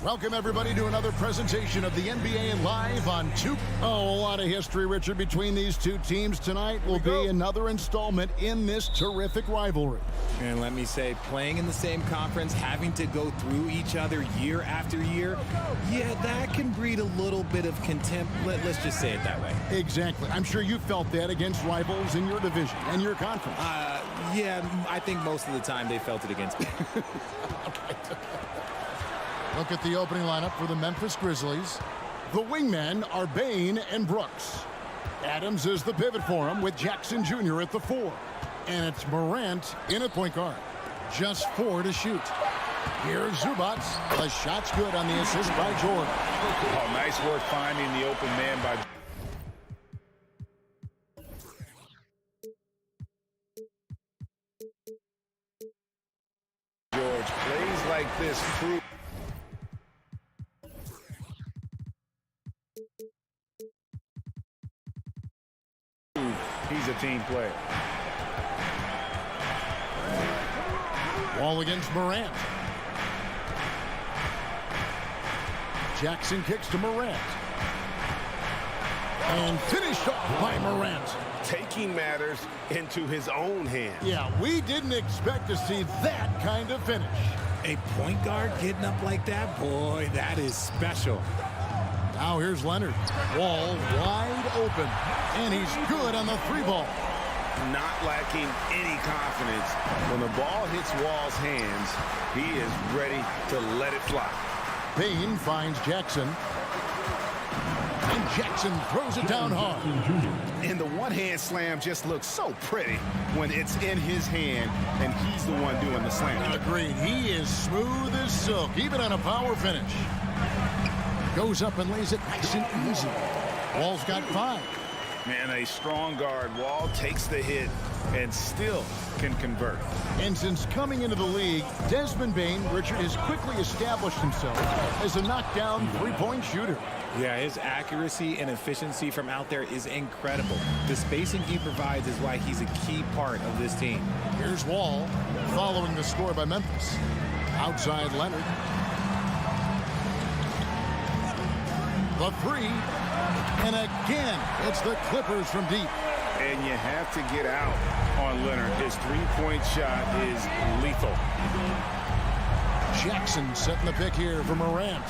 Welcome, everybody, to another presentation of the NBA Live on two. Oh, a lot of history, Richard, between these two teams. Tonight will be another installment in this terrific rivalry. And let me say, playing in the same conference, having to go through each other year after year, yeah, that can breed a little bit of contempt. Let's just say it that way. Exactly. I'm sure you felt that against rivals in your division and your conference. Yeah, I think most of the time they felt it against me. Look at the opening lineup for the Memphis Grizzlies. The wingmen are Bane and Brooks. Adams is the pivot for him with Jackson Jr. at the 4. And it's Morant in at point guard. Just 4 to shoot. Here's Zubats. The shot's good on the assist by Jordan. Oh, nice work finding the open man by George. Plays like this prove he's a team player. Wall against Morant. Jackson kicks to Morant. And finished off by Morant. Taking matters into his own hands. Yeah, we didn't expect to see that kind of finish. A point guard getting up like that? Boy, that is special. Now here's Leonard. Wall wide open. And he's good on the 3-ball. Not lacking any confidence. When the ball hits Wall's hands, he is ready to let it fly. Bane finds Jackson. And Jackson throws it down hard. And the one-hand slam just looks so pretty when it's in his hand and he's the one doing the slam. Agreed. He is smooth as silk, even on a power finish. Goes up and lays it nice and easy. Wall's got 5. Man, a strong guard. Wall takes the hit and still can convert. And since coming into the league, Desmond Bane, Richard, has quickly established himself as a knockdown 3-point shooter. Yeah, his accuracy and efficiency from out there is incredible. The spacing he provides is why he's a key part of this team. Here's Wall following the score by Memphis. Outside Leonard. The 3. And again, it's the Clippers from deep. And you have to get out on Leonard. His 3-point shot is lethal. Jackson setting the pick here for Morant.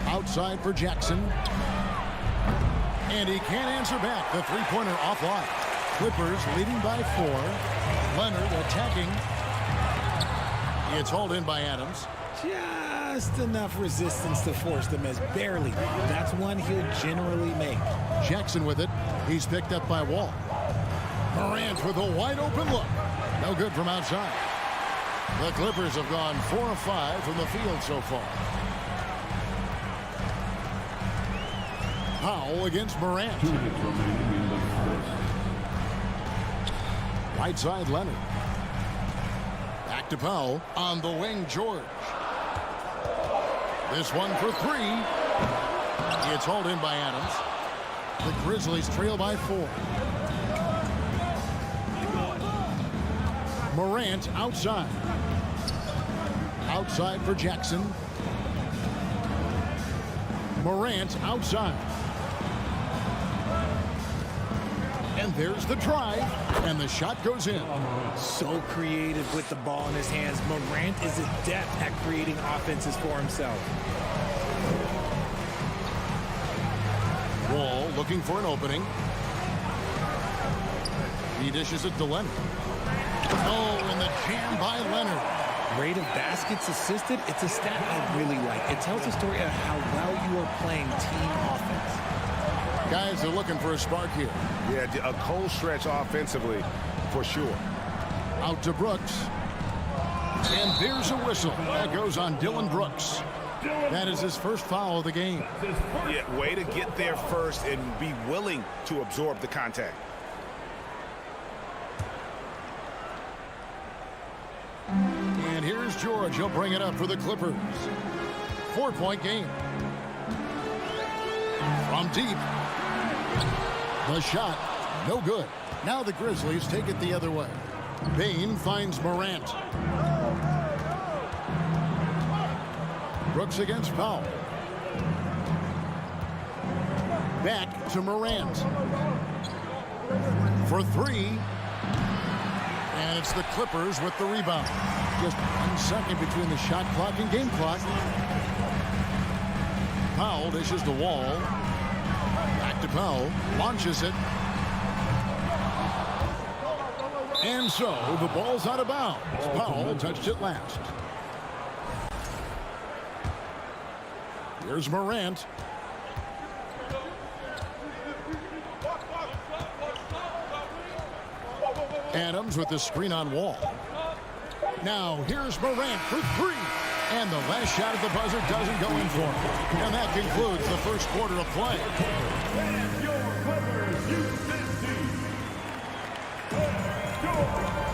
Outside for Jackson. And he can't answer back. The 3-pointer offline. Clippers leading by 4. Leonard attacking. It's hauled in by Adams. Just enough resistance to force them as barely. That's one he'll generally make. Jackson with it. He's picked up by Wall. Morant with a wide open look. No good from outside. The Clippers have gone 4 of 5 from the field so far. Powell against Morant. Right side Leonard. Back to Powell. On the wing, George. This one for 3. It's hauled in by Adams. The Grizzlies trail by 4. Morant outside. Outside for Jackson. Morant outside. And there's the drive, and the shot goes in. So creative with the ball in his hands. Morant is adept at creating offenses for himself. Wall looking for an opening. He dishes it to Leonard. Oh, and the jam by Leonard. Rate of baskets assisted, it's a stat I really like. It tells a story of how well you are playing team offense. Guys are looking for a spark here. Yeah, a cold stretch offensively, for sure. Out to Brooks. And there's a whistle. That goes on Dylan Brooks. That is his first foul of the game. Yeah, way to get there first and be willing to absorb the contact. And here's George. He'll bring it up for the Clippers. 4-point game. From deep. The shot, no good. Now the Grizzlies take it the other way. Bain finds Morant. Brooks against Powell. Back to Morant. For three. And it's the Clippers with the rebound. Just 1 second between the shot clock and game clock. Powell dishes the Wall. Back to Powell. Launches it. And so the ball's out of bounds. Powell touched it last. Here's Morant. Adams with the screen on Wall. Now here's Morant for three. And the last shot at the buzzer doesn't go in for him. And that concludes the first quarter of play.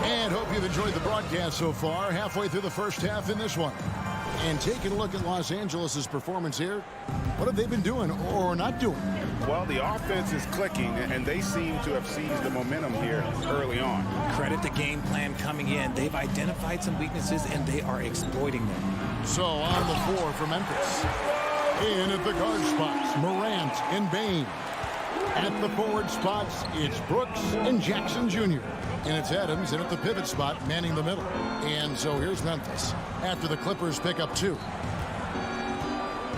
And hope you've enjoyed the broadcast so far. Halfway through the first half in this one. And taking a look at Los Angeles' performance here. What have they been doing or not doing? Well, the offense is clicking, and they seem to have seized the momentum here early on. Credit the game plan coming in. They've identified some weaknesses, and they are exploiting them. So on the floor for Memphis. In at the guard spots, Morant and Bain. At the forward spots, it's Brooks and Jackson Jr. And it's Adams in at the pivot spot, manning the middle. And so here's Memphis after the Clippers pick up two.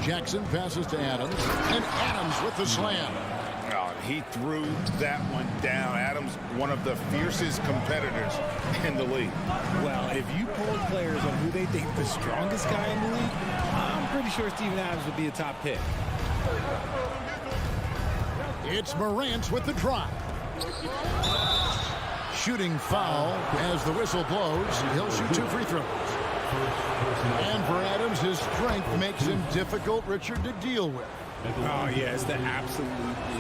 Jackson passes to Adams, and Adams with the slam. Oh, he threw that one down. Adams, one of the fiercest competitors in the league. Well, if you poll players on who they think the strongest guy in the league, I'm pretty sure Steven Adams would be a top pick. It's Morant with the drive. Shooting foul as the whistle blows. He'll shoot 2 free throws. And for Adams, his strength makes him difficult, Richard, to deal with. Oh, yeah, it's the absolute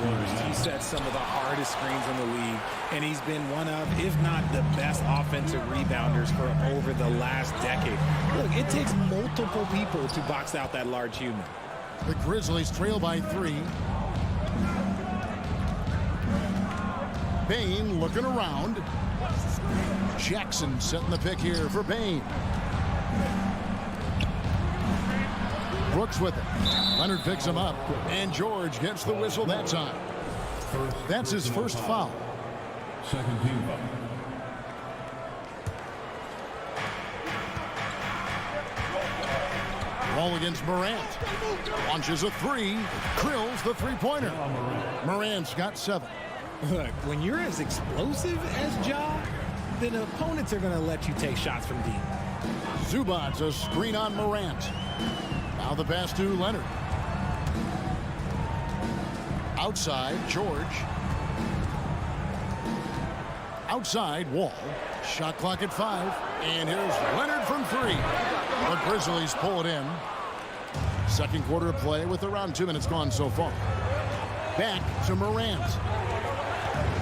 worst. He sets some of the hardest screens in the league, and he's been one of, if not the best offensive rebounders for over the last decade. Look, it takes multiple people to box out that large human. The Grizzlies trail by 3. Bain looking around. Jackson setting the pick here for Bain. Brooks with it. Leonard picks him up. And George gets the whistle that time. That's his first foul. Second team foul. Ball against Morant. Launches a 3. Drills the three-pointer. Morant's got 7. Look, when you're as explosive as Ja, then opponents are going to let you take shots from deep. Zubac's a screen on Morant. Now the pass to Leonard. Outside, George. Outside, Wall. Shot clock at 5. And here's Leonard from 3. The Grizzlies pull it in. Second quarter of play with around 2 minutes gone so far. Back to Morant.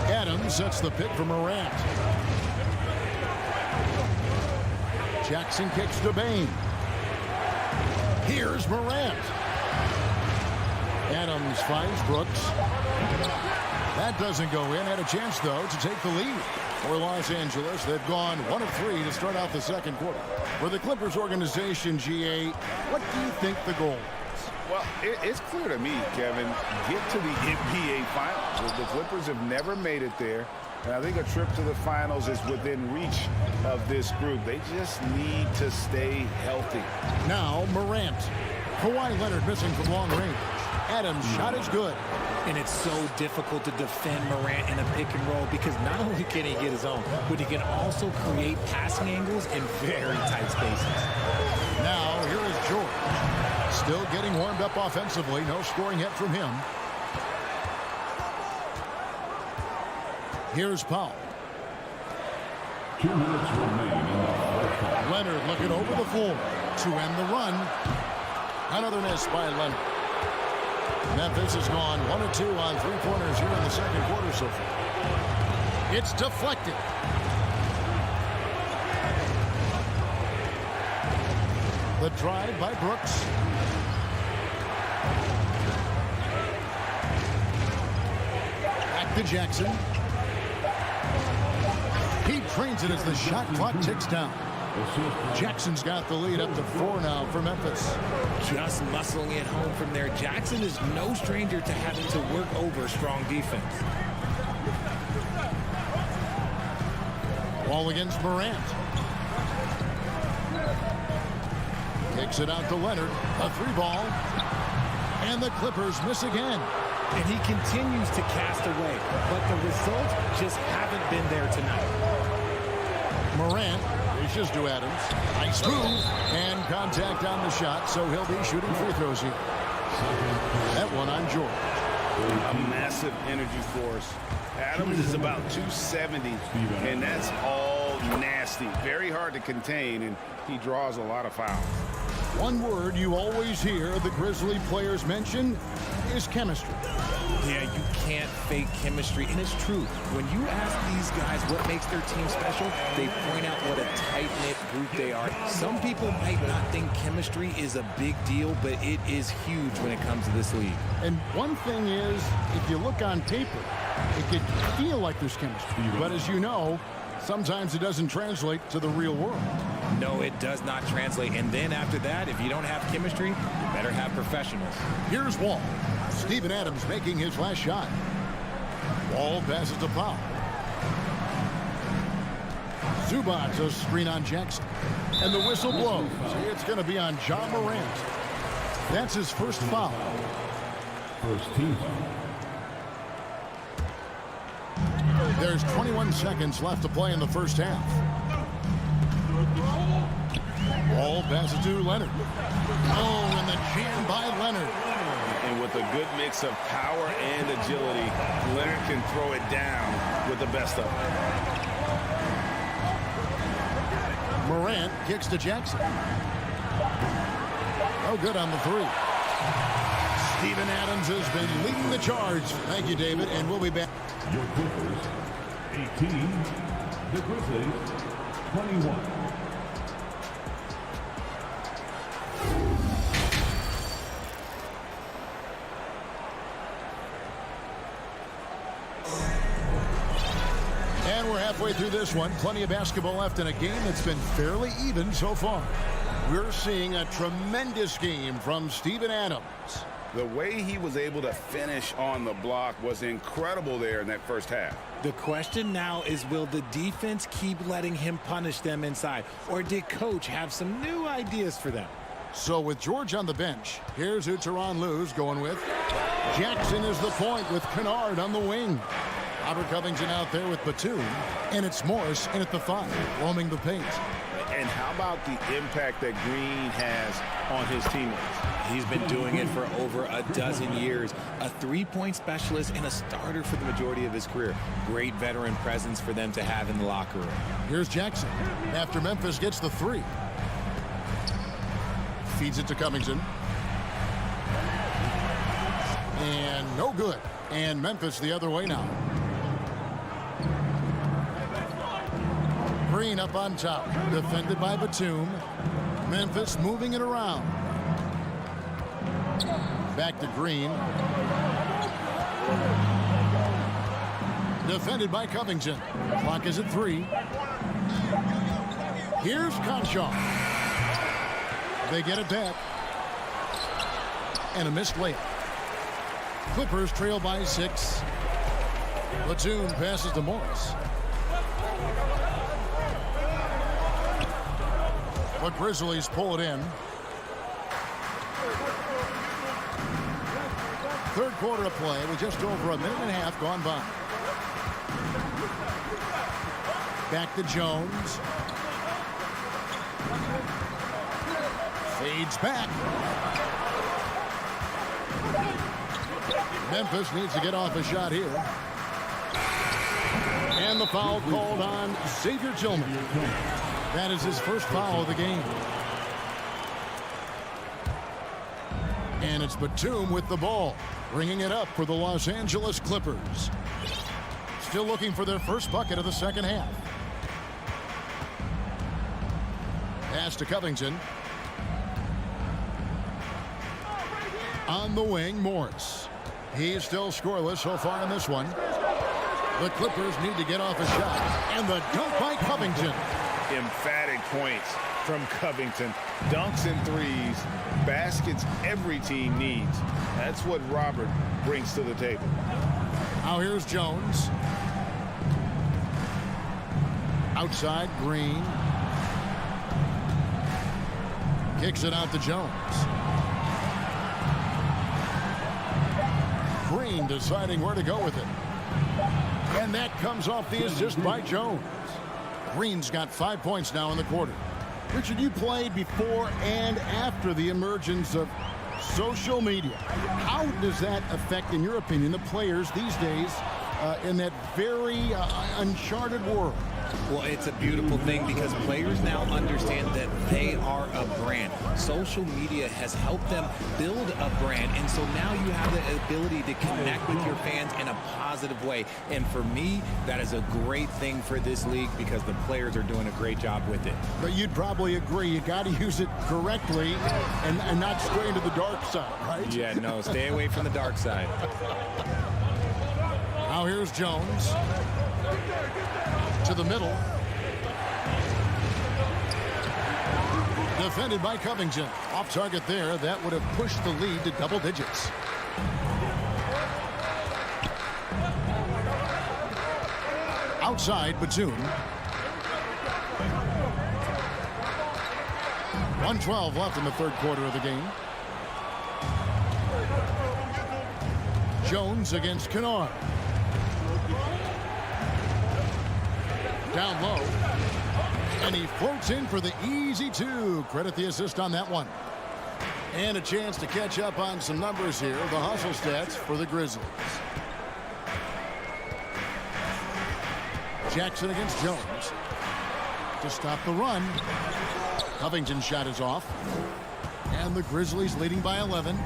Adams sets the pick for Morant. Jackson kicks to Bain. Here's Morant. Adams finds Brooks. That doesn't go in. Had a chance, though, to take the lead. For Los Angeles, they've gone 1 of 3 to start out the second quarter. For the Clippers organization, GA, what do you think the goal is? Well, it's clear to me, Kevin, get to the NBA Finals. The Clippers have never made it there. And I think a trip to the finals is within reach of this group. They just need to stay healthy. Now, Morant. Kawhi Leonard missing from long range. Adams' shot is good. And it's so difficult to defend Morant in a pick and roll because not only can he get his own, but he can also create passing angles in very tight spaces. Now, here is George. Still getting warmed up offensively. No scoring yet from him. Here's Powell. 2 minutes remain in the first half. Leonard looking over the floor to end the run. Another miss by Leonard. Memphis has gone 1 of 2 on three-pointers here in the second quarter so far. It's deflected. The drive by Brooks. Back to Jackson. He trains it as the shot clock ticks down. Jackson's got the lead up to 4 now for Memphis. Just muscling it home from there. Jackson is no stranger to having to work over strong defense. Ball against Morant. Kicks it out to Leonard. A 3-ball. And the Clippers miss again. And he continues to cast away, but the results just haven't been there tonight. Morant dishes to Adams. Nice move. And contact on the shot, so he'll be shooting free throws here. That one on George. A massive energy force. Adams is about 270, and that's all nasty. Very hard to contain, and he draws a lot of fouls. One word you always hear the Grizzly players mention is chemistry. Yeah, you can't fake chemistry, and it's true. When you ask these guys what makes their team special, they point out what a tight-knit group they are. Some people might not think chemistry is a big deal, but it is huge when it comes to this league. And one thing is, if you look on paper, it could feel like there's chemistry. But as you know, sometimes it doesn't translate to the real world. No, it does not translate. And then after that, if you don't have chemistry, you better have professionals. Here's Wall. Steven Adams making his last shot. Wall passes to Powell. Zubac, a screen on Jackson. And the whistle blows. It's going to be on John Morant. That's his first foul. First team foul. There's 21 seconds left to play in the first half. Wall passes to Leonard. Oh, and the jam by Leonard. And with a good mix of power and agility, Leonard can throw it down with the best of them. Morant kicks to Jackson. No good on the 3. Steven Adams has been leading the charge. Thank you, David, and we'll be back. Your Clippers, 18. The Grizzlies, 21. And we're halfway through this one. Plenty of basketball left in a game that's been fairly even so far. We're seeing a tremendous game from Steven Adams. The way he was able to finish on the block was incredible there in that first half. The question now is, will the defense keep letting him punish them inside? Or did Coach have some new ideas for them? So with George on the bench, here's who Tyronn Lue's going with. Jackson is the point with Kennard on the wing. Robert Covington out there with Batum. And it's Morris in at the 5, roaming the paint. And how about the impact that Green has on his teammates? He's been doing it for over a dozen years. A 3-point specialist and a starter for the majority of his career. Great veteran presence for them to have in the locker room. Here's Jackson after Memphis gets the 3. Feeds it to Covington. And no good. And Memphis the other way now. Green up on top. Defended by Batum. Memphis moving it around. Back to Green. Defended by Covington. Clock is at 3. Here's Conchar. They get it back. And a missed layup. Clippers trail by 6. Batum passes to Morris. The Grizzlies pull it in. Third quarter of play with just over a minute and a half gone by. Back to Jones. Fades back. Memphis needs to get off a shot here. And the foul called on Xavier Tillman. That is his first foul of the game. And it's Batum with the ball, bringing it up for the Los Angeles Clippers. Still looking for their first bucket of the second half. Pass to Covington. On the wing, Morris. He's still scoreless so far in this one. The Clippers need to get off a shot. And the dunk by Covington. Emphatic points from Covington. Dunks and threes. Baskets every team needs. That's what Robert brings to the table. Now here's Jones. Outside, Green. Kicks it out to Jones. Green deciding where to go with it. And that comes off the assist by Jones. Green's got 5 points now in the quarter. Richard, you played before and after the emergence of social media. How does that affect, in your opinion, the players these days in that very uncharted world? Well, it's a beautiful thing because players now understand that they are a brand. Social media has helped them build a brand, and so now you have the ability to connect with your fans in a positive way. And for me, that is a great thing for this league because the players are doing a great job with it. But you'd probably agree you got to use it correctly and not stray into the dark side, right? Yeah, no, stay away from the dark side. Now here's Jones. To the middle. Defended by Covington. Off target there. That would have pushed the lead to double digits. Outside, Batum. 1:12 left in the third quarter of the game. Jones against Kennard. Down low. And he floats in for the easy two. Credit the assist on that one. And a chance to catch up on some numbers here. The hustle stats for the Grizzlies. Jackson against Jones. To stop the run. Covington's shot is off. And the Grizzlies leading by 11.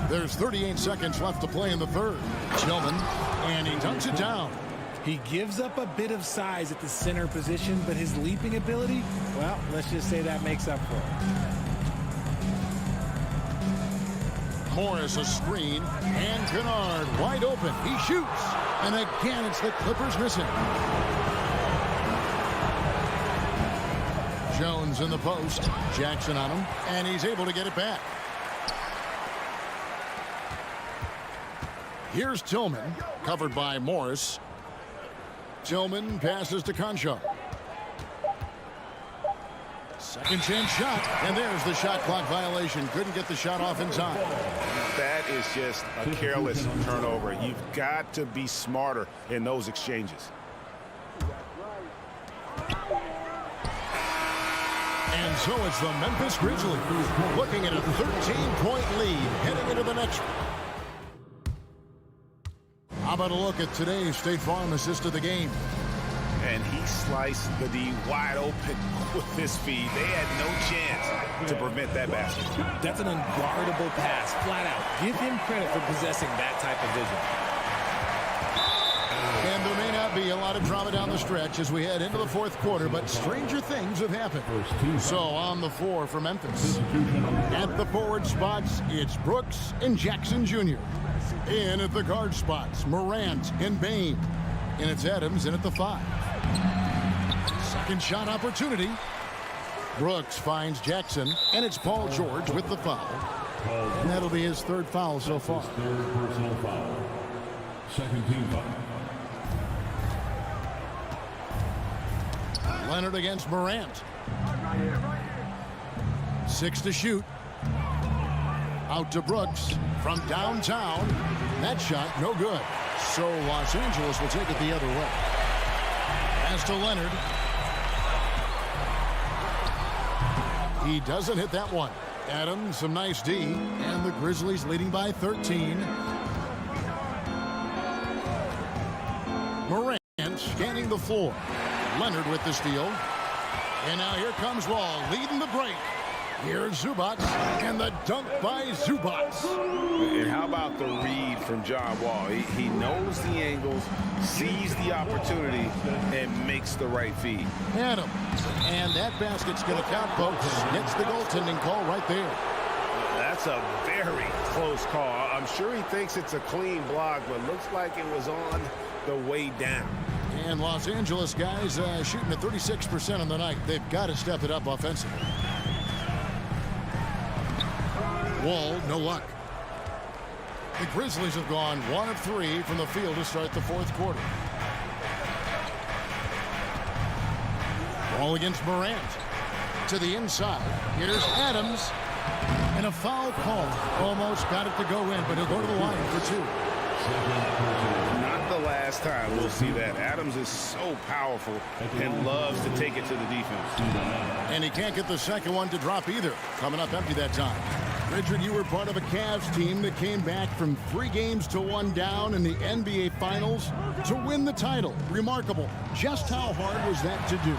There's 38 seconds left to play in the third. Tillman, and he dunks it down. He gives up a bit of size at the center position, but his leaping ability, well, let's just say that makes up for it. Morris a screen, and Kennard wide open. He shoots, and again it's the Clippers missing. Jones in the post. Jackson on him, and he's able to get it back. Here's Tillman, covered by Morris. Tillman passes to Concho. Second chance shot, and there's the shot clock violation. Couldn't get the shot off in time. That is just a careless turnover. You've got to be smarter in those exchanges. And so it's the Memphis Grizzlies looking at a 13-point lead heading into the next one. How about a look at today's State Farm assist of the game? And he sliced the D wide open with his feed. They had no chance to prevent that basket. That's an unguardable pass, flat out. Give him credit for possessing that type of vision. And there may not be a lot of drama down the stretch as we head into the fourth quarter, but stranger things have happened. So on the floor for Memphis. At the forward spots, it's Brooks and Jackson Jr. In at the guard spots, Morant and Bain. And it's Adams in at the 5. Second shot opportunity. Brooks finds Jackson, and it's Paul George with the foul. And that'll be his third foul so far. Third personal foul. Second team foul. Leonard against Morant. 6 to shoot. Out to Brooks from downtown. That shot, no good. So Los Angeles will take it the other way. Pass to Leonard. He doesn't hit that one. Adams, some nice D. And the Grizzlies leading by 13. Morant scanning the floor. Leonard with the steal. And now here comes Wall leading the break. Here's Zubac, and the dunk by Zubac. And how about the read from John Wall? He knows the angles, sees the opportunity, and makes the right feed. Adams, and that basket's going to count, folks. Gets the goaltending call right there. That's a very close call. I'm sure he thinks it's a clean block, but looks like it was on the way down. And Los Angeles guys shooting at 36% on the night. They've got to step it up offensively. Wall, no luck. The Grizzlies have gone 1 of 3 from the field to start the fourth quarter. Ball against Morant. To the inside. Here's Adams. And a foul call. Almost got it to go in, but he'll go to the line for 2. Not the last time we'll see that. Adams is so powerful and loves to take it to the defense. And he can't get the second one to drop either. Coming up empty that time. Richard, you were part of a Cavs team that came back from 3 games to 1 down in the NBA Finals to win the title. Remarkable. Just how hard was that to do?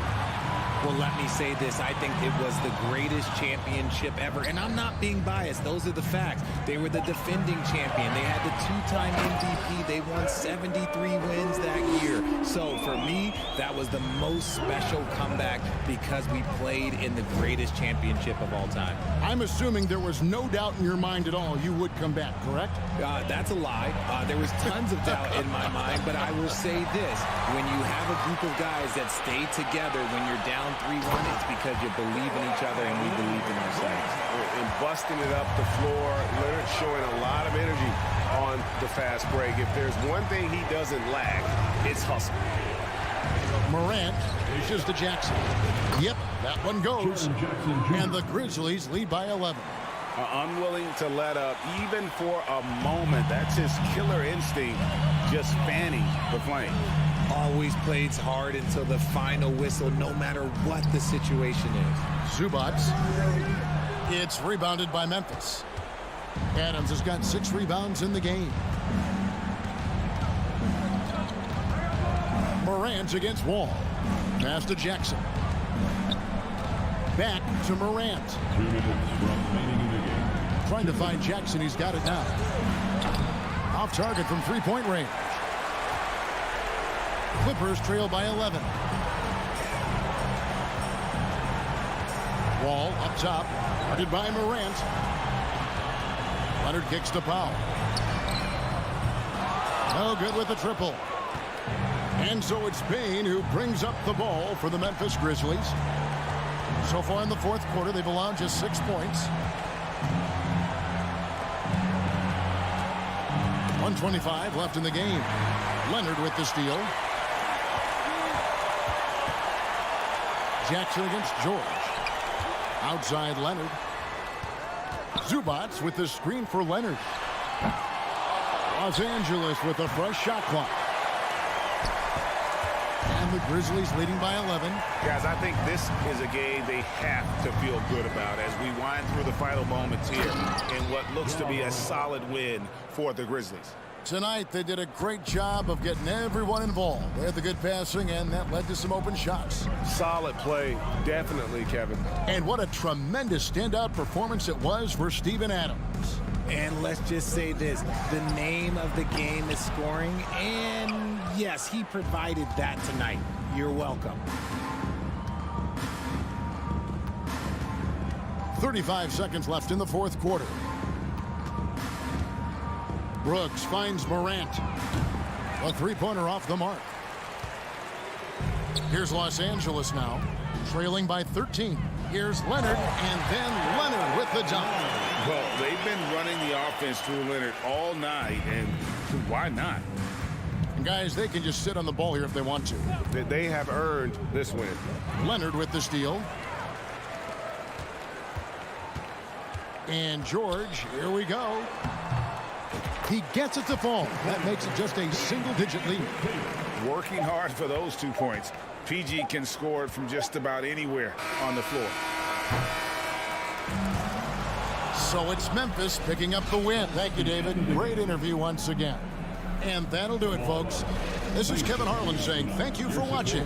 Well, let me say this. I think it was the greatest championship ever. And I'm not being biased. Those are the facts. They were the defending champion. They had the 2-time MVP. They won 73 wins that year. So for me, that was the most special comeback because we played in the greatest championship of all time. I'm assuming there was no doubt in your mind at all you would come back, correct? That's a lie. There was tons of doubt in my mind, but I will say this. When you have a group of guys that stay together when you're down 3-1, it's because you believe in each other and we believe in ourselves. And busting it up the floor, Leonard showing a lot of energy on the fast break. If there's one thing he doesn't lack, it's hustle. Morant dishes to Jackson. Yep, that one goes. And the Grizzlies lead by 11. Unwilling to let up even for a moment. That's his killer instinct, just fanning the flame. Always plays hard until the final whistle, no matter what the situation is. Zubac. It's rebounded by Memphis. Adams has got 6 rebounds in the game. Morant against Wall. Pass to Jackson. Back to Morant. 2 minutes remaining in the game. Trying to find Jackson. He's got it now. Off target from 3-point range. Clippers trail by 11. Wall up top. Guarded by Morant. Leonard kicks to Powell. No good with the triple. And so it's Bain who brings up the ball for the Memphis Grizzlies. So far in the fourth quarter, they've allowed just 6 points. 1:25 left in the game. Leonard with the steal. Jackson against George. Outside Leonard. Zubac with the screen for Leonard. Los Angeles with a fresh shot clock. And the Grizzlies leading by 11. Guys, I think this is a game they have to feel good about as we wind through the final moments here in what looks to be a solid win for the Grizzlies. Tonight, they did a great job of getting everyone involved. They had the good passing, and that led to some open shots. Solid play, definitely, Kevin. And what a tremendous standout performance it was for Steven Adams. And let's just say this, the name of the game is scoring, and yes, he provided that tonight. You're welcome. 35 seconds left in the fourth quarter. Brooks finds Morant. A 3-pointer off the mark. Here's Los Angeles now, trailing by 13. Here's Leonard, and then Leonard with the dunk. Well, they've been running the offense through Leonard all night, and why not? And guys, they can just sit on the ball here if they want to. They have earned this win. Leonard with the steal. And George, here we go. He gets it to fall. That makes it just a single-digit lead. Working hard for those 2 points. PG can score it from just about anywhere on the floor. So it's Memphis picking up the win. Thank you, David. Great interview once again. And that'll do it, folks. This is Kevin Harlan saying thank you for watching.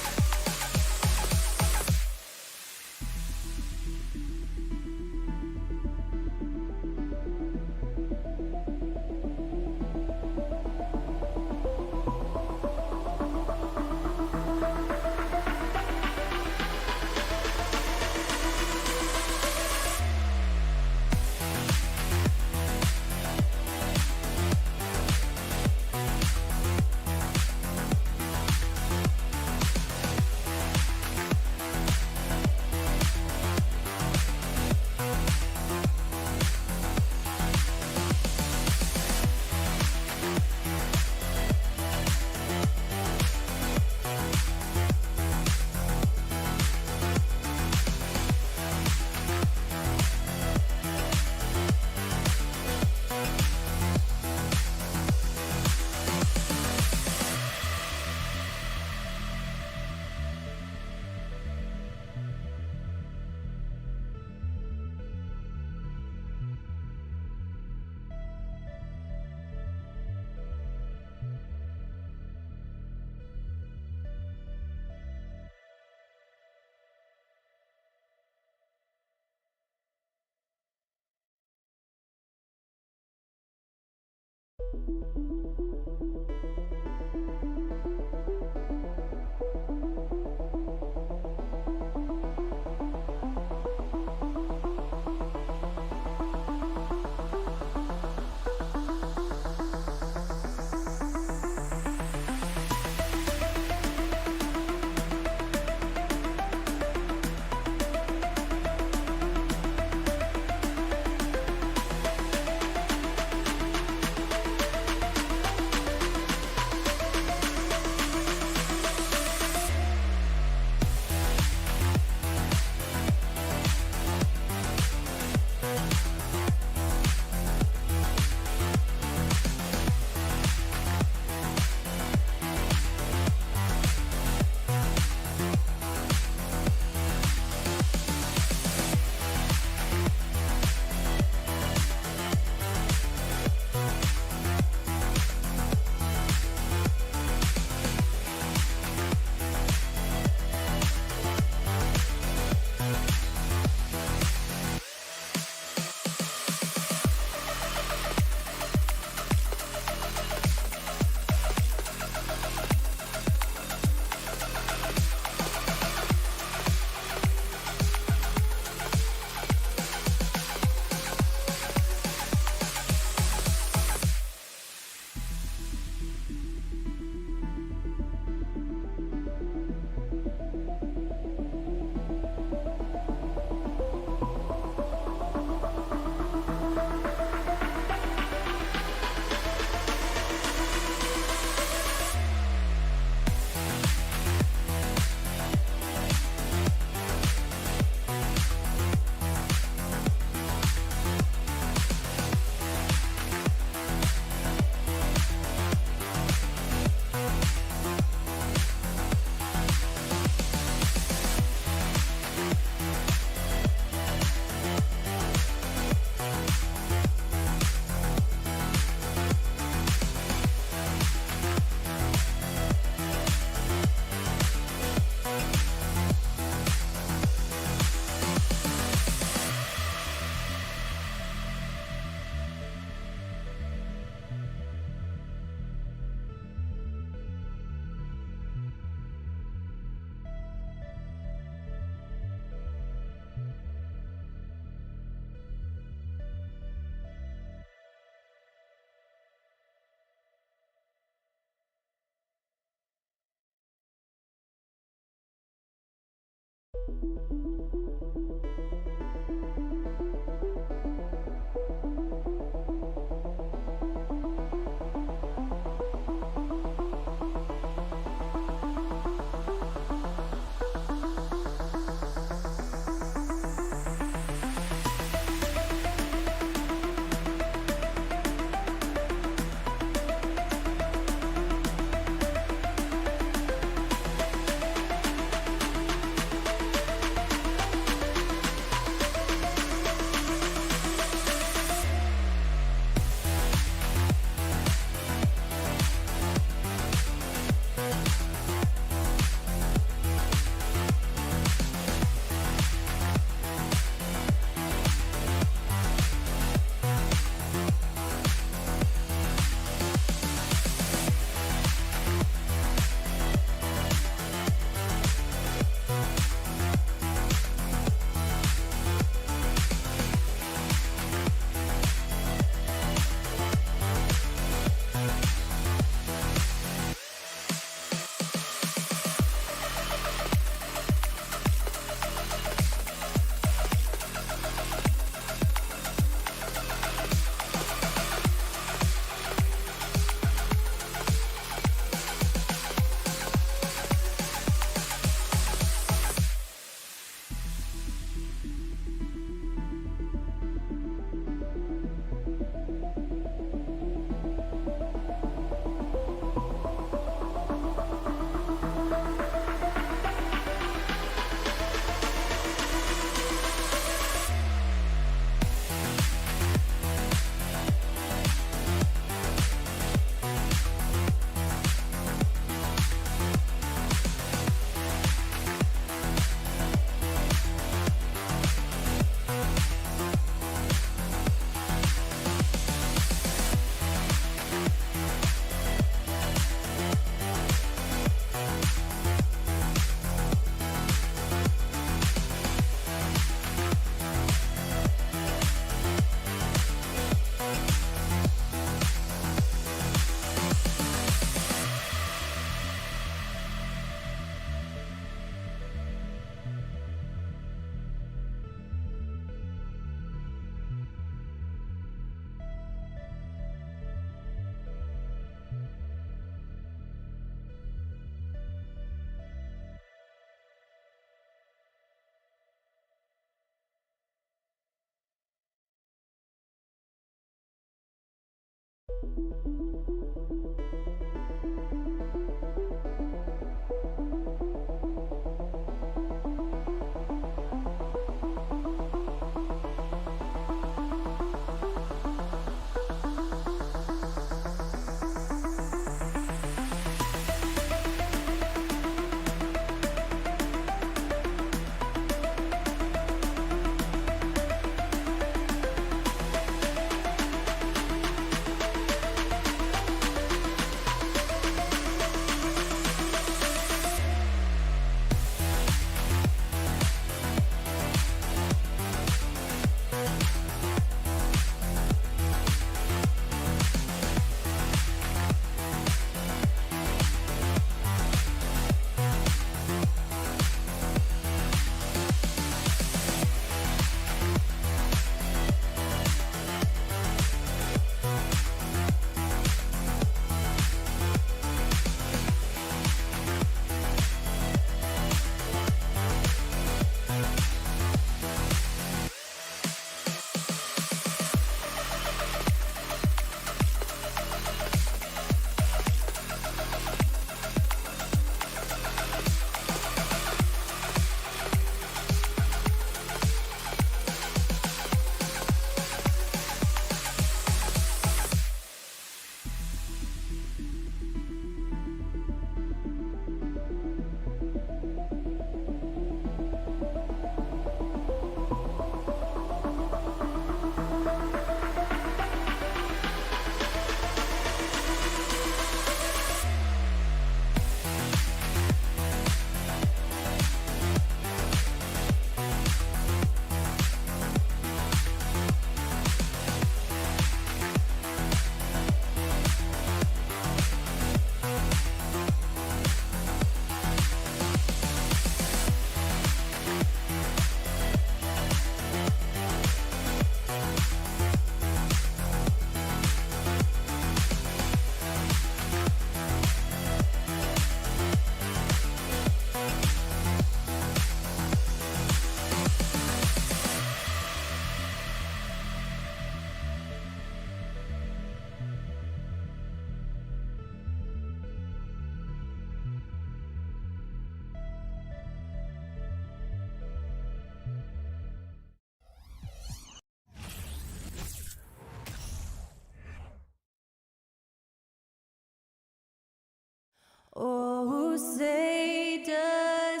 Oh, say does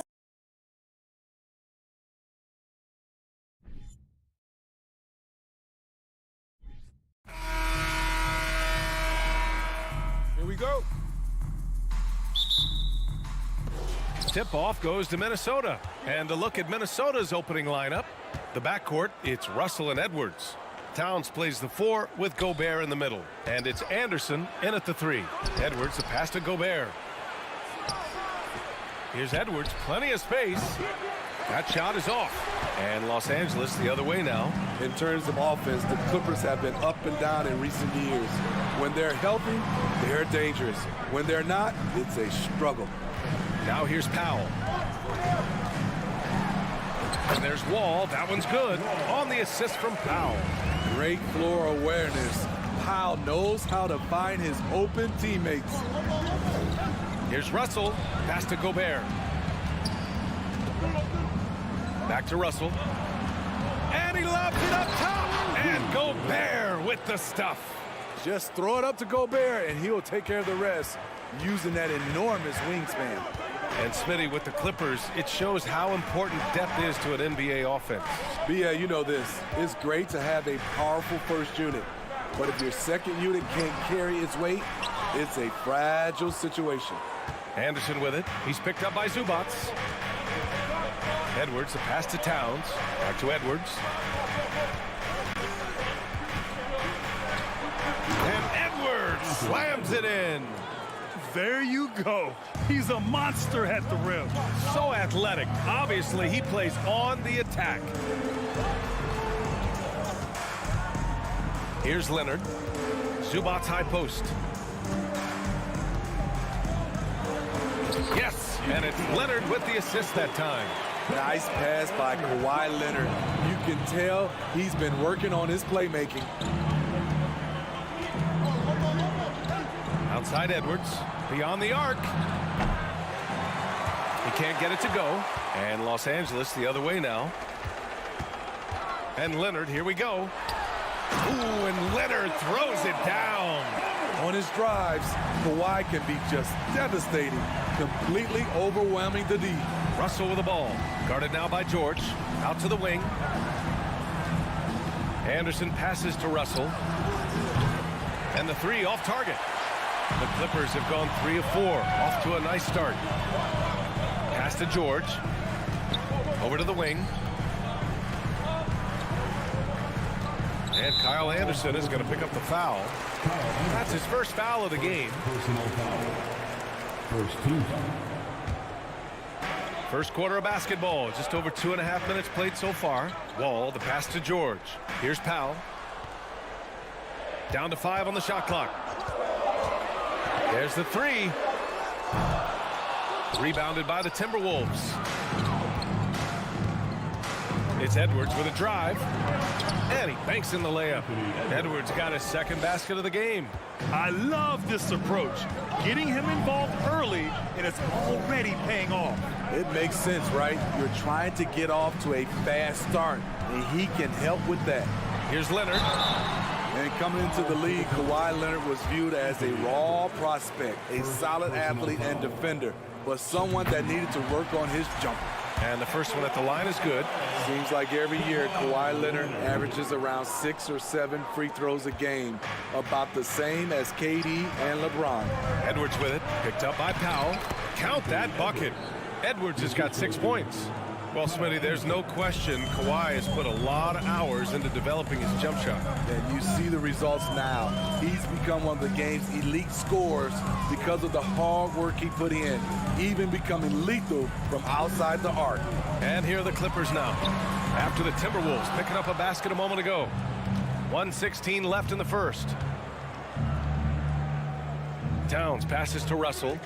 Here we go. Tip-off goes to Minnesota. And a look at Minnesota's opening lineup. The backcourt, it's Russell and Edwards. Towns plays the 4 with Gobert in the middle. And it's Anderson in at the 3. Edwards, the pass to Gobert. Here's Edwards, plenty of space. That shot is off. And Los Angeles the other way now. In terms of offense, the Clippers have been up and down in recent years. When they're healthy, they're dangerous. When they're not, it's a struggle. Now here's Powell. And there's Wall. That one's good. On the assist from Powell. Great floor awareness. Powell knows how to find his open teammates. Here's Russell. Pass to Gobert. Back to Russell. And he lobs it up top. And Gobert with the stuff. Just throw it up to Gobert, and he'll take care of the rest, using that enormous wingspan. And Smitty with the Clippers, it shows how important depth is to an NBA offense. Yeah, you know this. It's great to have a powerful first unit. But if your second unit can't carry its weight, it's a fragile situation. Anderson with it. He's picked up by Zubac. Edwards, the pass to Towns. Back to Edwards. And Edwards slams it in. There you go. He's a monster at the rim. So athletic. Obviously, he plays on the attack. Here's Leonard. Zubac's high post. Yes, and it's Leonard with the assist that time. Nice pass by Kawhi Leonard. You can tell he's been working on his playmaking. Outside Edwards, beyond the arc. He can't get it to go. And Los Angeles the other way now. And Leonard, here we go. Ooh, and Leonard throws it down. On his drives, Kawhi can be just devastating, completely overwhelming the D. Russell with the ball. Guarded now by George. Out to the wing. Anderson passes to Russell. And the three off target. The Clippers have gone 3 of 4. Off to a nice start. Pass to George. Over to the wing. And Kyle Anderson is going to pick up the foul. That's his first foul of the game. Personal foul. First team foul. First quarter of basketball. Just over 2.5 minutes played so far. Wall, the pass to George. Here's Powell. Down to 5 on the shot clock. There's the three. Rebounded by the Timberwolves. It's Edwards with a drive. And he banks in the layup. Edwards got his second basket of the game. I love this approach. Getting him involved early, and it's already paying off. It makes sense, right? You're trying to get off to a fast start, and he can help with that. Here's Leonard. And coming into the league, Kawhi Leonard was viewed as a raw prospect, a solid athlete and defender, but someone that needed to work on his jumper. And the first one at the line is good. Seems like every year Kawhi Leonard averages around 6 or 7 free throws a game, about the same as KD and LeBron. Edwards with it, picked up by Powell. Count that bucket. Edwards has got 6 points. Well, Smitty, there's no question Kawhi has put a lot of hours into developing his jump shot. And you see the results now. He's become one of the game's elite scorers because of the hard work he put in, even becoming lethal from outside the arc. And here are the Clippers now. After the Timberwolves picking up a basket a moment ago. 1:16 left in the first. Towns passes to Russell.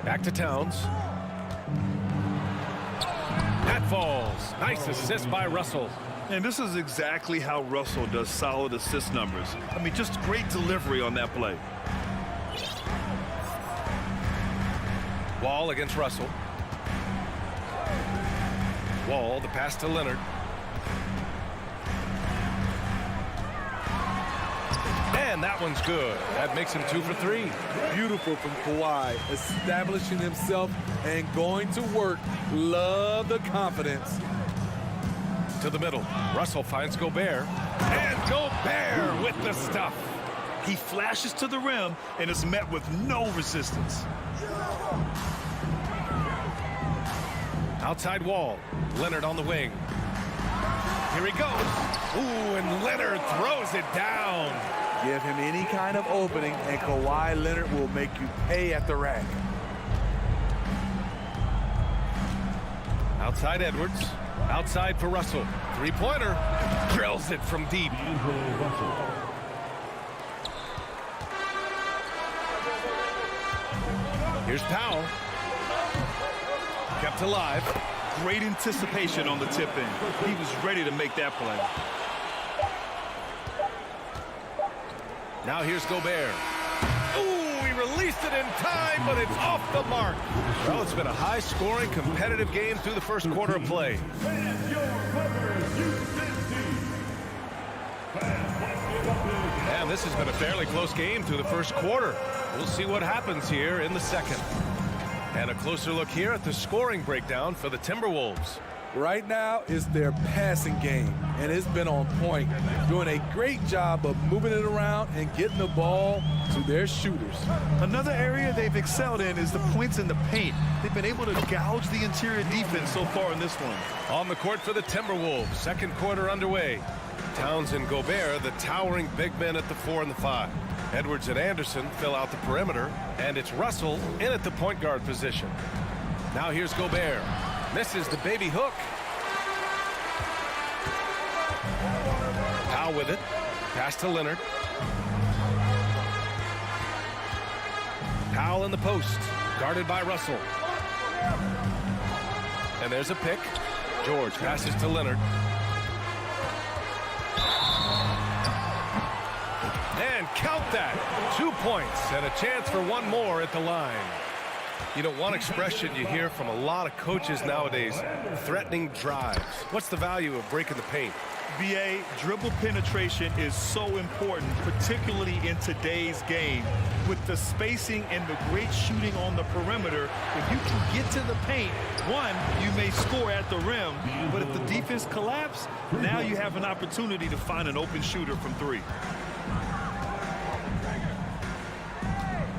Back to Towns. That falls. Nice assist by Russell. And this is exactly how Russell does solid assist numbers. I mean, just great delivery on that play. Wall against Russell. Wall, the pass to Leonard. And that one's good. That makes him 2 for 3. Beautiful from Kawhi, establishing himself and going to work. Love the confidence. To the middle. Russell finds Gobert. And Gobert with the stuff. He flashes to the rim and is met with no resistance. Outside Wall. Leonard on the wing. Here he goes. Ooh, and Leonard throws it down. Give him any kind of opening, and Kawhi Leonard will make you pay at the rack. Outside Edwards. Outside for Russell. Three-pointer. Drills it from deep. Here's Powell. Kept alive. Great anticipation on the tip-in. He was ready to make that play. Now here's Gobert. Ooh, he released it in time, but it's off the mark. Well, it's been a high-scoring, competitive game through the first quarter of play. And this has been a fairly close game through the first quarter. We'll see what happens here in the second. And a closer look here at the scoring breakdown for the Timberwolves. Right now is their passing game, and it's been on point, doing a great job of moving it around and getting the ball to their shooters. Another area they've excelled in is the points in the paint. They've been able to gouge the interior defense so far in this one. On the court for the Timberwolves, second quarter underway. Towns and Gobert, the towering big men at the 4 and the 5. Edwards and Anderson fill out the perimeter, and it's Russell in at the point guard position. Now here's Gobert. Misses the baby hook. Powell with it. Pass to Leonard. Powell in the post. Guarded by Russell. And there's a pick. George passes to Leonard. And count that. 2 points and a chance for one more at the line. You know, one expression you hear from a lot of coaches nowadays, threatening drives. What's the value of breaking the paint? BA, dribble penetration is so important, particularly in today's game. With the spacing and the great shooting on the perimeter, if you can get to the paint, one, you may score at the rim, but if the defense collapses, now you have an opportunity to find an open shooter from three.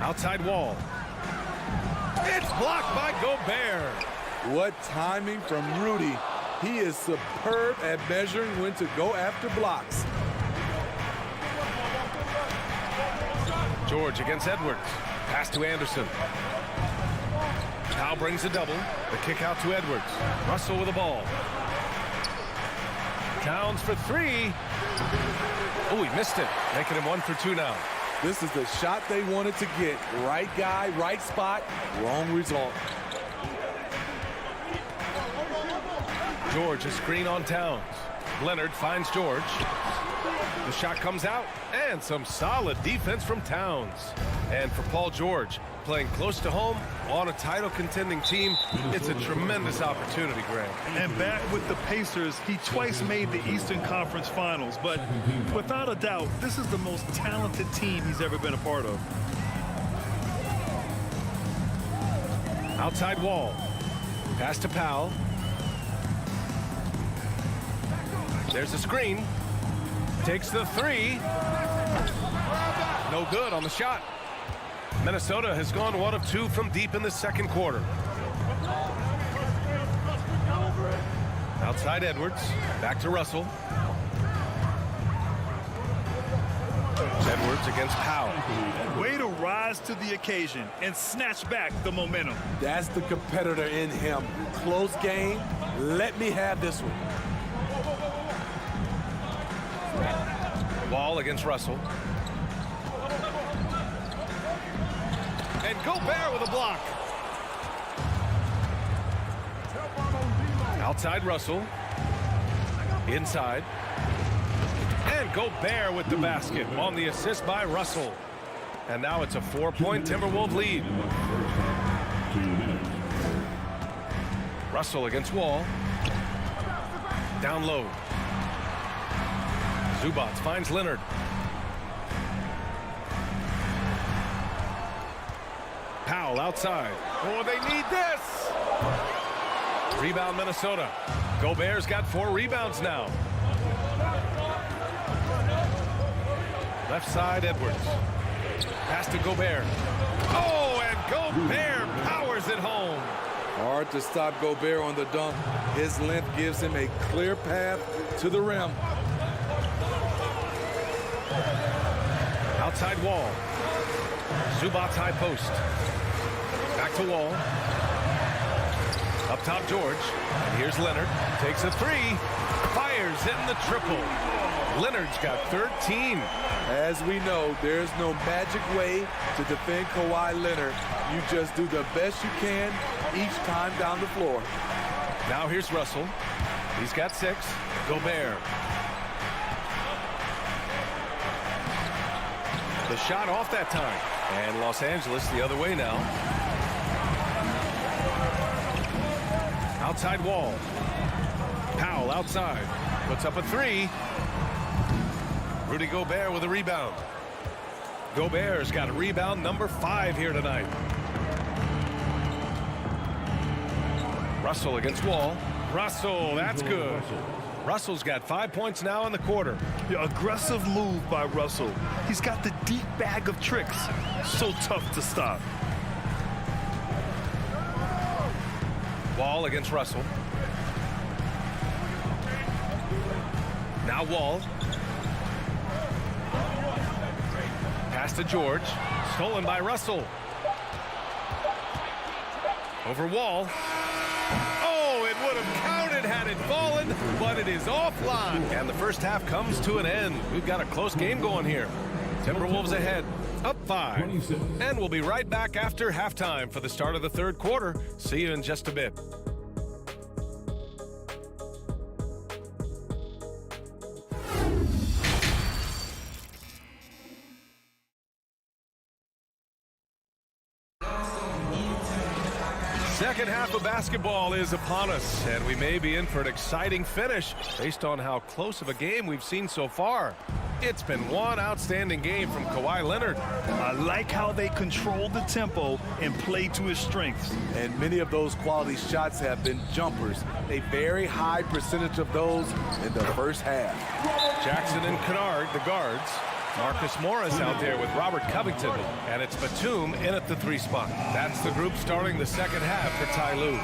Outside wall. It's blocked by Gobert. What timing from Rudy. He is superb at measuring when to go after blocks. George against Edwards. Pass to Anderson. Powell brings a double. The kick out to Edwards. Russell with the ball. Towns for three. Oh, he missed it. Making him 1 for 2 now. This is the shot they wanted to get. Right guy, right spot, wrong result. George, a screen on Towns. Leonard finds George. The shot comes out, and some solid defense from Towns. And for Paul George, playing close to home on a title-contending team, it's a tremendous opportunity, Graham. And back with the Pacers, he twice made the Eastern Conference Finals, but without a doubt, this is the most talented team he's ever been a part of. Outside wall. Pass to Powell. There's a screen. Takes the three. No good on the shot. Minnesota has gone 1 of 2 from deep in the second quarter. Outside Edwards. Back to Russell. Edwards against Powell. Way to rise to the occasion and snatch back the momentum. That's the competitor in him. Close game. Let me have this one. Ball against Russell. And Gobert with a block. Outside Russell. Inside. And Gobert with the basket on the assist by Russell. And now it's a 4-point Timberwolves lead. Russell against Wall. Down low. Zubats finds Leonard. Powell outside. Oh, they need this. Rebound Minnesota. Gobert's got 4 rebounds now. Left side Edwards. Pass to Gobert. Oh, and Gobert powers it home. Hard to stop Gobert on the dunk. His length gives him a clear path to the rim. Outside Wall. Zubats high post. Back to Wall. Up top George. And here's Leonard. Takes a three. Fires in the triple. Leonard's got 13. As we know, there's no magic way to defend Kawhi Leonard. You just do the best you can each time down the floor. Now here's Russell. He's got 6. Gobert. The shot off that time. And Los Angeles the other way now. Outside Wall. Powell outside. Puts up a 3. Rudy Gobert with a rebound. Gobert's got a rebound number 5 here tonight. Russell against Wall. Russell, that's good. Russell's got 5 points now in the quarter. Yeah, aggressive move by Russell. He's got the deep bag of tricks. So tough to stop. Wall against Russell. Now Wall. Pass to George. Stolen by Russell. Over Wall. Oh, it would have counted had it fallen, but it is offline. And the first half comes to an end. We've got a close game going here. Timberwolves ahead, up 5. And we'll be right back after halftime for the start of the third quarter. See you in just a bit. Second half of basketball is upon us, and we may be in for an exciting finish based on how close of a game we've seen so far. It's been one outstanding game from Kawhi Leonard. I like how they control the tempo and play to his strengths. And many of those quality shots have been jumpers. A very high percentage of those in the first half. Jackson and Kennard, the guards. Marcus Morris out there with Robert Covington. And it's Batum in at the 3 spot. That's the group starting the second half for Ty Lue.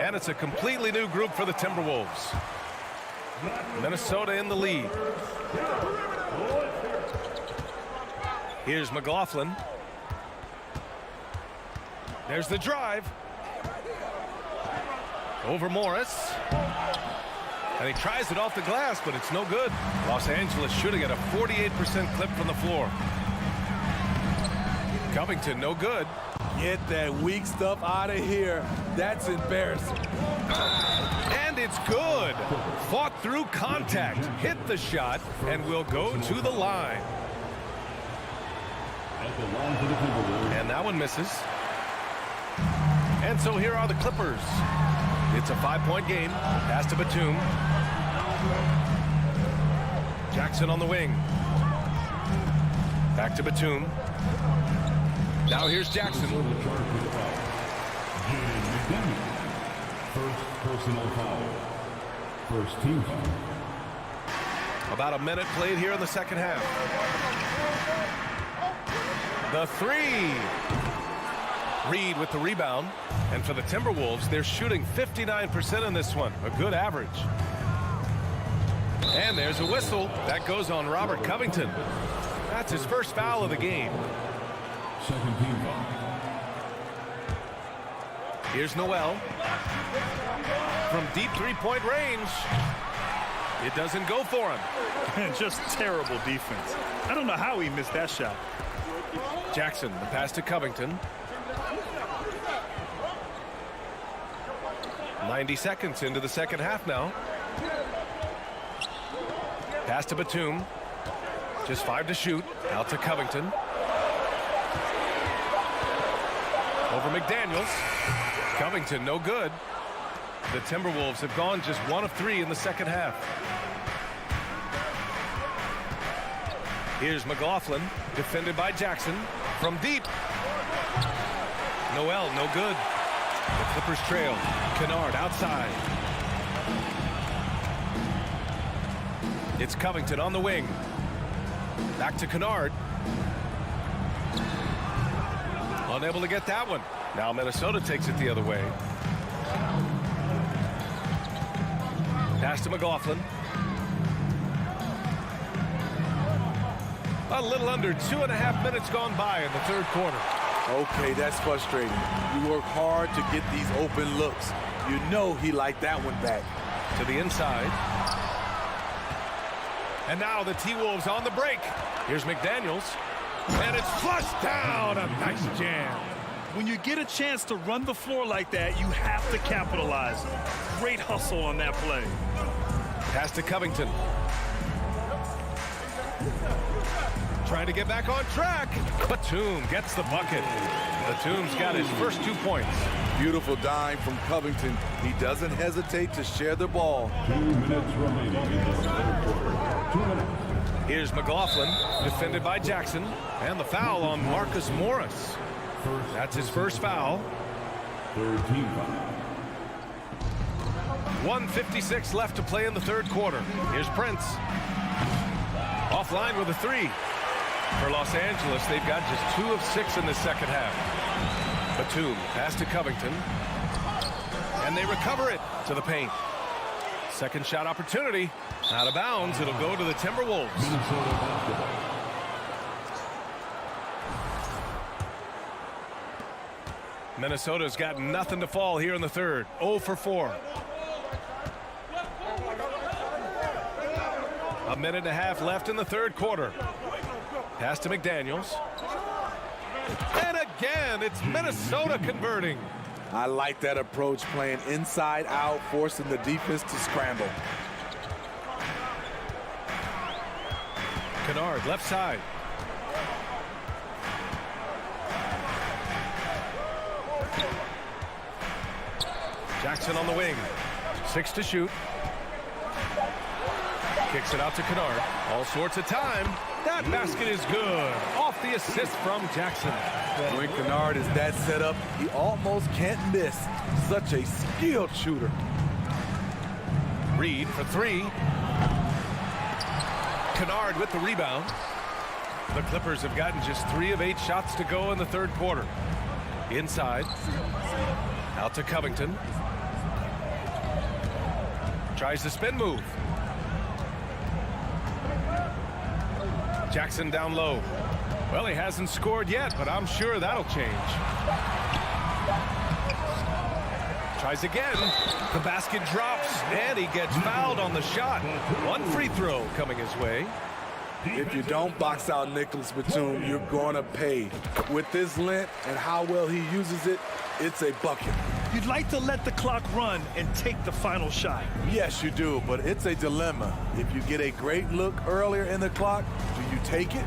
And it's a completely new group for the Timberwolves. Minnesota in the lead. Here's McLaughlin. There's the drive. Over Morris. And he tries it off the glass, but it's no good. Los Angeles shooting at a 48% clip from the floor. Covington, no good. Get that weak stuff out of here. That's embarrassing. And it's good. Fought through contact, hit the shot, and will go to the line. And that one misses. And so here are the Clippers. It's a 5-point game. Pass to Batum. Jackson on the wing. Back to Batum. Now here's Jackson. First personal foul. First team foul. About a minute played here in the second half. The 3. Reed with the rebound. And for the Timberwolves, they're shooting 59% in this one. A good average. And there's a whistle. That goes on Robert Covington. That's his first foul of the game. Second team foul. Here's Noel. From deep 3-point range. It doesn't go for him. Just terrible defense. I don't know how he missed that shot. Jackson, the pass to Covington. 90 seconds into the second half now. Pass to Batum. Just 5 to shoot. Out to Covington. Over McDaniels. Covington, no good. The Timberwolves have gone just 1 of 3 in the second half. Here's McLaughlin, defended by Jackson. From deep. Noel, no good. The Clippers trail. Kennard outside. It's Covington on the wing. Back to Kennard. Unable to get that one. Now Minnesota takes it the other way. Pass to McLaughlin. A little under 2.5 minutes gone by in the third quarter. Okay, that's frustrating. You work hard to get these open looks. You know he liked that one back. To the inside. And now the T-Wolves on the break. Here's McDaniels. And it's flushed down. A nice jam. When you get a chance to run the floor like that, you have to capitalize. Great hustle on that play. Pass to Covington. Trying to get back on track. Batum gets the bucket. Batum's got his first 2 points. Beautiful dime from Covington. He doesn't hesitate to share the ball. 2 minutes remaining in the third quarter. 2 minutes. Here's McLaughlin, defended by Jackson. And the foul on Marcus Morris. That's his first foul. Third team foul. 1:56 left to play in the third quarter. Here's Prince. Offline with a 3. For Los Angeles, they've got just 2 of 6 in the second half. Batum, pass to Covington. And they recover it to the paint. Second shot opportunity. Out of bounds, it'll go to the Timberwolves. Minnesota basketball. Minnesota's got nothing to fall here in the third. 0 for 4. A minute and a half left in the third quarter. Pass to McDaniels. And again, it's Minnesota converting. I like that approach, playing inside out, forcing the defense to scramble. Kennard, left side. Jackson on the wing. 6 to shoot. Kicks it out to Kennard. All sorts of time. That basket is good. Off the assist from Jackson. When Kennard is that set up, he almost can't miss. Such a skilled shooter. Reed for 3. Kennard with the rebound. The Clippers have gotten just 3 of 8 shots to go in the third quarter. Inside. Out to Covington. Tries the spin move. Jackson down low. Well, he hasn't scored yet, but I'm sure that'll change. Tries again. The basket drops, and he gets fouled on the shot. 1 free throw coming his way. If you don't box out Nicholas Batum, you're going to pay. With this length and how well he uses it, it's a bucket. You'd like to let the clock run and take the final shot. Yes, you do, but it's a dilemma. If you get a great look earlier in the clock, do you take it?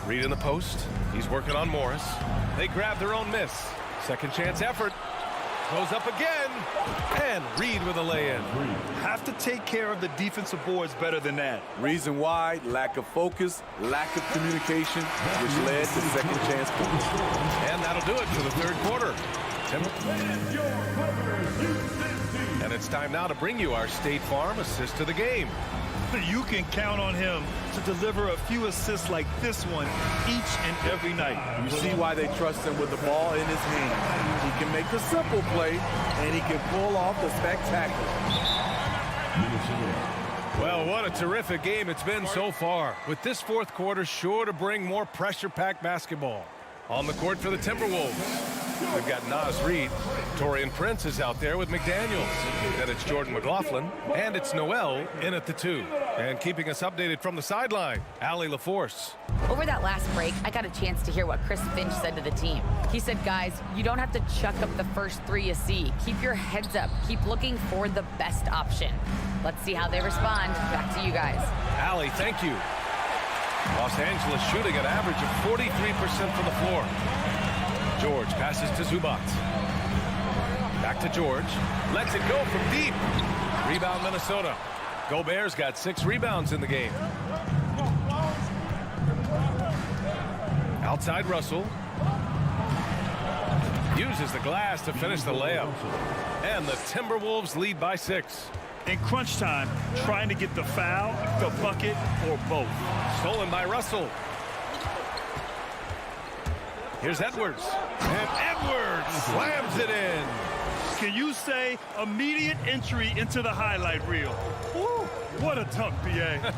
Reed in the post. He's working on Morris. They grab their own miss. Second chance effort. Goes up again. And Reed with a lay-in. Have to take care of the defensive boards better than that. Reason why, lack of focus, lack of communication, which led to second chance points. And that'll do it for the third quarter. And it's time now to bring you our State Farm assist to the game. You can count on him to deliver a few assists like this one each and every night. You see why they trust him with the ball in his hand. He can make the simple play, and he can pull off the spectacular. Well, what a terrific game it's been so far, with this fourth quarter sure to bring more pressure-packed basketball. On the court for the Timberwolves, we've got Naz Reid. Torian Prince is out there with McDaniels. Then it's Jordan McLaughlin, and it's Noel in at the 2. And keeping us updated from the sideline, Allie LaForce. Over that last break, I got a chance to hear what Chris Finch said to the team. He said, guys, you don't have to chuck up the first 3 you see. Keep your heads up. Keep looking for the best option. Let's see how they respond. Back to you guys. Allie, thank you. Los Angeles shooting an average of 43% from the floor. George passes to Zubac. Back to George. Lets it go from deep. Rebound Minnesota. Gobert's got 6 rebounds in the game. Outside Russell. Uses the glass to finish the layup. And the Timberwolves lead by 6. In crunch time, trying to get the foul, the bucket, or both. Stolen by Russell. Here's Edwards. And Edwards slams it in. Can you say immediate entry into the highlight reel? Woo, what a dunk, BA.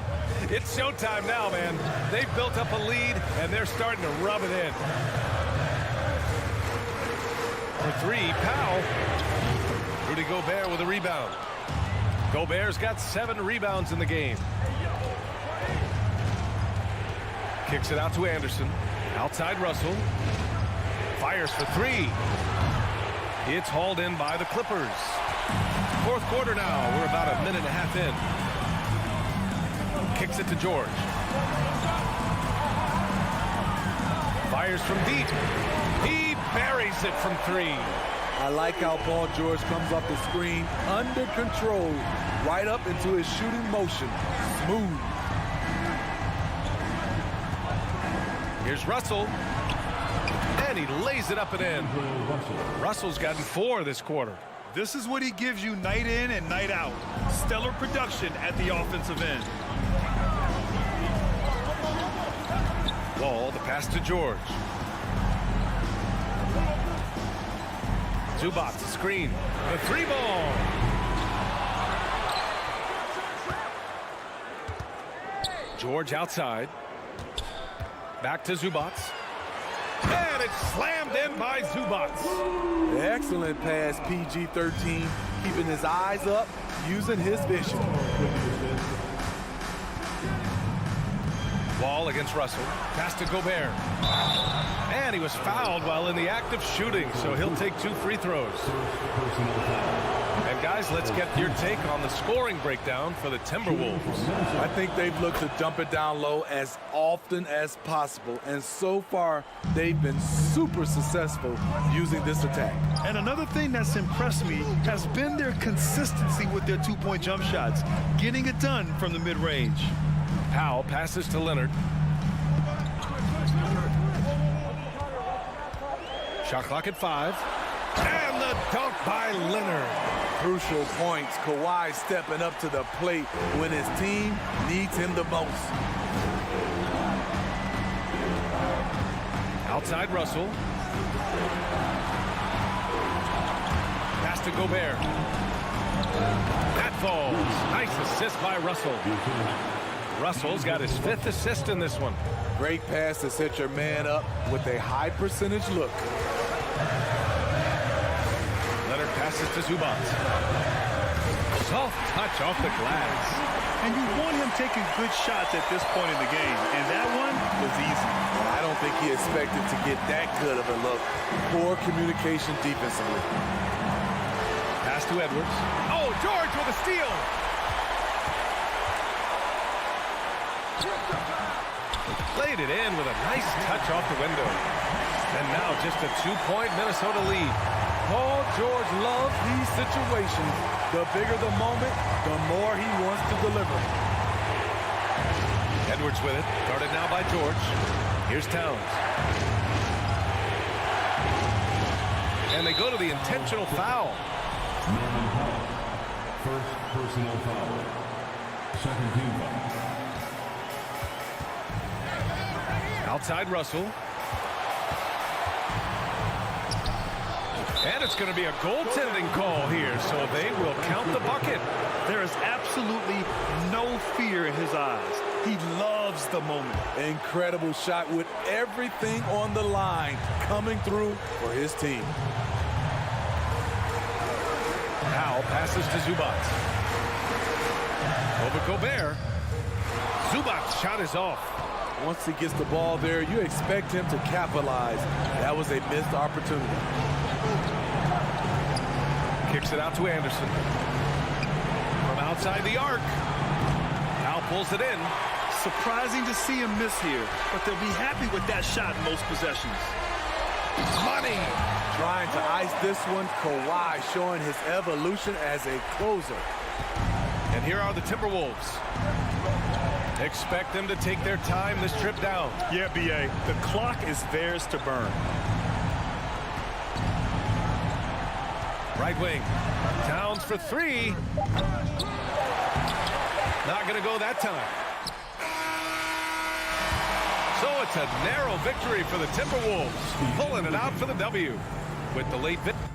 It's showtime now, man. They've built up a lead, and they're starting to rub it in. For 3, Powell. Rudy Gobert with a rebound. Gobert's got 7 rebounds in the game. Kicks it out to Anderson. Outside Russell. Fires for 3. It's hauled in by the Clippers. Fourth quarter now. We're about a minute and a half in. Kicks it to George. Fires from deep. He buries it from 3. I like how Paul George comes off the screen under control, right up into his shooting motion. Smooth. Here's Russell. And he lays it up and in. Russell's gotten 4 this quarter. This is what he gives you night in and night out. Stellar production at the offensive end. Wall, the pass to George. Zubac, screen. The 3 ball. George outside. Back to Zubac. And it's slammed in by Zubac. Excellent pass, PG-13. Keeping his eyes up, using his vision. Wall against Russell. Pass to Gobert. And he was fouled while in the act of shooting, so he'll take 2 free throws. And guys, let's get your take on the scoring breakdown for the Timberwolves. I think they've looked to dump it down low as often as possible, and so far they've been super successful using this attack. And another thing that's impressed me has been their consistency with their two-point jump shots, getting it done from the mid-range. Powell passes to Leonard. Shot clock at 5. And the dunk by Leonard. Crucial points. Kawhi stepping up to the plate when his team needs him the most. Outside Russell. Pass to Gobert. That falls. Nice assist by Russell. Russell's got his 5th assist in this one. Great pass to set your man up with a high percentage look. Leonard passes to Zubac. Soft touch off the glass. And you want him taking good shots at this point in the game, and that one was easy. I don't think he expected to get that good of a look. Poor communication defensively. Pass to Edwards. Oh, George with a steal. Played it in with a nice touch off the window. And now just a 2-point Minnesota lead. Paul George loves these situations. The bigger the moment, the more he wants to deliver. Edwards with it. Guarded now by George. Here's Towns. And they go to the intentional foul. First personal foul. Second team foul. Outside Russell. And it's going to be a goaltending call here, so they will count the bucket. There is absolutely no fear in his eyes. He loves the moment. Incredible shot with everything on the line coming through for his team. Powell passes to Zubac. Over Gobert. Zubac's shot is off. Once he gets the ball there, you expect him to capitalize. That was a missed opportunity. Kicks it out to Anderson. From outside the arc. Powell pulls it in. Surprising to see him miss here, but they'll be happy with that shot in most possessions. Money. Trying to ice this one. Kawhi showing his evolution as a closer. And here are the Timberwolves. Expect them to take their time this trip down. Yeah, B.A., the clock is theirs to burn. Right wing. Towns for 3. Not going to go that time. So it's a narrow victory for the Timberwolves. Pulling it out for the W. With the late victory.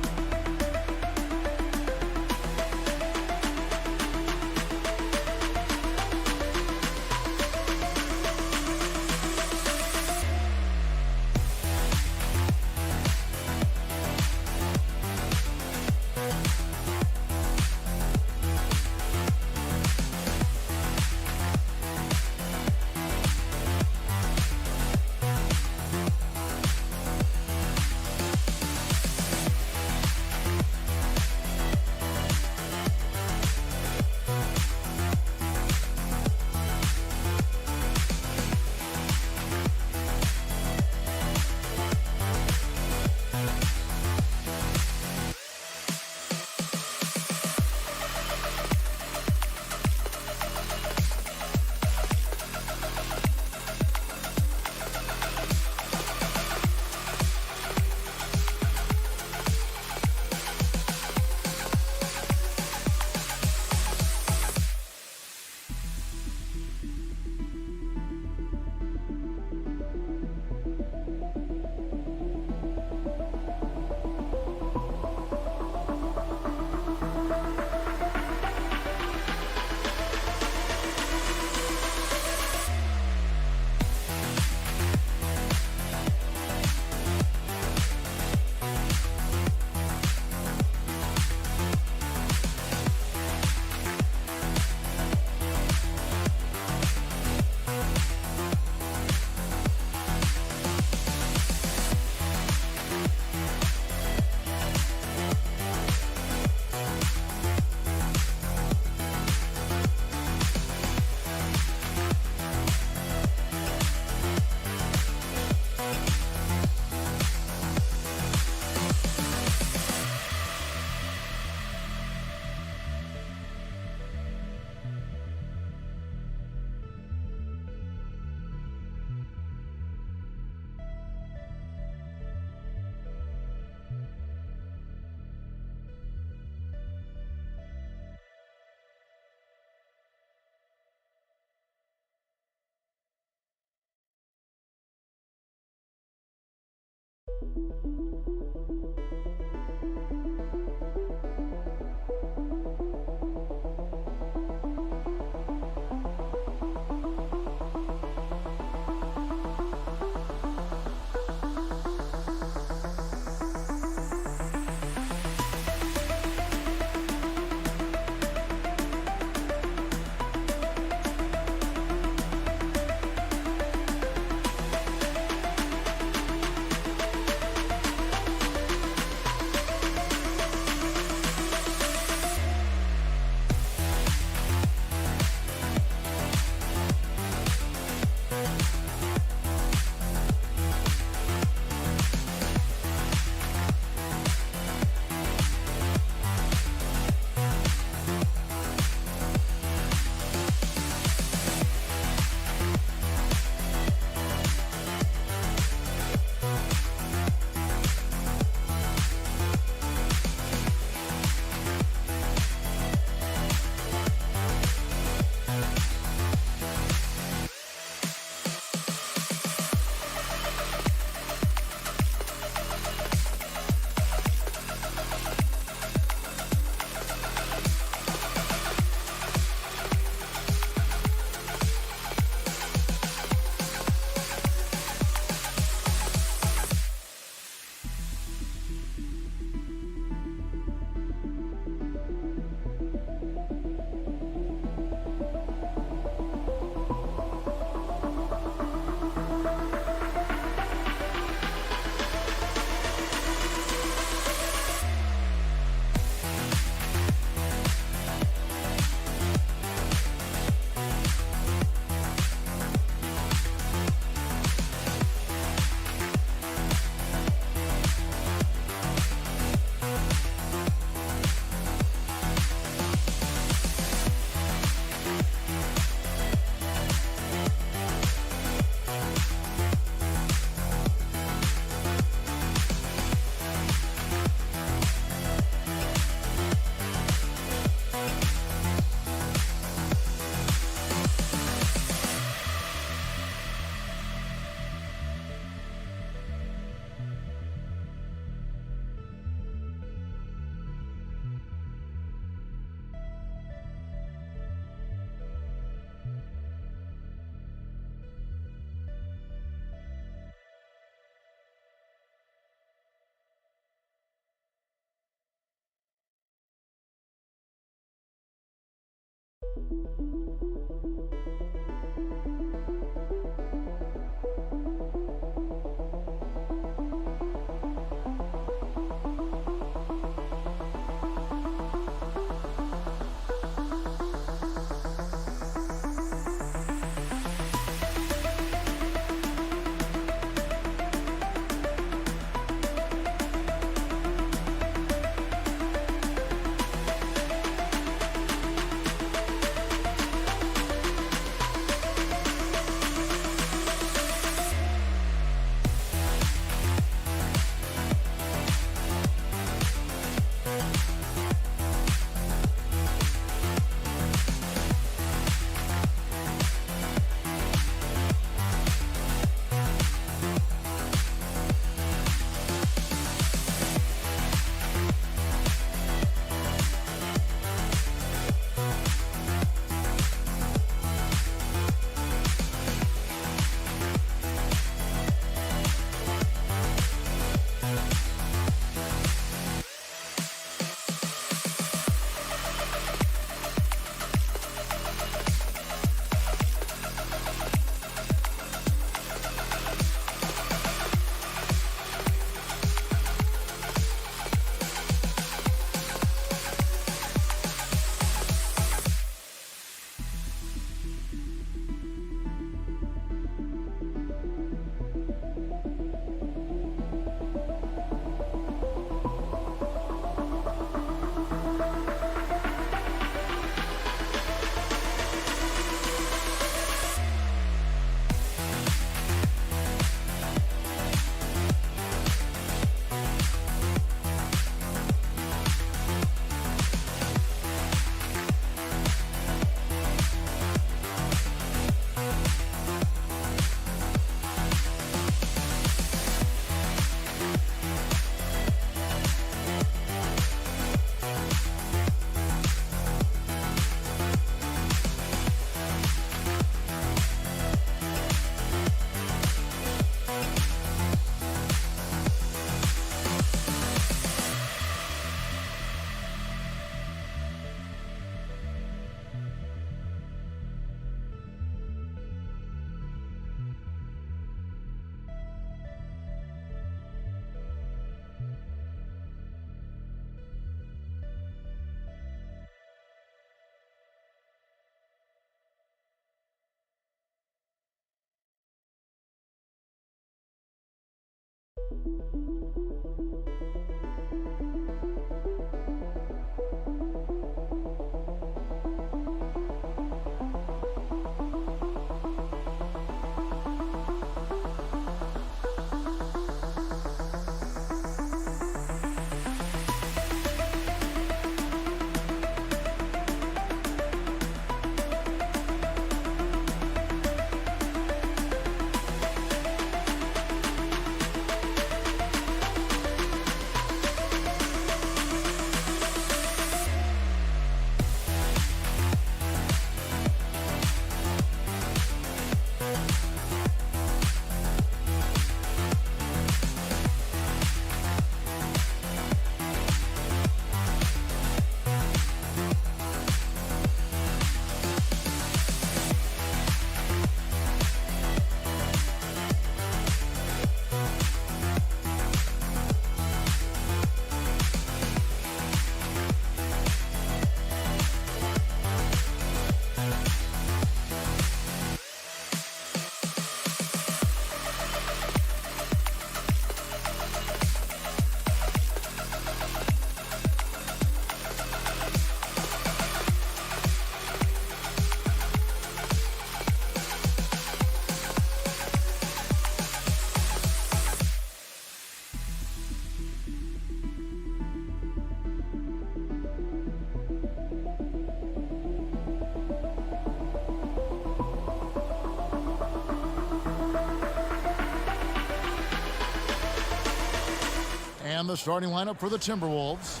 And the starting lineup for the Timberwolves.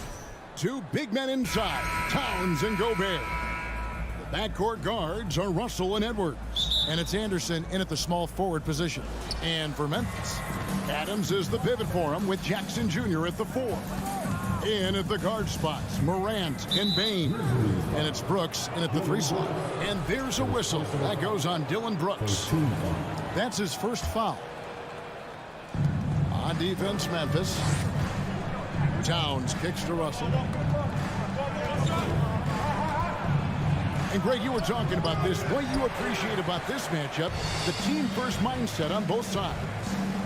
Two big men inside, Towns and Gobert. The backcourt guards are Russell and Edwards. And it's Anderson in at the small forward position. And for Memphis, Adams is the pivot for him with Jackson Jr. at the 4. In at the guard spots, Morant and Bane. And it's Brooks in at the 3 slot. And there's a whistle. That goes on Dylan Brooks. That's his first foul. On defense, Memphis. Towns kicks to Russell. And Greg, you were talking about this. What you appreciate about this matchup, the team-first mindset on both sides.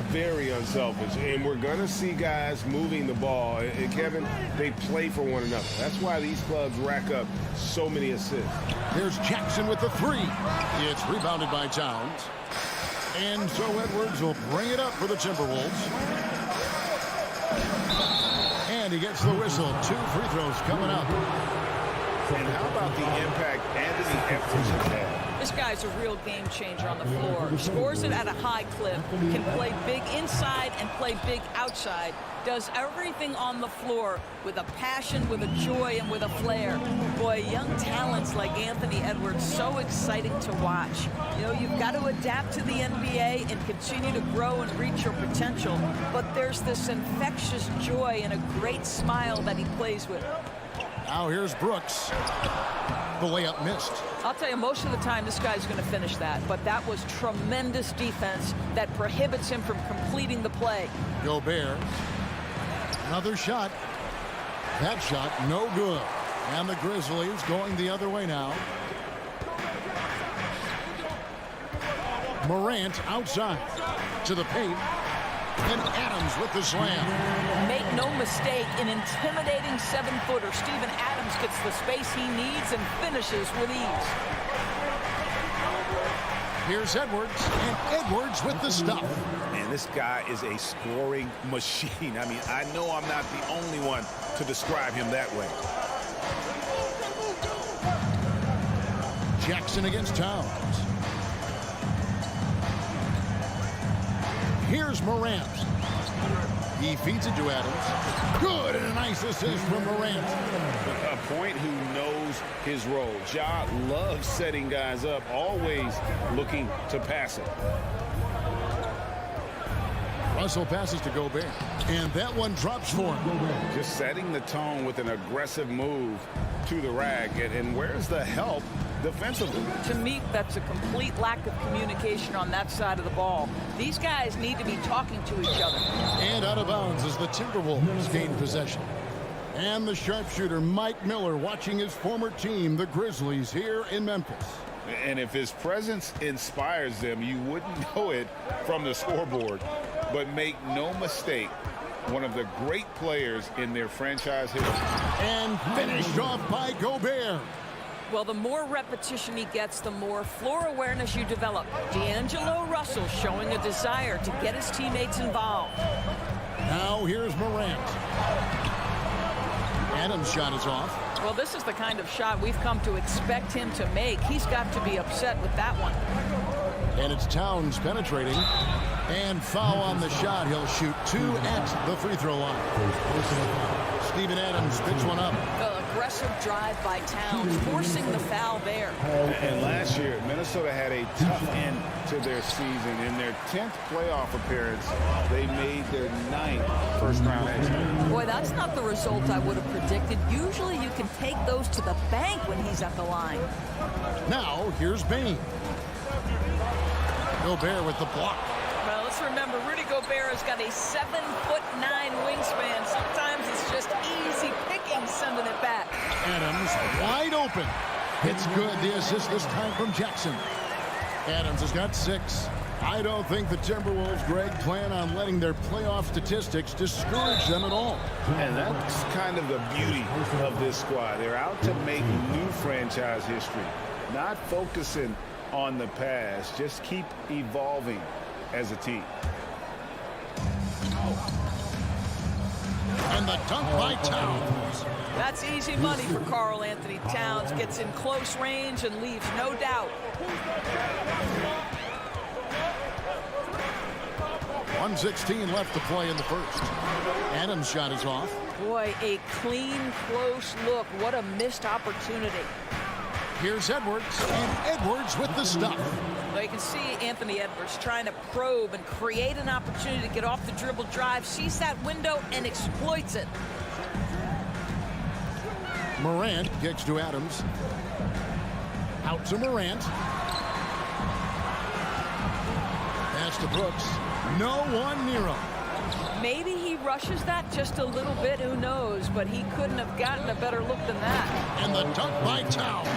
Very unselfish, and we're going to see guys moving the ball. And Kevin, they play for one another. That's why these clubs rack up so many assists. There's Jackson with the 3. It's rebounded by Towns. And so Edwards will bring it up for the Timberwolves. And he gets the whistle. 2 free throws coming up. And how about the impact Anthony Edwards has had? This guy's a real game changer on the floor. Scores it at a high clip, can play big inside and play big outside. Does everything on the floor with a passion, with a joy, and with a flair. Boy, young talents like Anthony Edwards, so exciting to watch. You know, you've got to adapt to the NBA and continue to grow and reach your potential. But there's this infectious joy and a great smile that he plays with. Now here's Brooks. The layup missed. I'll tell you, most of the time this guy's going to finish that, but that was tremendous defense that prohibits him from completing the play. Gobert. Another shot. That shot no good. And the Grizzlies going the other way now. Morant outside to the paint. And Adams with the slam. Make no mistake, an intimidating 7-footer. Steven Adams gets the space he needs and finishes with ease. Here's Edwards, and Edwards with the stuff. Man, this guy is a scoring machine. I mean, I know I'm not the only one to describe him that way. Jackson against Towns. Here's Morant. He feeds it to Adams. Good, and a nice assist from Morant. A point who knows his role. Ja loves setting guys up, always looking to pass it. Russell passes to Gobert, and that one drops for him. Just setting the tone with an aggressive move to the rack. And where's the help defensively? To me, that's a complete lack of communication on that side of the ball. These guys need to be talking to each other. And out of bounds as the Timberwolves gain possession. And the sharpshooter Mike Miller watching his former team, the Grizzlies, here in Memphis. And if his presence inspires them, you wouldn't know it from the scoreboard. But make no mistake, one of the great players in their franchise history. And finished off by Gobert. Well, the more repetition he gets, the more floor awareness you develop. D'Angelo Russell showing a desire to get his teammates involved. Now here's Morant. Adams' shot is off. Well, this is the kind of shot we've come to expect him to make. He's got to be upset with that one. And it's Towns penetrating. And foul on the shot. He'll shoot 2 at the free throw line. Steven Adams picks one up. The aggressive drive by Towns, forcing the foul there. And last year, Minnesota had a tough end to their season. In their 10th playoff appearance, they made their 9th first-round exit. Boy, that's not the result I would have predicted. Usually you can take those to the bank when he's at the line. Now, here's Bane. Gobert with the block. Well, let's remember, Rudy Gobert has got a 7'9" wingspan. Sometimes it's just easy picking sending it back. Adams wide open. It's good. The assist this time from Jackson. Adams has got 6. I don't think the Timberwolves, Greg, plan on letting their playoff statistics discourage them at all. And that's kind of the beauty of this squad. They're out to make new franchise history, not focusing on the past. Just keep evolving as a team. And the dunk by Towns. That's easy money for Karl Anthony Towns. Gets in close range and leaves no doubt. 1:16 left to play in the first. Adams' shot is off. Boy, a clean, close look. What a missed opportunity. Here's Edwards, and Edwards with the stuff. Well, you can see Anthony Edwards trying to probe and create an opportunity to get off the dribble drive, sees that window and exploits it. Morant kicks to Adams. Out to Morant. Pass to Brooks. No one near him. Maybe he rushes that just a little bit, who knows, but he couldn't have gotten a better look than that. And the dunk by Towns.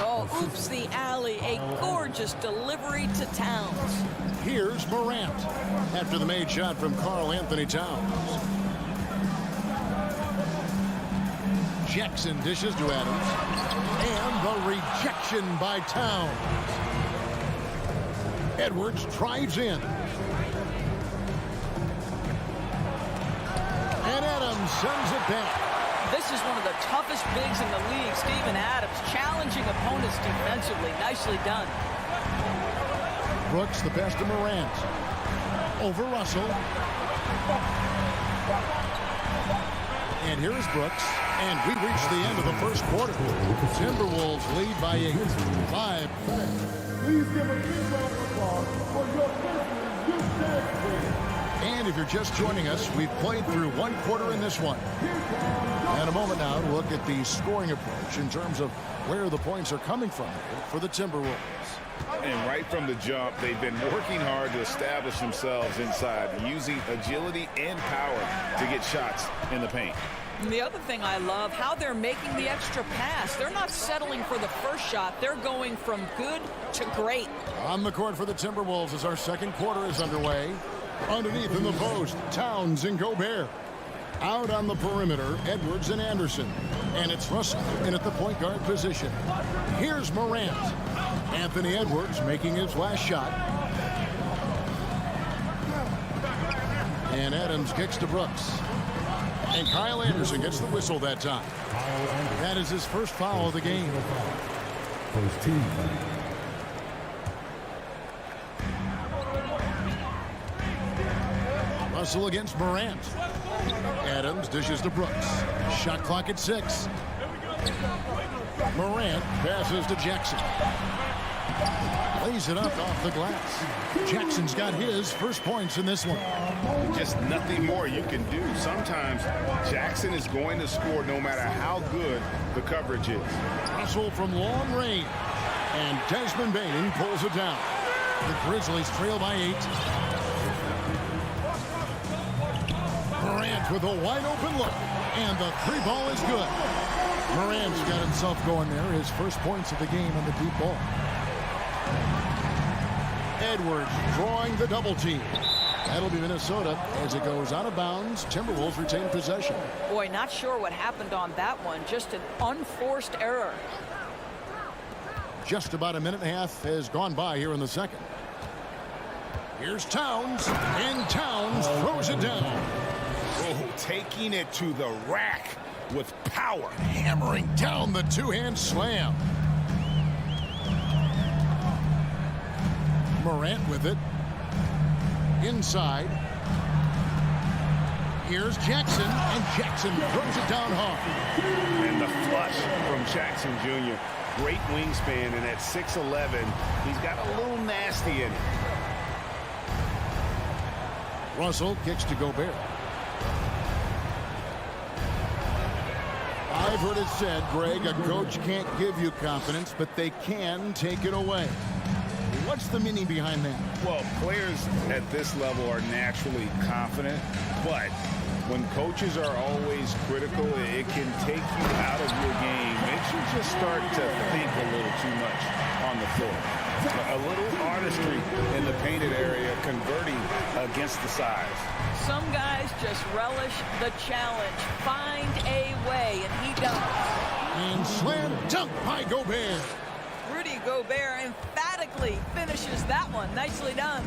Oh, oops, the alley. A gorgeous delivery to Towns. Here's Morant after the made shot from Karl Anthony Towns. Jackson dishes to Adams. And the rejection by Towns. Edwards drives in. And Adams sends it back. This is one of the toughest bigs in the league, Steven Adams, challenging opponents defensively. Nicely done. Brooks, the best of Morant. Over Russell. And here is Brooks. And we reach the end of the first quarter. Timberwolves lead by 8. 5. Please give a big round of applause for your Grizzlies. And if you're just joining us, we've played through 1 quarter in this one. And a moment now to look at the scoring approach in terms of where the points are coming from for the Timberwolves. And right from the jump, they've been working hard to establish themselves inside, using agility and power to get shots in the paint. And the other thing I love, how they're making the extra pass. They're not settling for the first shot. They're going from good to great. On the court for the Timberwolves as our second quarter is underway. Underneath in the post, Towns and Gobert. Out on the perimeter, Edwards and Anderson. And it's Russell in at the point guard position. Here's Morant. Anthony Edwards making his last shot. And Adams kicks to Brooks. And Kyle Anderson gets the whistle that time. That is his first foul of the game. First team. Russell against Morant. Adams dishes to Brooks. Shot clock at 6. Morant passes to Jackson. Lays it up off the glass. Jackson's got his first points in this one. Just nothing more you can do. Sometimes Jackson is going to score no matter how good the coverage is. Russell from long range. And Desmond Bane pulls it down. The Grizzlies trail by 8. Morant with a wide open look. And the 3 ball is good. Morant's got himself going there. His first points of the game on the deep ball. Edwards drawing the double team. That'll be Minnesota as it goes out of bounds. Timberwolves retain possession. Boy, not sure what happened on that one. Just an unforced error. Just about a minute and a half has gone by here in the second. Here's Towns, and Towns throws it down. Oh, taking it to the rack with power. Hammering down the two-hand slam. Morant with it. Inside. Here's Jackson, and Jackson throws it down hard. And the flush from Jackson Jr. Great wingspan, and at 6'11", he's got a little nasty in it. Russell kicks to Gobert. I've heard it said, Greg, a coach can't give you confidence, but they can take it away. What's the meaning behind that? Well, players at this level are naturally confident, but when coaches are always critical, it can take you out of your game. Makes you just start to think a little too much on the floor. A little artistry in the painted area, converting against the size. Some guys just relish the challenge. Find a way, and he does. And slam dunk by Gobert. Rudy Gobert emphatically finishes that one. Nicely done.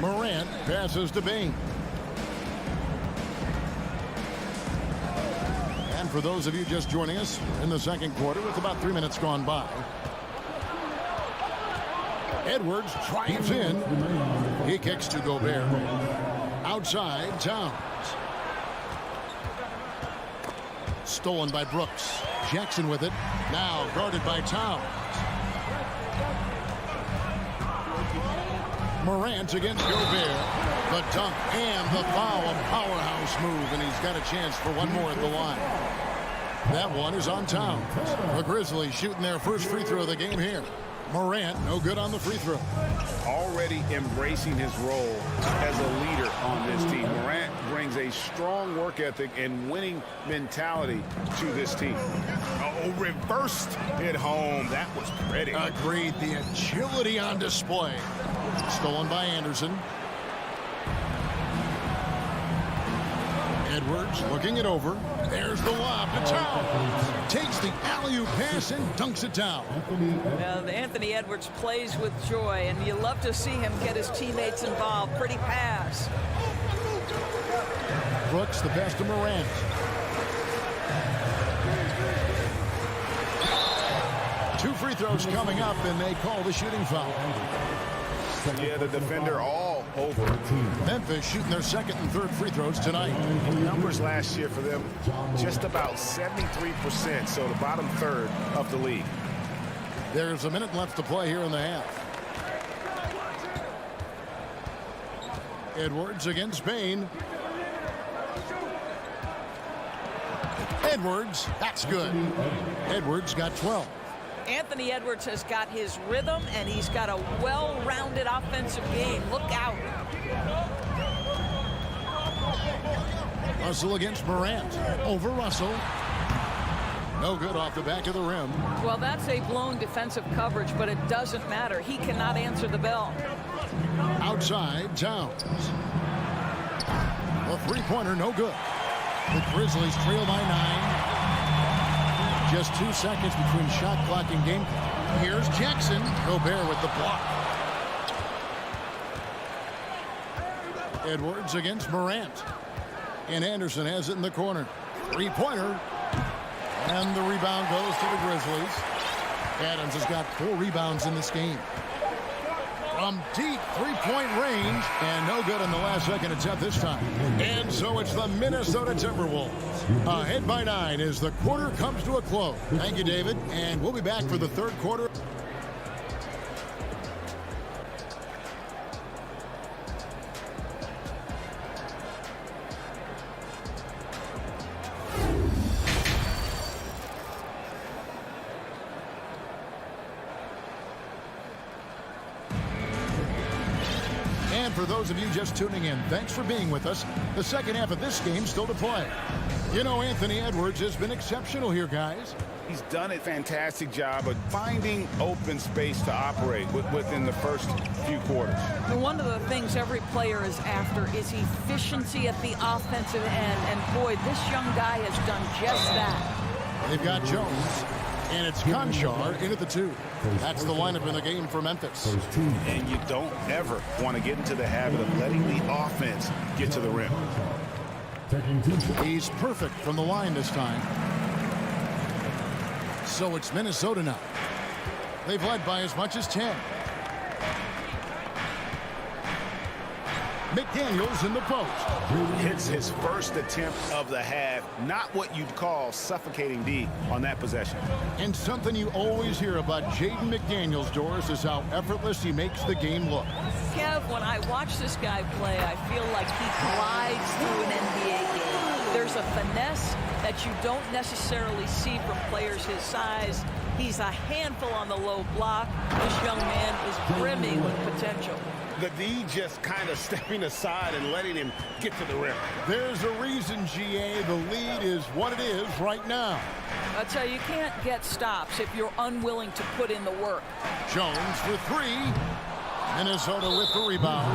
Morant passes to Bane. And for those of you just joining us in the second quarter, with about 3 minutes gone by, Edwards drives in. He kicks to Gobert. Outside, Towns. Stolen by Brooks. Jackson with it. Now guarded by Towns. Morant against Gobert. The dunk and the foul. A powerhouse move, and he's got a chance for one more at the line. That one is on Towns. The Grizzlies shooting their first free throw of the game here. Morant, no good on the free throw. Already embracing his role as a leader on this team. Morant brings a strong work ethic and winning mentality to this team. Oh, reversed it home. That was pretty. Agreed. The agility on display. Stolen by Anderson. Edwards looking it over. There's the lob to Towns. Takes the alley-oop pass and dunks it down. Well, Anthony Edwards plays with joy, and you love to see him get his teammates involved. Pretty pass. Brooks, the best of Morant. Two free throws coming up, and they call the shooting foul. Yeah, the defender all over. Memphis shooting their second and third free throws tonight. Numbers last year for them, just about 73%, so the bottom third of the league. There's a minute left to play here in the half. Edwards against Bane. Edwards, that's good. Edwards got 12. Anthony Edwards has got his rhythm, and he's got a well-rounded offensive game. Look out. Russell against Morant. Over Russell. No good off the back of the rim. Well, that's a blown defensive coverage, but it doesn't matter. He cannot answer the bell. Outside, Towns. A three-pointer, no good. The Grizzlies trail by 9. Just 2 seconds between shot clock and game clock. Here's Jackson. Gobert with the block. Edwards against Morant. And Anderson has it in the corner. Three-pointer. And the rebound goes to the Grizzlies. Adams has got 4 rebounds in this game. From deep three-point range, and no good in the last second attempt this time. And so it's the Minnesota Timberwolves. Ahead by 9 as the quarter comes to a close. Thank you, David, and we'll be back for the third quarter. And for those of you just tuning in, thanks for being with us. The second half of this game still to play. You know, Anthony Edwards has been exceptional here, guys. He's done a fantastic job of finding open space to operate within the first few quarters. One of the things every player is after is efficiency at the offensive end. And boy, this young guy has done just that. They've got Jones, and it's Conchar into the 2. That's the lineup in the game for Memphis. And you don't ever want to get into the habit of letting the offense get to the rim. He's perfect from the line this time. So it's Minnesota now. They've led by as much as 10. McDaniels in the post. Hits his first attempt of the half. Not what you'd call suffocating D on that possession. And something you always hear about Jaden McDaniels, Doris, is how effortless he makes the game look. Kev, when I watch this guy play, I feel like he glides through an NBA game. There's a finesse that you don't necessarily see from players his size. He's a handful on the low block. This young man is brimming with potential. The D just kind of stepping aside and letting him get to the rim. There's a reason, GA, the lead is what it is right now. I tell you, you can't get stops if you're unwilling to put in the work. Jones for 3. Minnesota with the rebound.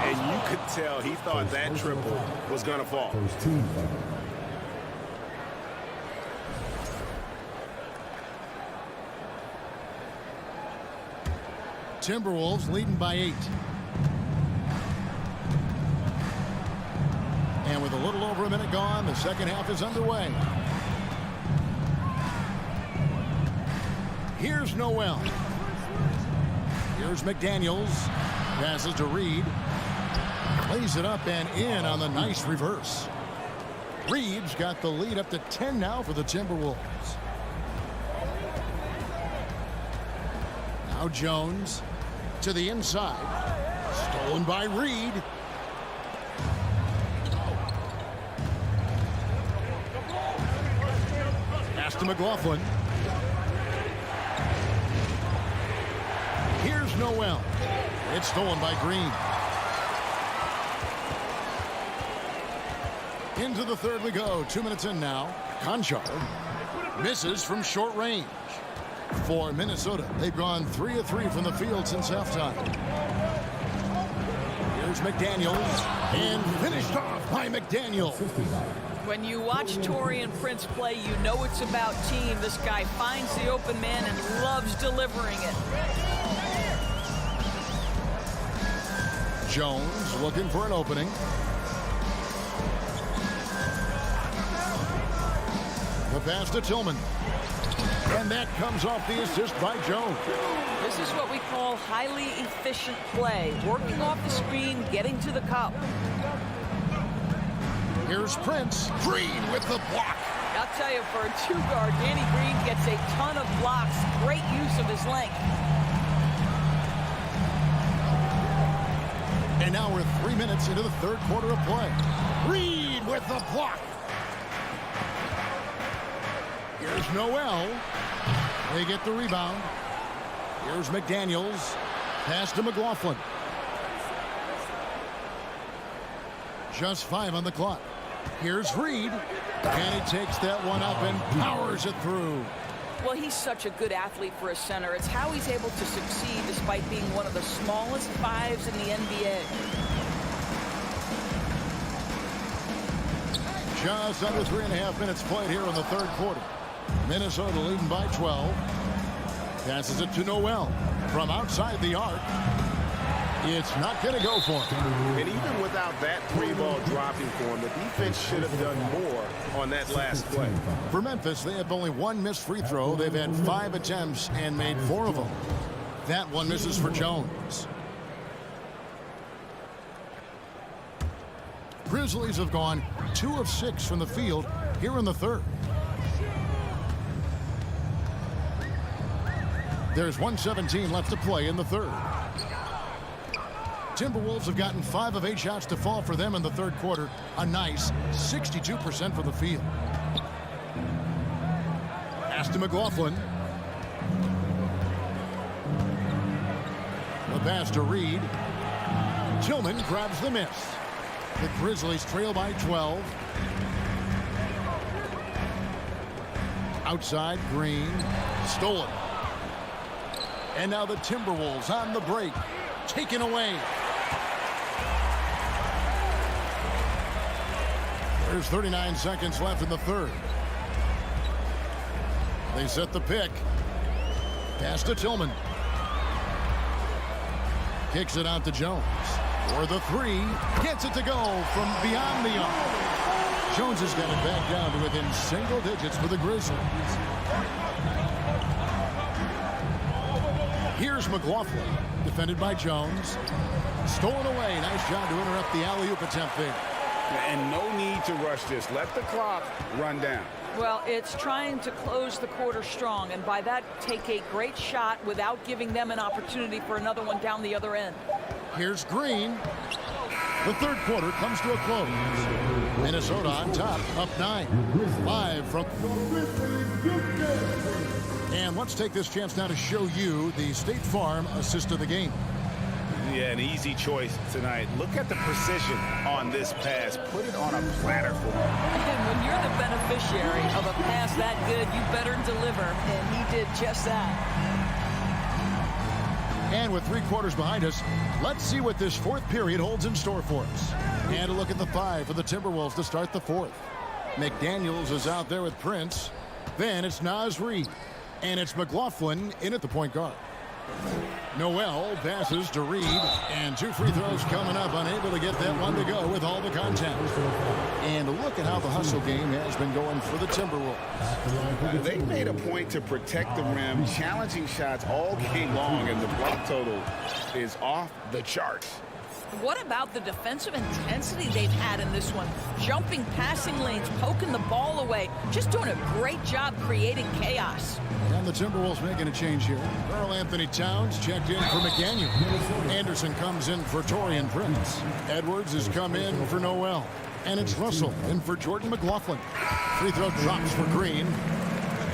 And you could tell he thought that triple was going to fall. Timberwolves leading by 8. And with a little over a minute gone, the second half is underway. Here's Noel. Here's McDaniels. Passes to Reed. Plays it up and in on the nice reverse. Reed's got the lead up to 10 now for the Timberwolves. Now Jones to the inside. Stolen by Reed. Pass to McLaughlin. Here's Noel. It's stolen by Green. Into the third we go. 2 minutes in now. Conchar misses from short range. For Minnesota, they've gone 3 of 3 from the field since halftime. Here's McDaniels, and finished off by McDaniels. When you watch Taurean Prince play, you know it's about team. This guy finds the open man and loves delivering it. Jones looking for an opening. The pass to Tillman. And that comes off the assist by Jones. This is what we call highly efficient play. Working off the screen, getting to the cup. Here's Prince. Green with the block. I'll tell you, for a 2-guard, Danny Green gets a ton of blocks. Great use of his length. And now we're 3 minutes into the third quarter of play. Reed with the block. Here's Noel. They get the rebound. Here's McDaniels. Pass to McLaughlin. Just 5 on the clock. Here's Reed. And he takes that one up and powers it through. Well, he's such a good athlete for a center. It's how he's able to succeed despite being one of the smallest 5s in the NBA. Just under 3.5 minutes played here in the third quarter. Minnesota leading by 12. Passes it to Noel from outside the arc. It's not going to go for him. And even without that 3-ball dropping for him, the defense should have done more on that last play. For Memphis, they have only 1 missed free throw. They've had 5 attempts and made 4 of them. That one misses for Jones. Grizzlies have gone 2 of 6 from the field here in the third. There's 1:17 left to play in the third. Timberwolves have gotten 5 of 8 shots to fall for them in the third quarter. A nice 62% from the field. Pass to McLaughlin. The pass to Reed. Tillman grabs the miss. The Grizzlies trail by 12. Outside, Green. Stolen. And now the Timberwolves on the break. Taken away. There's 39 seconds left in the third. They set the pick. Pass to Tillman. Kicks it out to Jones. For the three. Gets it to go from beyond the arc. Jones has got it back down to within single digits for the Grizzlies. Here's McLaughlin. Defended by Jones. Stolen away. Nice job to interrupt the alley-oop attempt there. And no need to rush this. Let the clock run down. Well, it's trying to close the quarter strong, and by that, take a great shot without giving them an opportunity for another one down the other end. Here's Green. The third quarter comes to a close. Minnesota on top, up 9. Live from... And let's take this chance now to show you the State Farm assist of the game. Yeah, an easy choice tonight. Look at the precision on this pass. Put it on a platter for him. And when you're the beneficiary of a pass that good, you better deliver, and he did just that. And with 3 quarters behind us, let's see what this fourth period holds in store for us. And a look at the 5 for the Timberwolves to start the fourth. McDaniels is out there with Prince. Then it's Naz Reid. And it's McLaughlin in at the point guard. Noel passes to Reid, and 2 free throws coming up, unable to get that one to go with all the contact. And look at how the hustle game has been going for the Timberwolves. They made a point to protect the rim, challenging shots all game long, and the block total is off the charts. What about the defensive intensity they've had in this one? Jumping passing lanes, poking the ball away, just doing a great job creating chaos. And the Timberwolves making a change here. Karl Anthony Towns checked in for McDaniel. Anderson comes in for Taurean Prince. Edwards has come in for Noel. And it's Russell in for Jordan McLaughlin. Free throw drops for Green.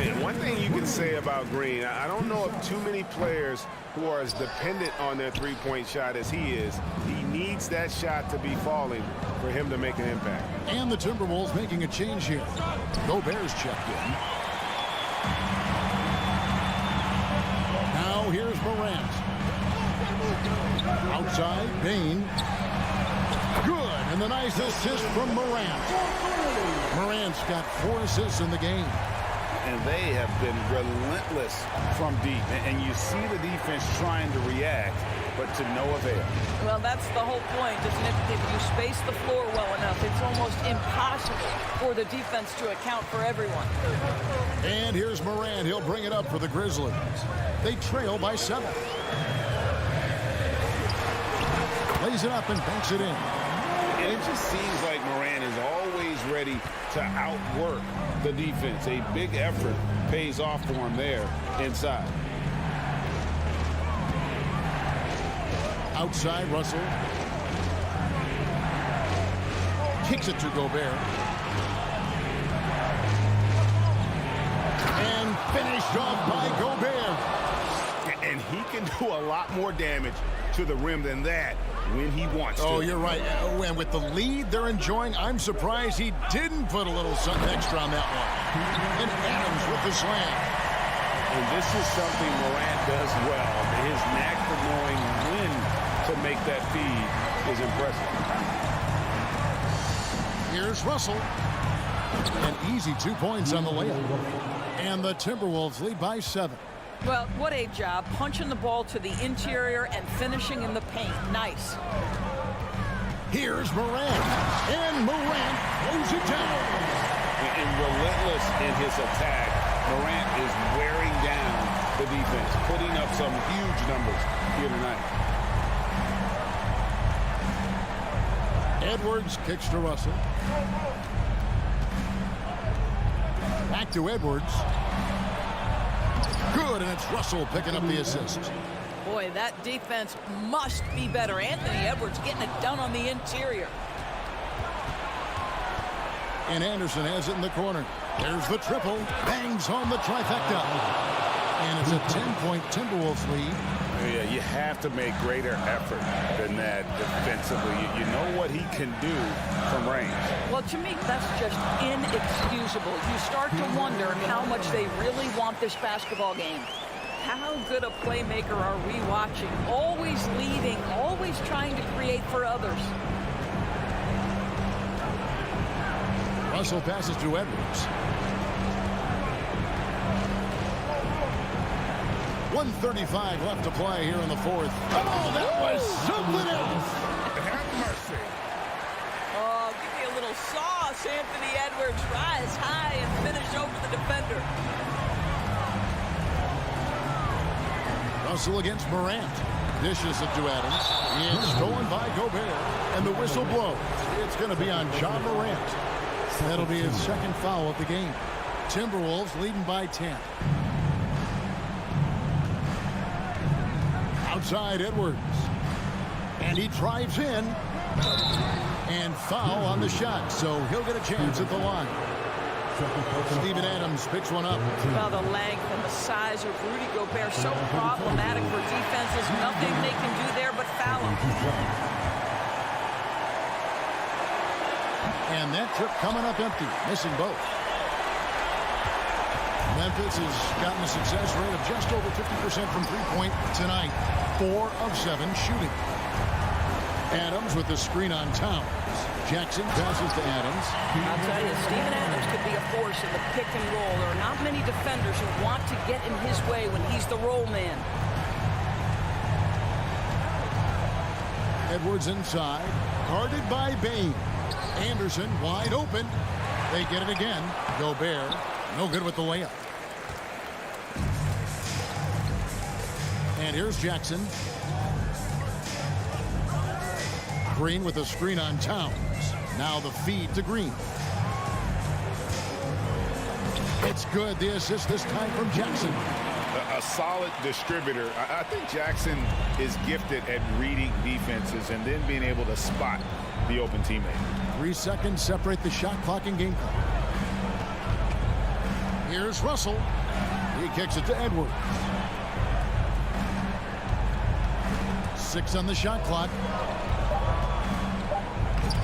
And one thing you can say about Green, I don't know of too many players who are as dependent on their three-point shot as he is. He needs that shot to be falling for him to make an impact. And the Timberwolves making a change here. Gobert's checked in. Now here's Morant. Outside, Bain. Good, and the nice assist from Morant. Morant's got 4 assists in the game. And they have been relentless from deep. And you see the defense trying to react, but to no avail. Well, that's the whole point, isn't it? If you space the floor well enough, it's almost impossible for the defense to account for everyone. And here's Morant. He'll bring it up for the Grizzlies. They trail by 7. Lays it up and banks it in. And it just seems like Morant is always ready to outwork the defense. A big effort pays off for him there inside. Outside, Russell. Kicks it to Gobert. And finished off by Gobert. And he can do a lot more damage to the rim than that when he wants to. Oh, you're right. And with the lead they're enjoying, I'm surprised he didn't put a little something extra on that one. And Adams with the slam. And this is something Morant does well. His knack for knowing when to make that feed is impressive. Here's Russell. An easy 2 points on the layup. And the Timberwolves lead by 7. Well, what a job punching the ball to the interior and finishing in the paint. Nice. Here's Morant. And Morant throws it down. And relentless in his attack, Morant is wearing down the defense, putting up some huge numbers here tonight. Edwards kicks to Russell. Back to Edwards. Good, and it's Russell picking up the assist. Boy, that defense must be better. Anthony Edwards getting it done on the interior. And Anderson has it in the corner. There's the triple. Bangs home the trifecta. And it's a 10-point Timberwolves lead. Yeah, you have to make greater effort than that defensively. You know what he can do from range. Well, to me, that's just inexcusable. You start to wonder how much they really want this basketball game. How good a playmaker are we watching? Always leading, always trying to create for others. Russell passes to Edwards. 1:35 left to play here in the fourth. Oh, that was something else. Have mercy. Oh, give me a little sauce, Anthony Edwards. Rise high and finish over the defender. Russell against Morant. Dishes it to Adams. It's stolen by Gobert. And the whistle blows. It's going to be on John Morant. That'll be his second foul of the game. Timberwolves leading by 10. Outside Edwards. And he drives in. And foul on the shot. So he'll get a chance at the line. Steven Adams picks one up. Well, the length and the size of Rudy Gobert so problematic for defenses. Nothing they can do there but foul him. And that trip coming up empty, missing both. Memphis has gotten a success rate of just over 50% from three-point tonight. 4 of 7 shooting. Adams with the screen on Towns. Jackson passes to Adams. I'll tell you, Steven Adams could be a force in the pick and roll. There are not many defenders who want to get in his way when he's the roll man. Edwards inside, guarded by Bain. Anderson wide open. They get it again. Gobert, no good with the layup. And here's Jackson. Green with a screen on Towns. Now the feed to Green. It's good. The assist this time from Jackson. A solid distributor. I think Jackson is gifted at reading defenses and then being able to spot the open teammate. 3 seconds separate the shot clock and game clock. Here's Russell. He kicks it to Edwards. 6 on the shot clock.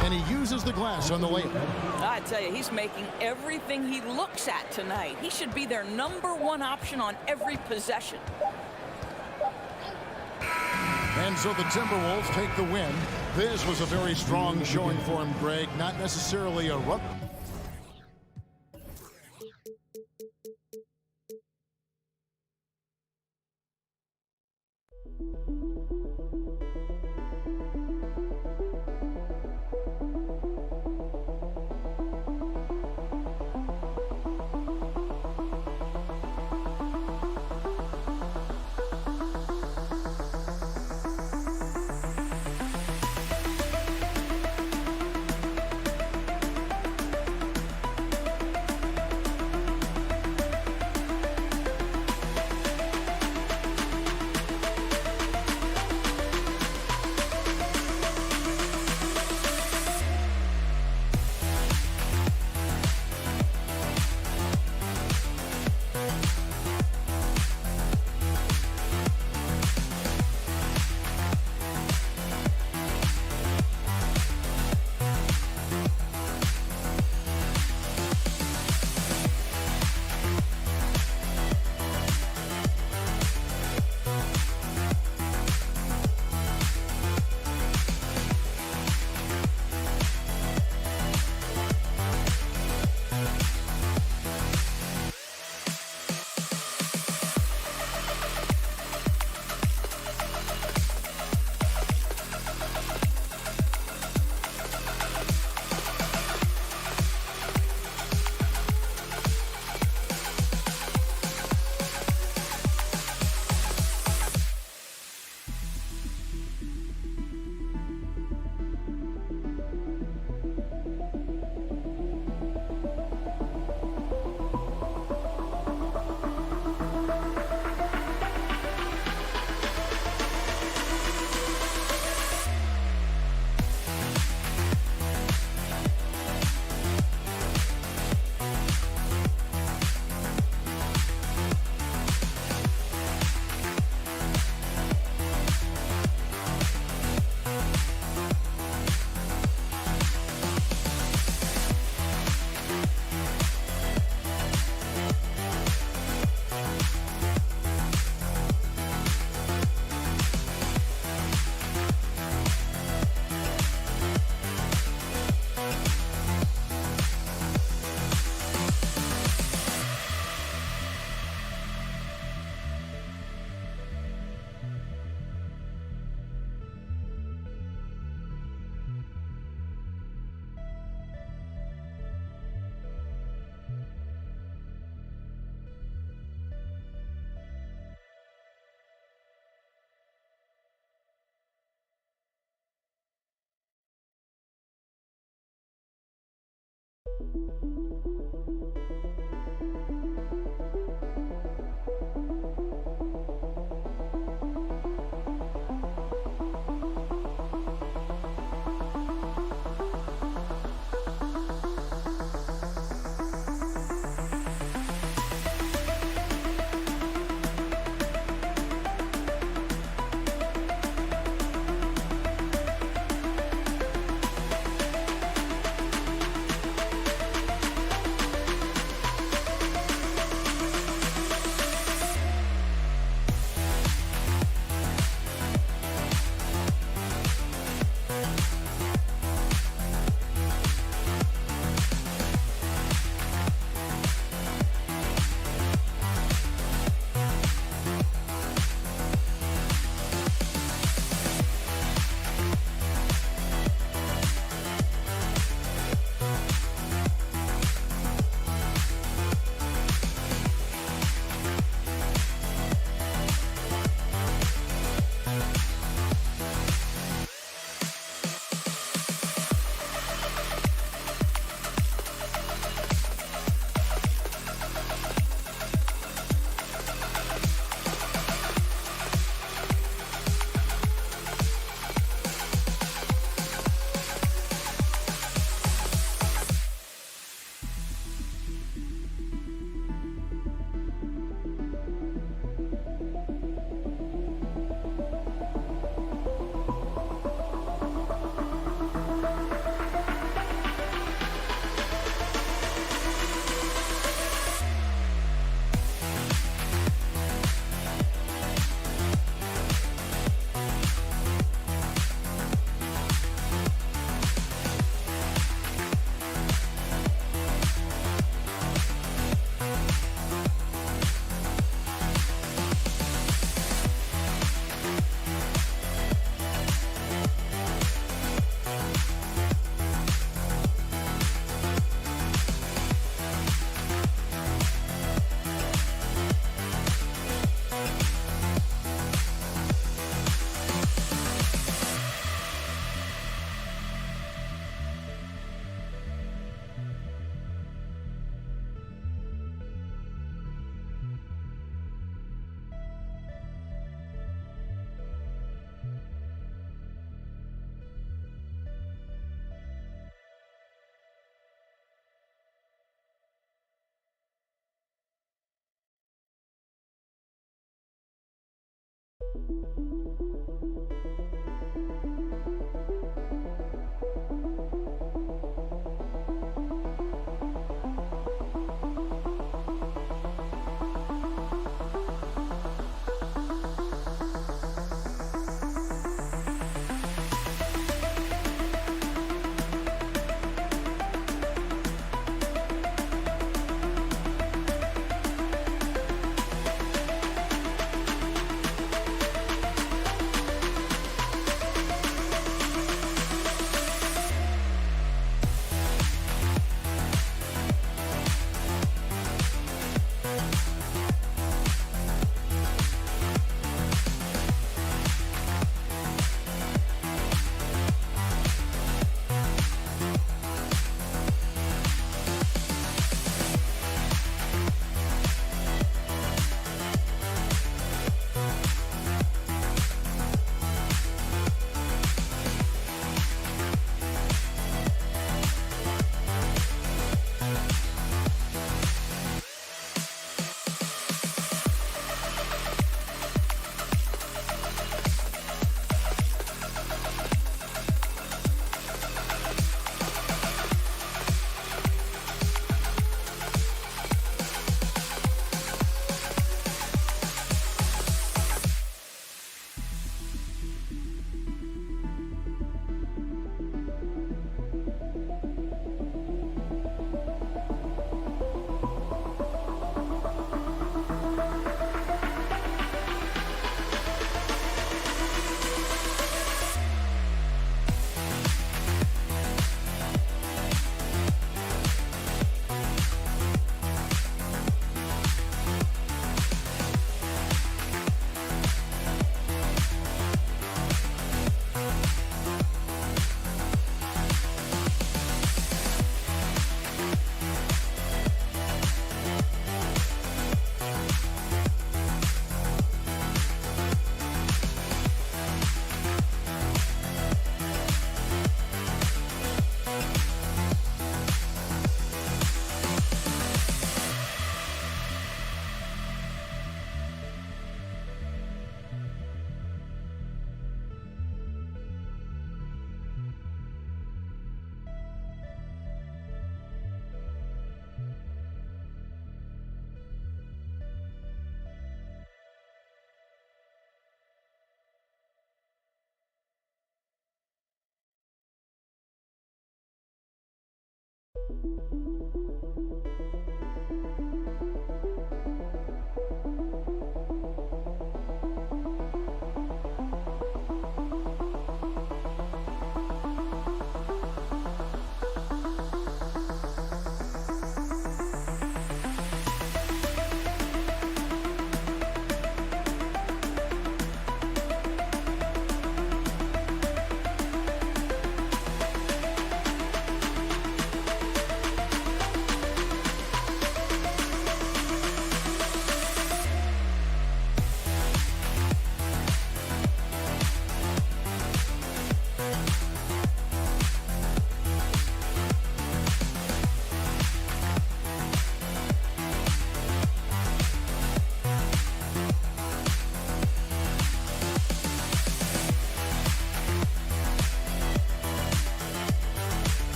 And he uses the glass on the layup. I tell you, he's making everything he looks at tonight. He should be their #1 option on every possession. And so the Timberwolves take the win. This was a very strong showing for him, Greg. Not necessarily a run.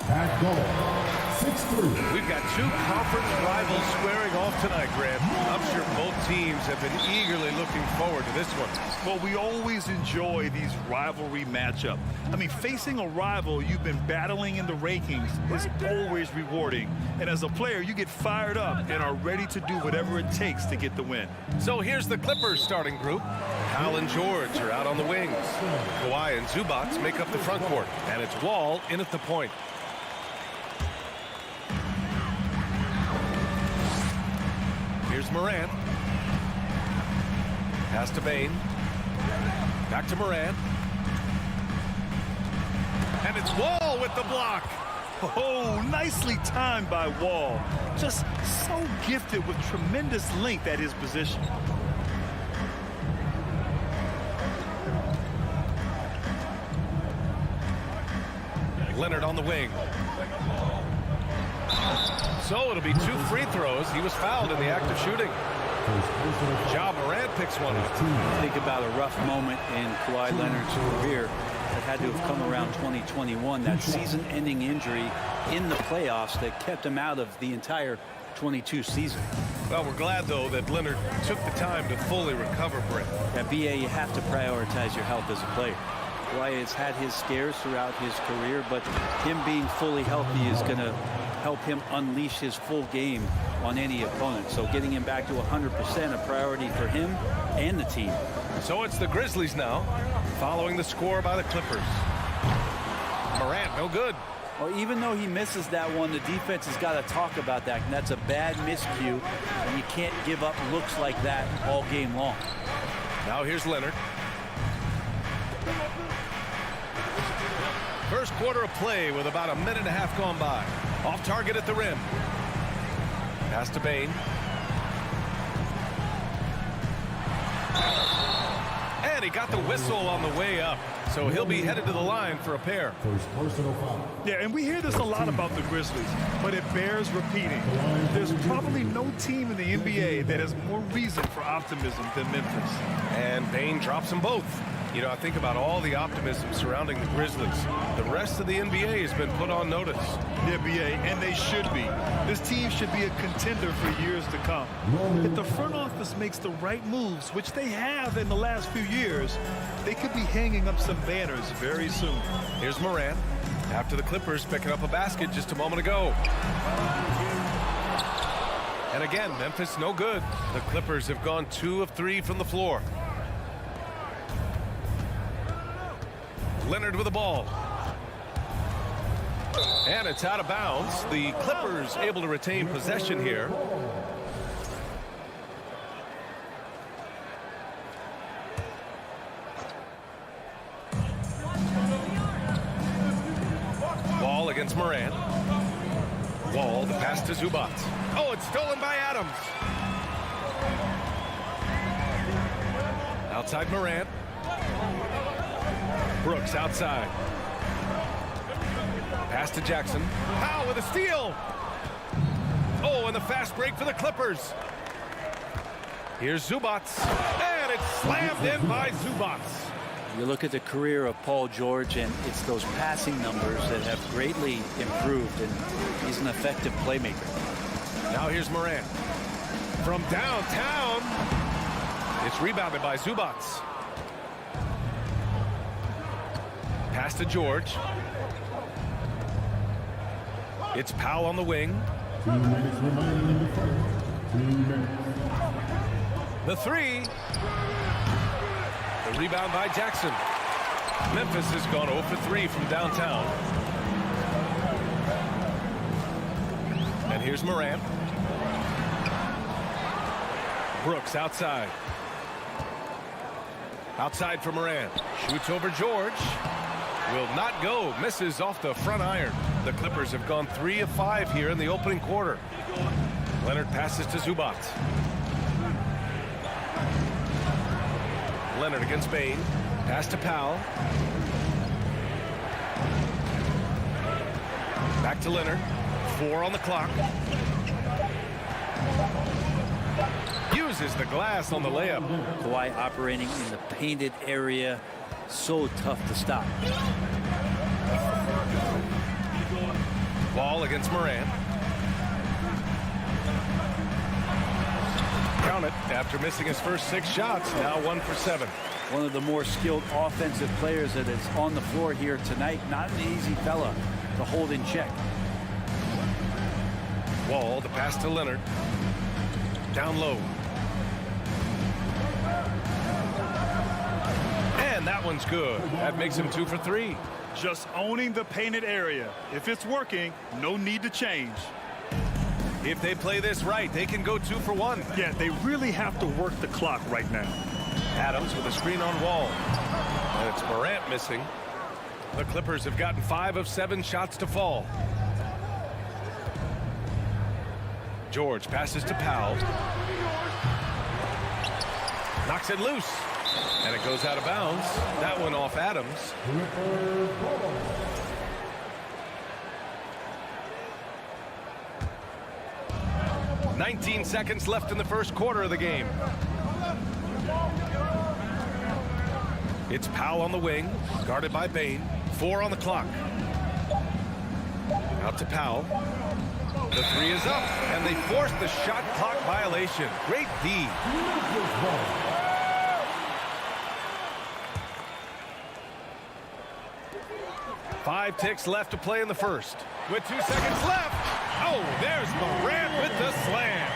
At goal, 6-3. We've got two conference rivals squaring off tonight, Grant. I'm sure both teams have been eagerly looking forward to this one. Well, we always enjoy these rivalry matchups. I mean, facing a rival you've been battling in the rankings is always rewarding. And as a player, you get fired up and are ready to do whatever it takes to get the win. So here's the Clippers starting group. Hal and George are out on the wings. Kawhi and Zubac make up the front court. And it's Wall in at the point. Here's Morant. Pass to Bane. Back to Morant. And it's Wall with the block. Oh, nicely timed by Wall. Just so gifted with tremendous length at his position. Leonard on the wing. So it'll be 2 free throws. He was fouled in the act of shooting. Ja Morant picks one up. Think about a rough moment in Kawhi Leonard's career that had to have come around 2021. That season-ending injury in the playoffs that kept him out of the entire 22 season. Well, we're glad, though, that Leonard took the time to fully recover, Brent. At BA, you have to prioritize your health as a player. Kawhi has had his scares throughout his career, but him being fully healthy is going to help him unleash his full game on any opponent. So getting him back to 100% a priority for him and the team. So it's the Grizzlies now, following the score by the Clippers. Morant, no good. Well, even though he misses that one, the defense has got to talk about that. And that's a bad miscue, and you can't give up looks like that all game long. Now here's Leonard. First quarter of play with about a minute and a half gone by. Off target at the rim. Pass to Bane. And he got the whistle on the way up. So he'll be headed to the line for a pair. Yeah, and we hear this a lot about the Grizzlies, but it bears repeating. There's probably no team in the NBA that has more reason for optimism than Memphis. And Bane drops them both. You know, I think about all the optimism surrounding the Grizzlies. The rest of the NBA has been put on notice. The NBA, and they should be. This team should be a contender for years to come. If the front office makes the right moves, which they have in the last few years, they could be hanging up some banners very soon. Here's Morant after the Clippers picking up a basket just a moment ago. And again, Memphis no good. The Clippers have gone 2 of 3 from the floor. Leonard with the ball. And it's out of bounds. The Clippers able to retain possession here. Ball against Morant. Wall, the pass to Zubac. Oh, it's stolen by Adams. Outside Morant. Brooks outside. Pass to Jackson. Powell with a steal. Oh, and the fast break for the Clippers. Here's Zubac. And it's slammed in by Zubac. You look at the career of Paul George, and it's those passing numbers that have greatly improved, and he's an effective playmaker. Now here's Morant. From downtown. It's rebounded by Zubac. Pass to George. It's Powell on the wing. 2 minutes remaining in the first. 2 minutes. The three. The rebound by Jackson. Memphis has gone 0 for 3 from downtown. And here's Morant. Brooks outside. Outside for Morant. Shoots over George. Will not go. Misses off the front iron. The Clippers have gone 3 of 5 here in the opening quarter. Leonard passes to Zubac. Leonard against Bane. Pass to Powell. Back to Leonard. 4 on the clock. Uses the glass on the layup. Kawhi operating in the painted area. So tough to stop. Ball against Morant. Count it after missing his first 6 shots. Now 1 for 7. One of the more skilled offensive players that is on the floor here tonight. Not an easy fella to hold in check. Wall, the pass to Leonard. Down low. And that one's good. That makes him 2 for 3. Just owning the painted area. If it's working, no need to change. If they play this right, they can go 2 for 1. Yeah, they really have to work the clock right now. Adams with a screen on Wall. And it's Morant missing. The Clippers have gotten 5 of 7 shots to fall. George passes to Powell. Knocks it loose. And it goes out of bounds. That one off Adams. 19 seconds left in the first quarter of the game. It's Powell on the wing, guarded by Bane. 4 on the clock. Out to Powell. The 3 is up, and they force the shot clock violation. Great D. 5 ticks left to play in the first. With 2 seconds left. Oh, there's Morant with the slam.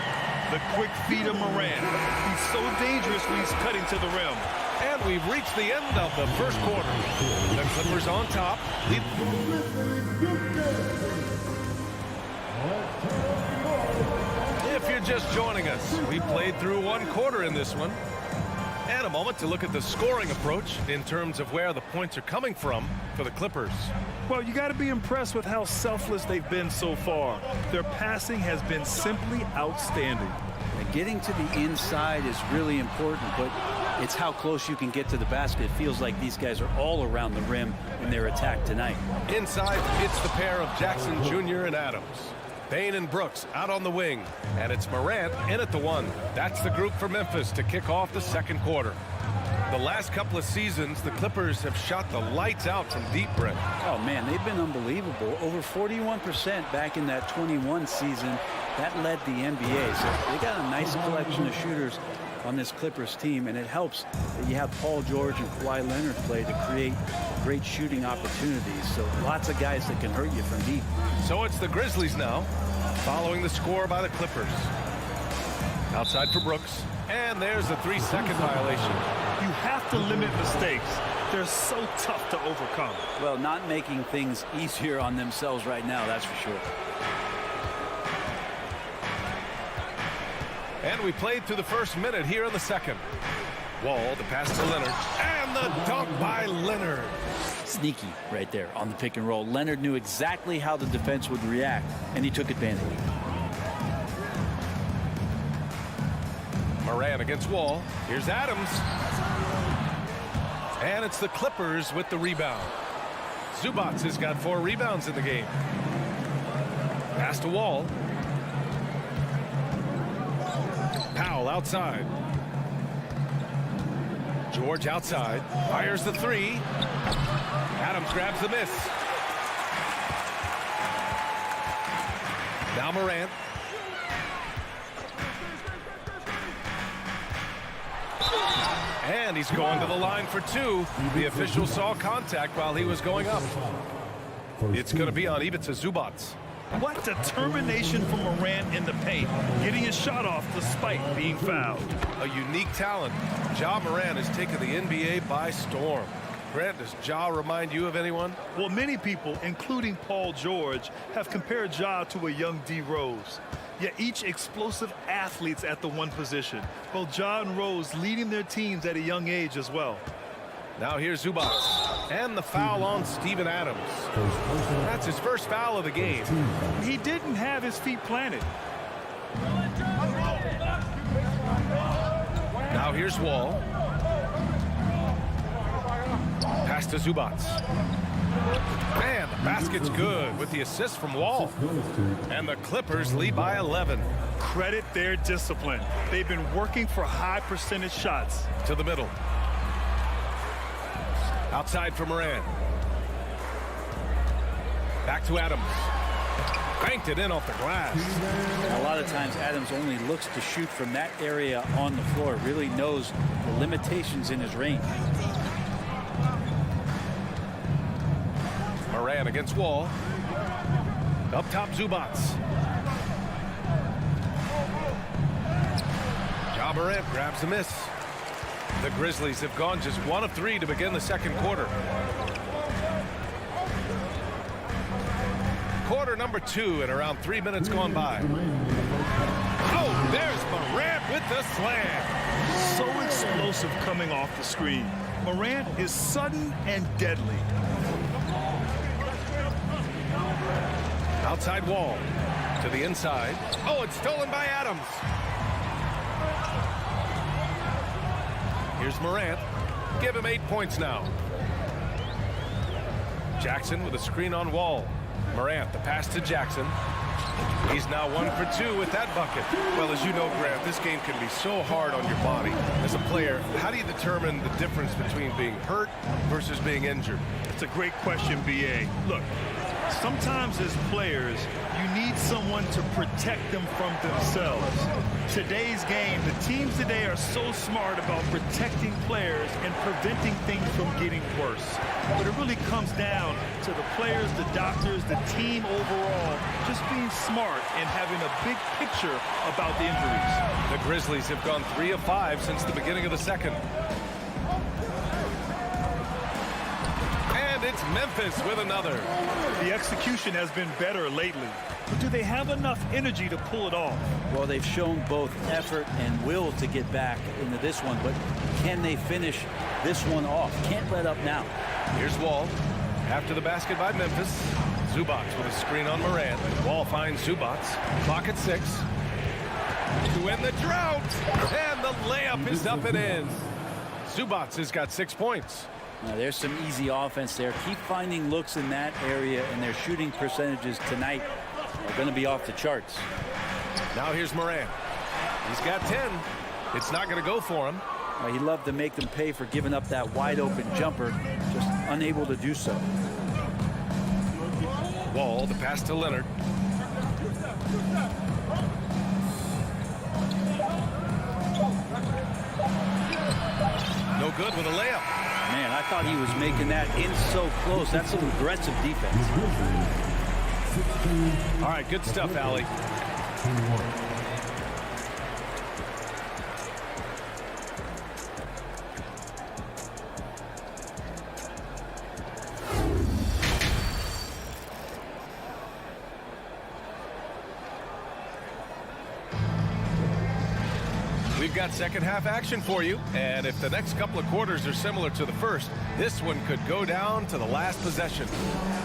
The quick feed of Morant. He's so dangerous when he's cutting to the rim. And we've reached the end of the first quarter. The Clippers on top. If you're just joining us, we played through 1 quarter in this one. And a moment to look at the scoring approach in terms of where the points are coming from for the Clippers. Well, you got to be impressed with how selfless they've been so far. Their passing has been simply outstanding. And getting to the inside is really important, but it's how close you can get to the basket. It feels like these guys are all around the rim in their attack tonight. Inside, it's the pair of Jackson Jr. and Adams. Bane and Brooks out on the wing. And it's Morant in at the 1. That's the group for Memphis to kick off the second quarter. The last couple of seasons, the Clippers have shot the lights out from deep, Brent. Oh, man, they've been unbelievable. Over 41% back in that 21 season. That led the NBA. So they got a nice collection of shooters on this Clippers team, and it helps that you have Paul George and Kawhi Leonard play to create great shooting opportunities. So lots of guys that can hurt you from deep. So it's the Grizzlies now, following the score by the Clippers. Outside for Brooks, and there's a 3-second violation. You have to limit mistakes. They're so tough to overcome. Well, not making things easier on themselves right now, that's for sure. And we played through the first minute here in the second. Wall, the pass to Leonard, and the dunk by Leonard. sneaky right there on the pick and roll. Leonard knew exactly how the defense would react, and he took advantage. Moran against Wall. Here's Adams. And it's the Clippers with the rebound. Zubac has got 4 rebounds in the game. Pass to Wall. Powell outside. George outside. Fires the 3. Adams grabs the miss. Now Morant. And he's going to the line for 2. The official saw contact while he was going up. It's going to be on Ivica Zubac. What determination from Morant in the paint, getting his shot off despite being fouled. A unique talent. Ja Morant has taken the NBA by storm. Grant, does Ja remind you of anyone? Well, many people, including Paul George, have compared Ja to a young D. Rose. Yet each explosive athletes at the one position. Both Ja and Rose leading their teams at a young age as well. Now here's Zubac. And the foul on Steven Adams. That's his first foul of the game. He didn't have his feet planted. Now here's Wall. Pass to Zubac. Man, the basket's good with the assist from Wall. And the Clippers lead by 11. Credit their discipline. They've been working for high percentage shots. To the middle. Outside for Moran. Back to Adams. Banked it in off the glass. A lot of times Adams only looks to shoot from that area on the floor. Really knows the limitations in his range. Moran against Wall. Up top Zubac. Ja Morant grabs the miss. The Grizzlies have gone just 1 of 3 to begin the second quarter. Quarter number 2 and around 3 minutes gone by. Oh, there's Morant with the slam. So explosive coming off the screen. Morant is sudden and deadly. Outside Wall. To the inside. Oh, it's stolen by Adams. Here's Morant. Give him 8 points now. Jackson with a screen on Wall. Morant, the pass to Jackson. He's now 1 for 2 with that bucket. Well, as you know, Grant, this game can be so hard on your body. As a player, how do you determine the difference between being hurt versus being injured? It's a great question, B.A. Look, sometimes as players, you need someone to protect them from themselves. Today's game, the teams today are so smart about protecting players and preventing things from getting worse. But it really comes down to the players, the doctors, the team overall, just being smart and having a big picture about the injuries. The Grizzlies have gone 3 of 5 since the beginning of the second. And it's Memphis with another. The execution has been better lately. But do they have enough energy to pull it off? Well, they've shown both effort and will to get back into this one, but can they finish this one off? Can't let up now. Here's Wall. After the basket by Memphis. Zubac with a screen on Morant. Wall finds Zubac. Clock at 6. To end the drought. And the layup is up and in. Zubac has got 6 points. Now, there's some easy offense there. Keep finding looks in that area, and their shooting percentages tonight are going to be off the charts. Now here's Morant. He's got 10. It's not going to go for him. He loved to make them pay for giving up that wide-open jumper, just unable to do so. Wall, the pass to Leonard. No good with a layup. Man, I thought he was making that in so close. That's some aggressive defense. All right, good stuff, Allie. We've got second half action for you, and if the next couple of quarters are similar to the first, this one could go down to the last possession.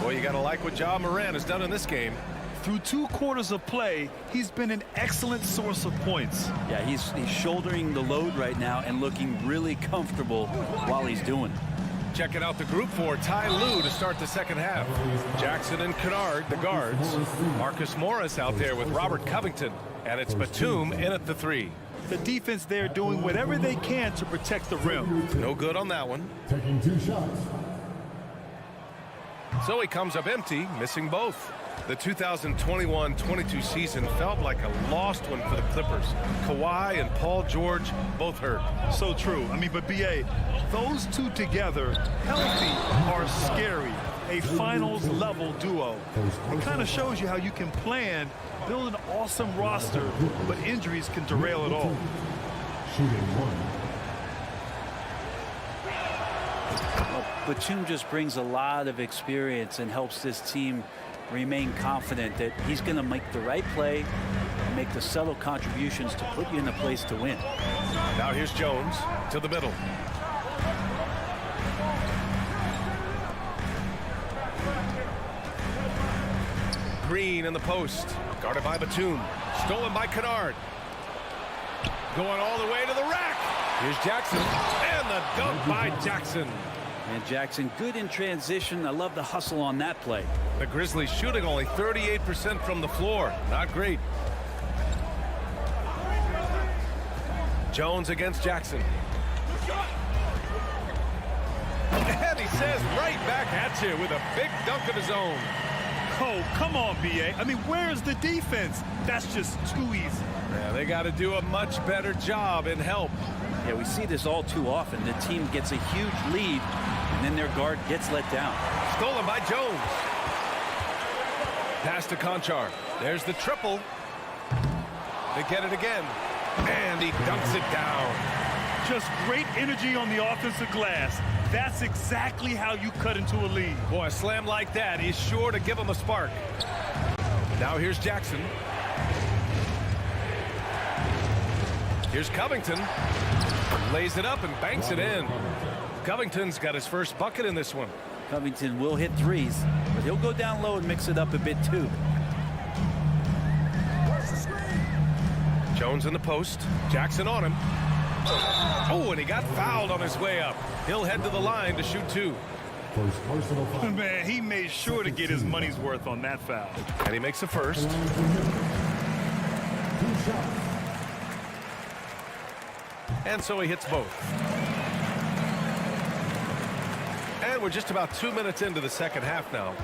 Boy, you gotta like what Ja Morant has done in this game. Through 2 quarters of play, he's been an excellent source of points. Yeah, he's shouldering the load right now and looking really comfortable while he's doing it. Checking out the group for Ty Lue to start the second half. Jackson and Kennard, the guards. Marcus Morris out there with Robert Covington. And it's Batum in at the 3. The defense there doing whatever they can to protect the rim. No good on that one. Taking 2 shots. So he comes up empty, missing both. The 2021-22 season felt like a lost one for the Clippers. Kawhi and Paul George both hurt. So true. I mean, but B.A., those two together, healthy, are scary. A finals-level duo. It kind of shows you how you can plan, build an awesome roster, but injuries can derail it all. Shooting 1. Batum just brings a lot of experience and helps this team remain confident that he's going to make the right play and make the subtle contributions to put you in a place to win. Now here's Jones to the middle. Green in the post, guarded by Batum, stolen by Kennard. Going all the way to the rack. Here's Jackson, and the dunk by Jackson. And Jackson, good in transition. I love the hustle on that play. The Grizzlies shooting only 38% from the floor. Not great. Jones against Jackson. And he says right back at you with a big dunk of his own. Oh, come on, B.A. I mean, where's the defense? That's just too easy. Yeah, they got to do a much better job in help. Yeah, we see this all too often. The team gets a huge lead, and then their guard gets let down. Stolen by Jones. Pass to Conchar. There's the triple. They get it again. And he dunks it down. Just great energy on the offensive glass. That's exactly how you cut into a lead. Boy, a slam like that is sure to give him a spark. Now here's Jackson. Here's Covington. Lays it up and banks it in. Covington's got his first bucket in this one. Covington will hit threes, but he'll go down low and mix it up a bit too. Jones in the post. Jackson on him. Oh, and he got fouled on his way up. He'll head to the line to shoot 2. First personal foul. Man, he made sure to get his money's worth on that foul. And he makes the first. 2 shots. And so he hits both. And we're just about 2 minutes into the second half now.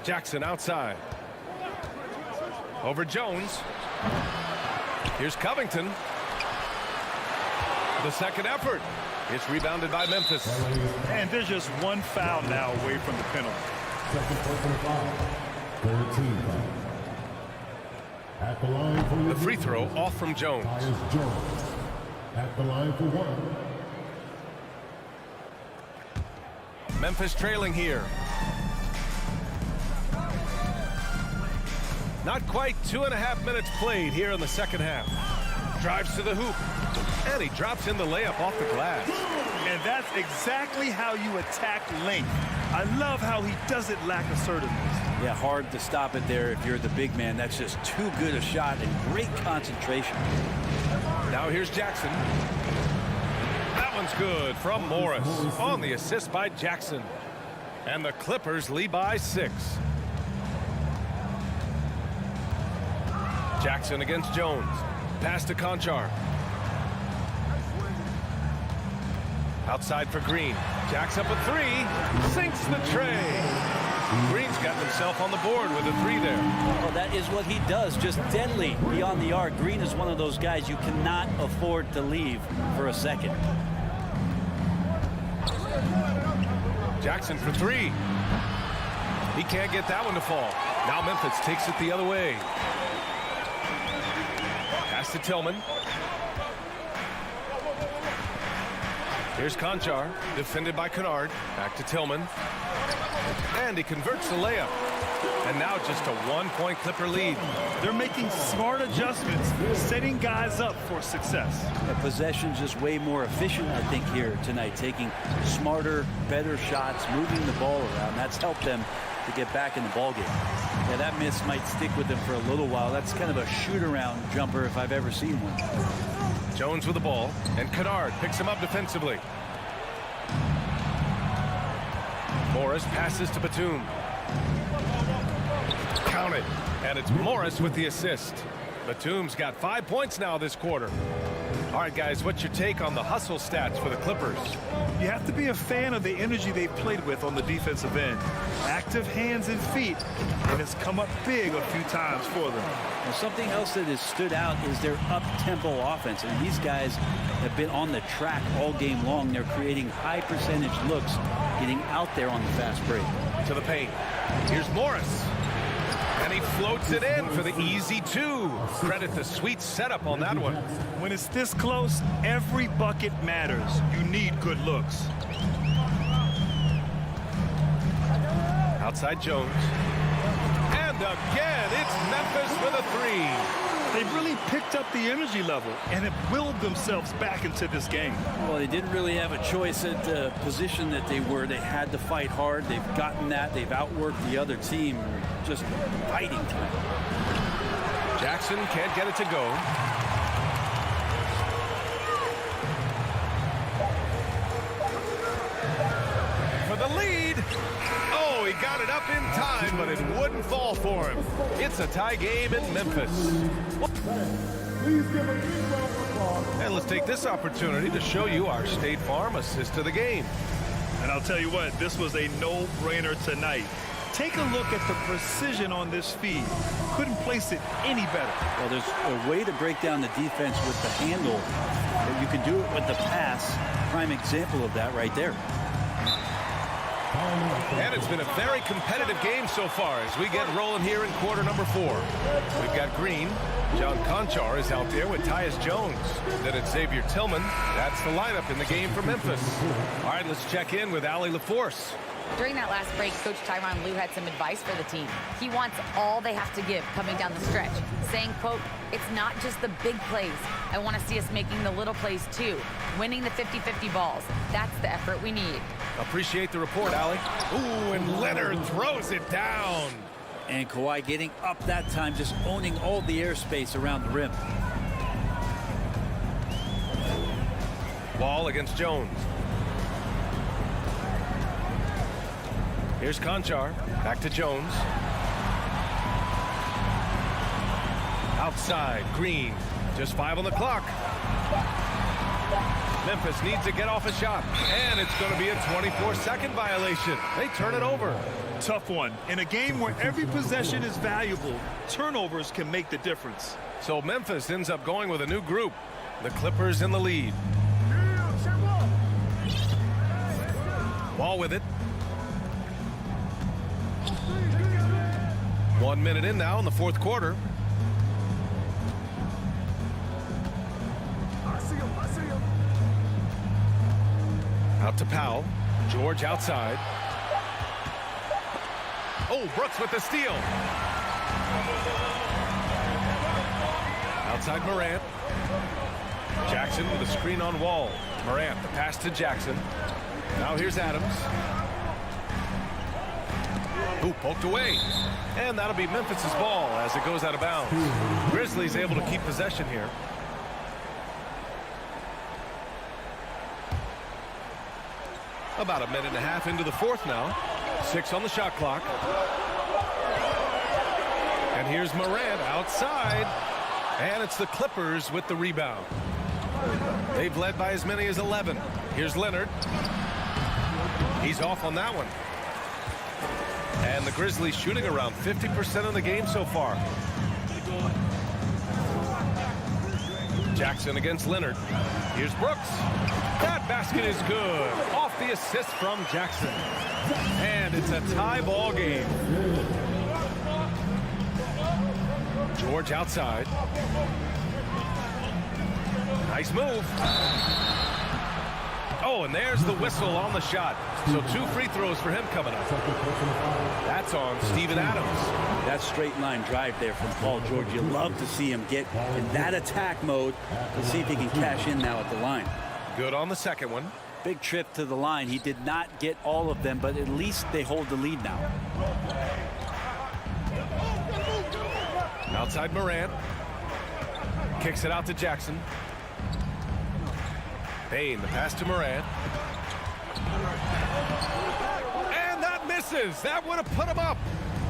Jackson outside. Over Jones. Here's Covington. The second effort. It's rebounded by Memphis. And there's just one foul now away from the penalty. Second personal foul. 13 foul. At the line for The free throw off from Jones. Tyus Jones. At the line for 1. Memphis trailing here. Not quite 2.5 minutes played here in the second half. Drives to the hoop. And he drops in the layup off the glass. And that's exactly how you attack length. I love how he doesn't lack assertiveness. Yeah, hard to stop it there if you're the big man. That's just too good a shot and great concentration. Now here's Jackson. That one's good from Morris on the assist by Jackson. And the Clippers lead by 6. Jackson against Jones. Pass to Conchar. Outside for Green. Jacks up a 3. Sinks the tray. Green's got himself on the board with a 3 there. Well, that is what he does, just deadly beyond the arc. Green is one of those guys you cannot afford to leave for a second. Jackson for 3. He can't get that one to fall. Now Memphis takes it the other way. Pass to Tillman. Here's Conchar, defended by Kennard. Back to Tillman. And he converts the layup. And now just a 1-point Clipper lead. They're making smart adjustments, setting guys up for success. The possession's just way more efficient, I think, here tonight. Taking smarter, better shots, moving the ball around. That's helped them to get back in the ball game. Yeah, that miss might stick with them for a little while. That's kind of a shoot-around jumper if I've ever seen one. Jones with the ball, and Kennard picks him up defensively. Morris passes to Batum. Count it, and it's Morris with the assist. Batum's got 5 points now this quarter. All right, guys, what's your take on the hustle stats for the Clippers? You have to be a fan of the energy they've played with on the defensive end. Active hands and feet, and it's come up big a few times for them. Well, something else that has stood out is their up-tempo offense. And these guys have been on the track all game long. They're creating high-percentage looks, getting out there on the fast break. To the paint. Here's Morris. And he floats it in for the easy 2. Credit the sweet setup on that one. When it's this close, every bucket matters. You need good looks. Outside Jones. And again, it's Memphis with a 3. They've really picked up the energy level and have willed themselves back into this game. Well, they didn't really have a choice at the position that they were. They had to fight hard. They've gotten that. They've outworked the other team. Just fighting tonight. Jackson can't get it to go. For the lead. Oh, he got it up in time, but it wouldn't fall for him. It's a tie game in Memphis. And let's take this opportunity to show you our State Farm assist of the game. And I'll tell you what, this was a no-brainer tonight. Take a look at the precision on this feed. Couldn't place it any better. Well, there's a way to break down the defense with the handle. But you can do it with the pass. Prime example of that right there. And it's been a very competitive game so far as we get rolling here in quarter number 4. We've got Green. John Conchar is out there with Tyus Jones. Then it's Xavier Tillman. That's the lineup in the game for Memphis. All right, let's check in with Allie LaForce. During that last break, Coach Tyronn Lue had some advice for the team. He wants all they have to give coming down the stretch, saying, quote, it's not just the big plays. I want to see us making the little plays too, winning the 50-50 balls. That's the effort we need. Appreciate the report, Allie. Ooh, and Leonard throws it down. And Kawhi getting up that time, just owning all the airspace around the rim. Wall against Jones. Here's Conchar. Back to Jones. Outside, Green. Just 5 on the clock. Memphis needs to get off a shot. And it's going to be a 24-second violation. They turn it over. Tough one. In a game where every possession is valuable, turnovers can make the difference. So Memphis ends up going with a new group. The Clippers in the lead. Wall with it. 1 minute in now in the fourth quarter. Out to Powell. George outside. Oh, Brooks with the steal. Outside Morant. Jackson with a screen on Wall. Morant, the pass to Jackson. Now here's Adams. Ooh, poked away. And that'll be Memphis's ball as it goes out of bounds. Grizzlies able to keep possession here. About a minute and a half into the fourth now. 6 on the shot clock. And here's Morant outside. And it's the Clippers with the rebound. They've led by as many as 11. Here's Leonard. He's off on that one. And the Grizzlies shooting around 50% of the game so far. Jackson against Leonard. Here's Brooks. That basket is good. Off the assist from Jackson. And it's a tie ball game. George outside. Nice move. Oh, and there's the whistle on the shot. So 2 free throws for him coming up. That's on Steven Adams. That straight line drive there from Paul George. You love to see him get in that attack mode. Let's see if he can cash in now at the line. Good on the second one. Big trip to the line. He did not get all of them, but at least they hold the lead now. Outside Morant. Kicks it out to Jackson. Payne, the pass to Morant. And that misses. That would have put him up.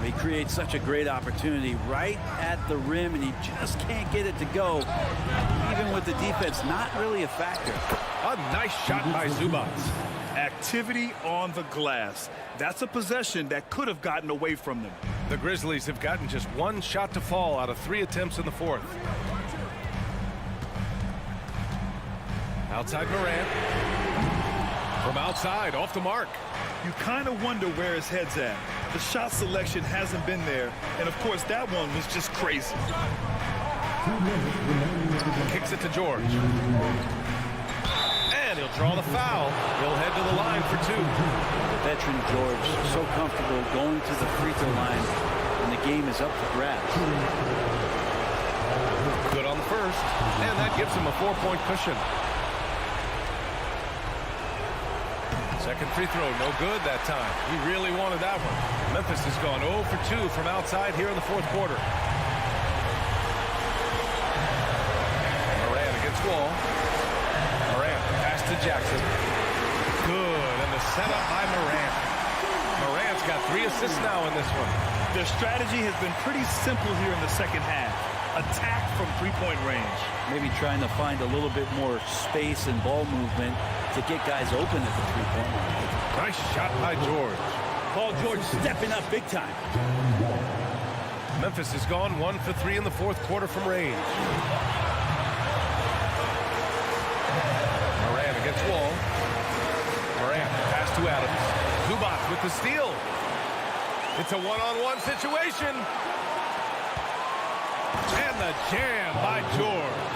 He creates such a great opportunity right at the rim, and he just can't get it to go. Even with the defense, not really a factor. A nice shot by Zubac. Activity on the glass. That's a possession that could have gotten away from them. The Grizzlies have gotten just 1 shot to fall out of 3 attempts in the 4th. Outside Morant. From outside, off the mark. You kind of wonder where his head's at. The shot selection hasn't been there, and of course that one was just crazy. Kicks it to George. And he'll draw the foul. He'll head to the line for 2. The veteran George, so comfortable going to the free throw line, and the game is up for grabs. Good on the first, and that gives him a 4-point cushion. Second free throw, no good that time. He really wanted that one. Memphis has gone 0 for 2 from outside here in the 4th quarter. Morant against Wall. Morant, pass to Jackson. Good, and the setup by Morant. Morant's got 3 assists now in this one. Their strategy has been pretty simple here in the second half. Attack from 3-point range. Maybe trying to find a little bit more space and ball movement to get guys open at the 3-point line. Nice shot by George. Paul George stepping up big time. Memphis has gone 1 for 3 in the 4th quarter from range. Morant against Wall. Morant, pass to Adams. Zubac with the steal. It's a one-on-one situation. And the jam by George.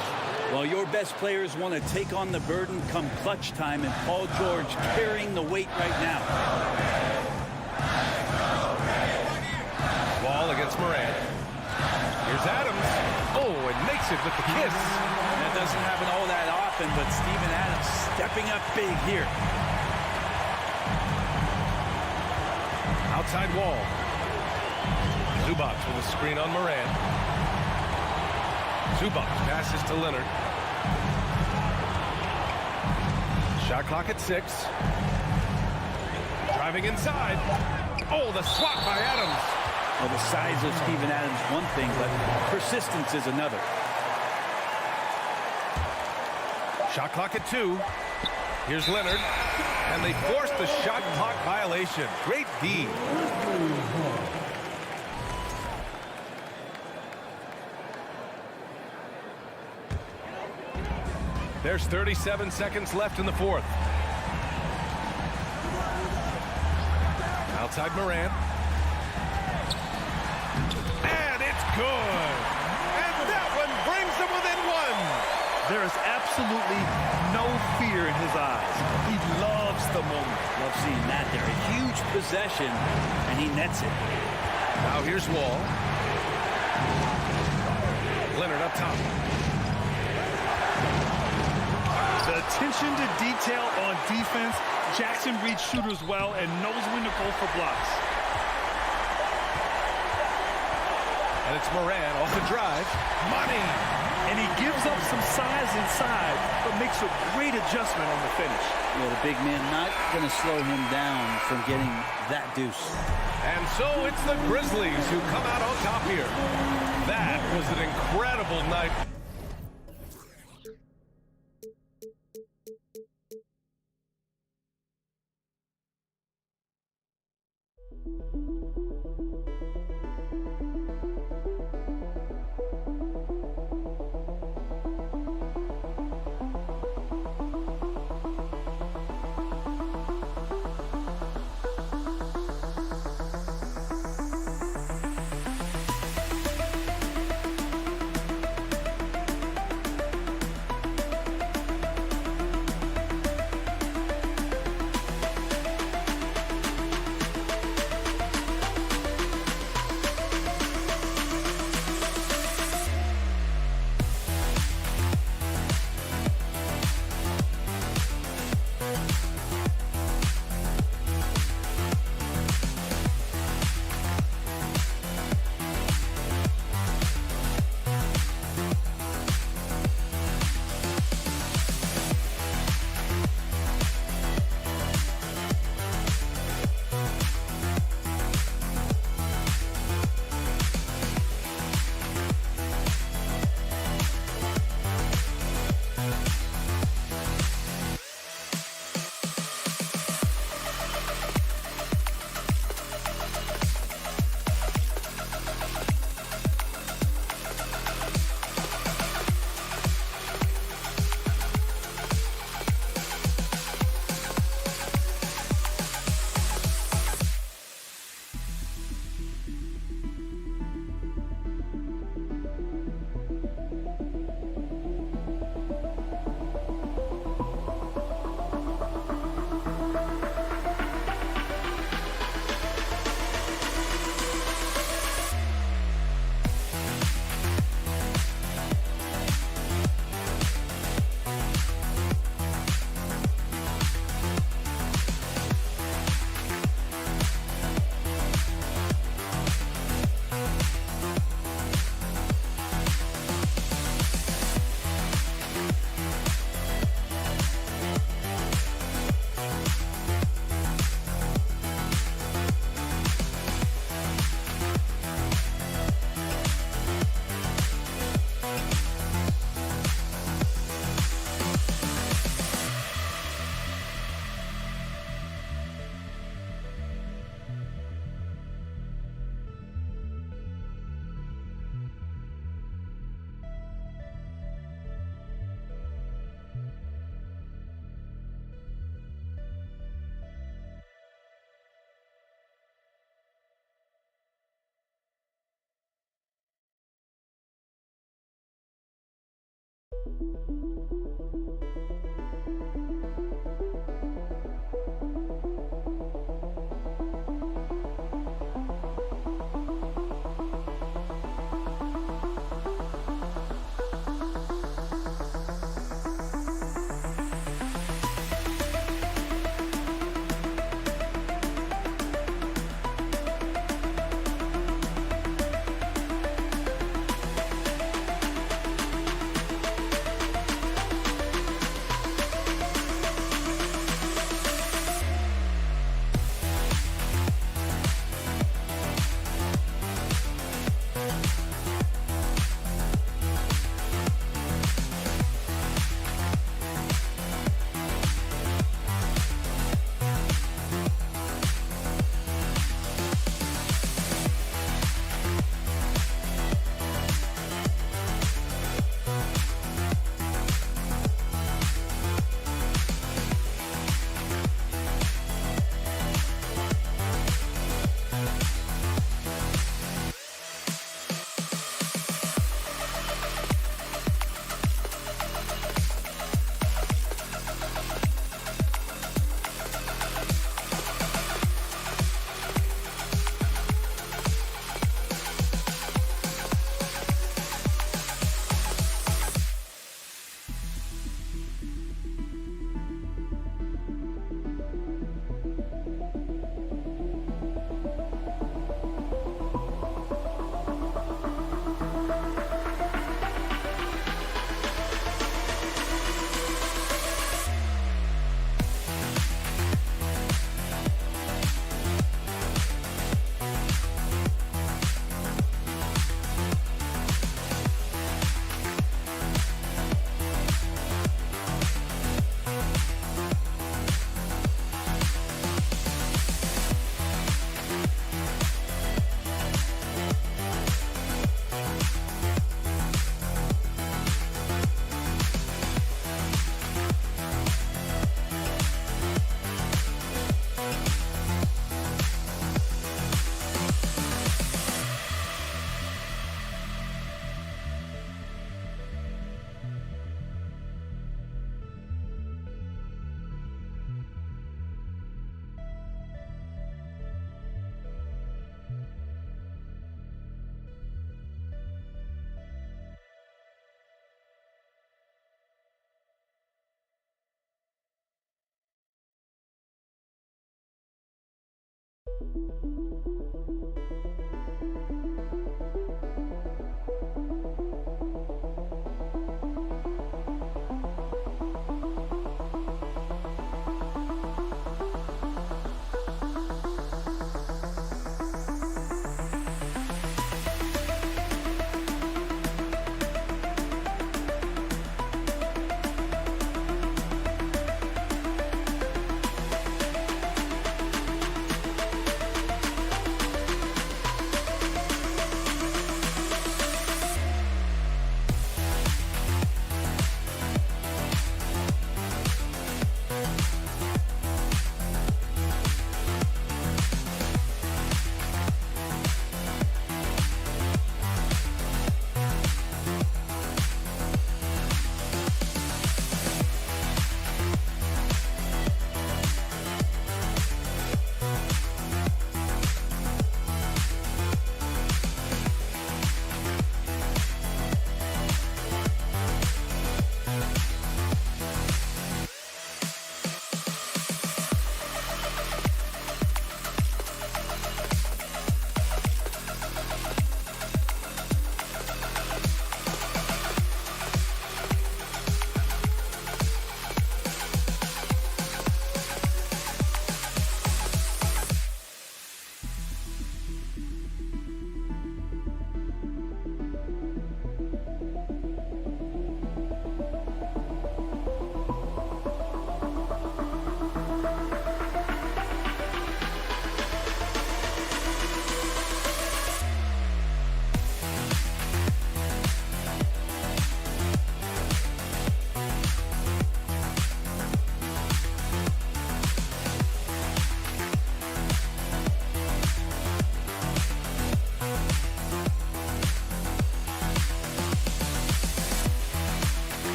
Well, your best players want to take on the burden come clutch time, and Paul George carrying the weight right now. Wall against Morant. Here's Adams. Oh, and makes it with the kiss. That doesn't happen all that often, but Steven Adams stepping up big here. Outside Wall. Zubac with a screen on Morant. Zubac passes to Leonard. Shot clock at 6. Driving inside. Oh, the swat by Adams. Well, the size of Steven Adams one thing, but persistence is another. Shot clock at 2. Here's Leonard. And they forced the shot clock violation. Great D. There's 37 seconds left in the 4th. Outside Morant. And it's good. And that one brings them within 1. There is absolutely no fear in his eyes. He loves the moment. Love seeing that there. A huge possession, and he nets it. Now here's Wall. Leonard up top. The attention to detail on defense. Jackson reads shooters well and knows when to go for blocks. And it's Morant off the drive. Money! And he gives up some size inside, but makes a great adjustment on the finish. Yeah, the big man not going to slow him down from getting that deuce. And so it's the Grizzlies who come out on top here. That was an incredible night.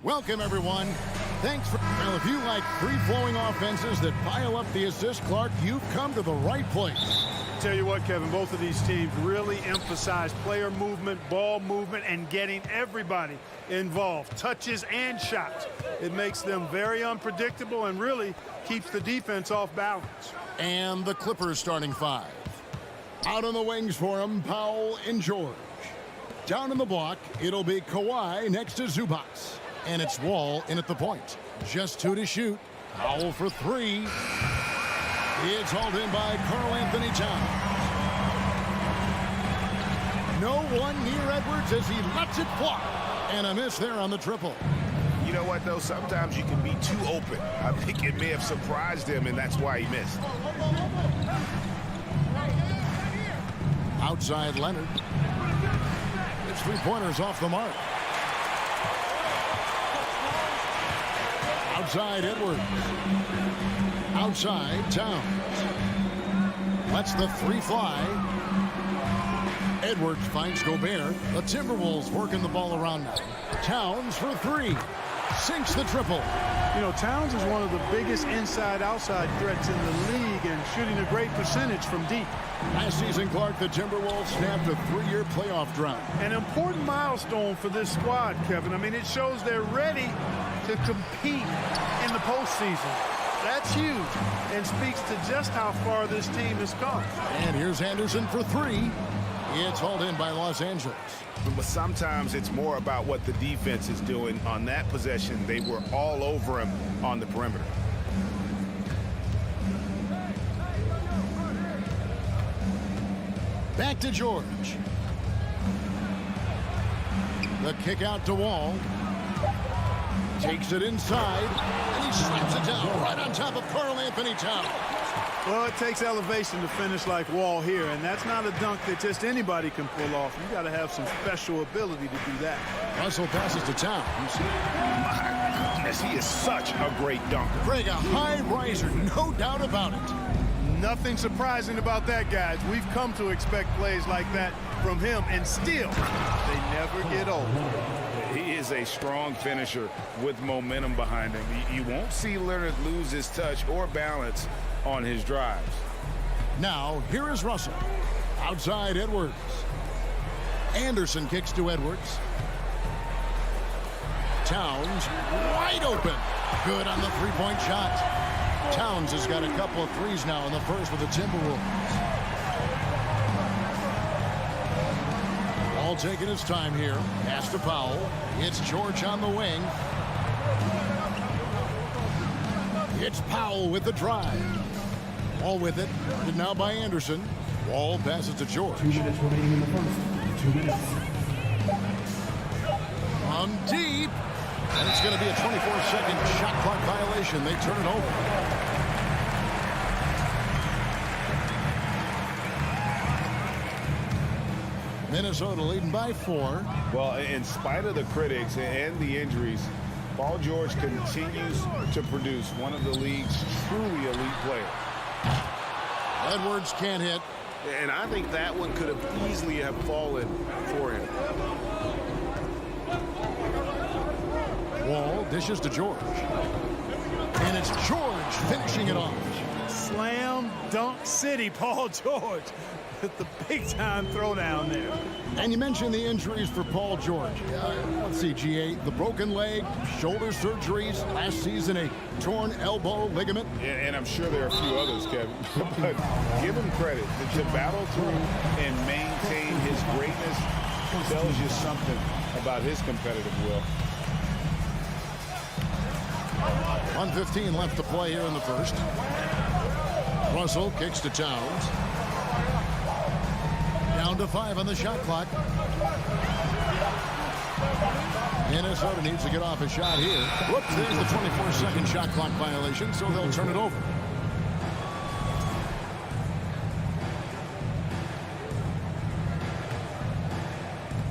Welcome, everyone. Thanks for... Well, if you like free-flowing offenses that pile up the assist, Clark, you've come to the right place. Tell you what, Kevin, both of these teams really emphasize player movement, ball movement, and getting everybody involved, touches and shots. It makes them very unpredictable and really keeps the defense off balance. And the Clippers starting five. Out on the wings for them, Powell and George. Down in the block, it'll be Kawhi next to Zubac. And it's Wall in at the point. Just 2 to shoot. Powell for 3. It's hauled in by Karl-Anthony Towns. No one near Edwards as he lets it fly. And a miss there on the triple. You know what, though? Sometimes you can be too open. I think it may have surprised him, and that's why he missed. Outside Leonard. It's 3-pointers off the mark. Outside Edwards. Outside Towns. Lets the 3 fly. Edwards finds Gobert. The Timberwolves working the ball around now. Towns for 3. Sinks the triple. You know, Towns is one of the biggest inside-outside threats in the league and shooting a great percentage from deep. Last season, Clark, the Timberwolves snapped a 3-year playoff drought. An important milestone for this squad, Kevin. I mean, it shows they're ready to compete in the postseason. That's huge and speaks to just how far this team has come. And here's Anderson for 3. It's hauled in by Los Angeles. But sometimes it's more about what the defense is doing. On that possession, they were all over him on the perimeter. Back to George. The kick out to Wall. Takes it inside, and he slaps it down right on top of Karl-Anthony Towns. Well, it takes elevation to finish like Wall here, and that's not a dunk that just anybody can pull off. You got to have some special ability to do that. Russell passes to Towns. My goodness, he is such a great dunker. Greg, a high riser, no doubt about it. Nothing surprising about that, guys. We've come to expect plays like that from him, and still, they never get old. He is a strong finisher with momentum behind him. You won't see Leonard lose his touch or balance on his drives. Now, here is Russell. Outside Edwards. Anderson kicks to Edwards. Towns wide open. Good on the 3-point shot. Towns has got a couple of threes now in the first for the Timberwolves. All taking his time here. Pass to Powell. It's George on the wing. It's Powell with the drive. Wall with it. And now by Anderson. Wall passes to George. 2 minutes remaining in the first. 2 minutes. From deep. And it's going to be a 24-second shot clock violation. They turn it over. Minnesota leading by 4. Well, in spite of the critics and the injuries, Paul George continues to produce one of the league's truly elite players. Edwards can't hit. And I think that one could have easily have fallen for him. Wall dishes to George. And it's George finishing it off. Slam dunk city, Paul George. With the big-time throwdown there. And you mentioned the injuries for Paul George. Let's see, GA, the broken leg, shoulder surgeries, last season a torn elbow ligament. And I'm sure there are a few others, Kevin. But give him credit. To battle through and maintain his greatness tells you something about his competitive will. 1:15 left to play here in the first. Russell kicks to Towns. Down to 5 on the shot clock. Minnesota needs to get off a shot here. Whoops, there's the 24-second shot clock violation, so they'll turn it over.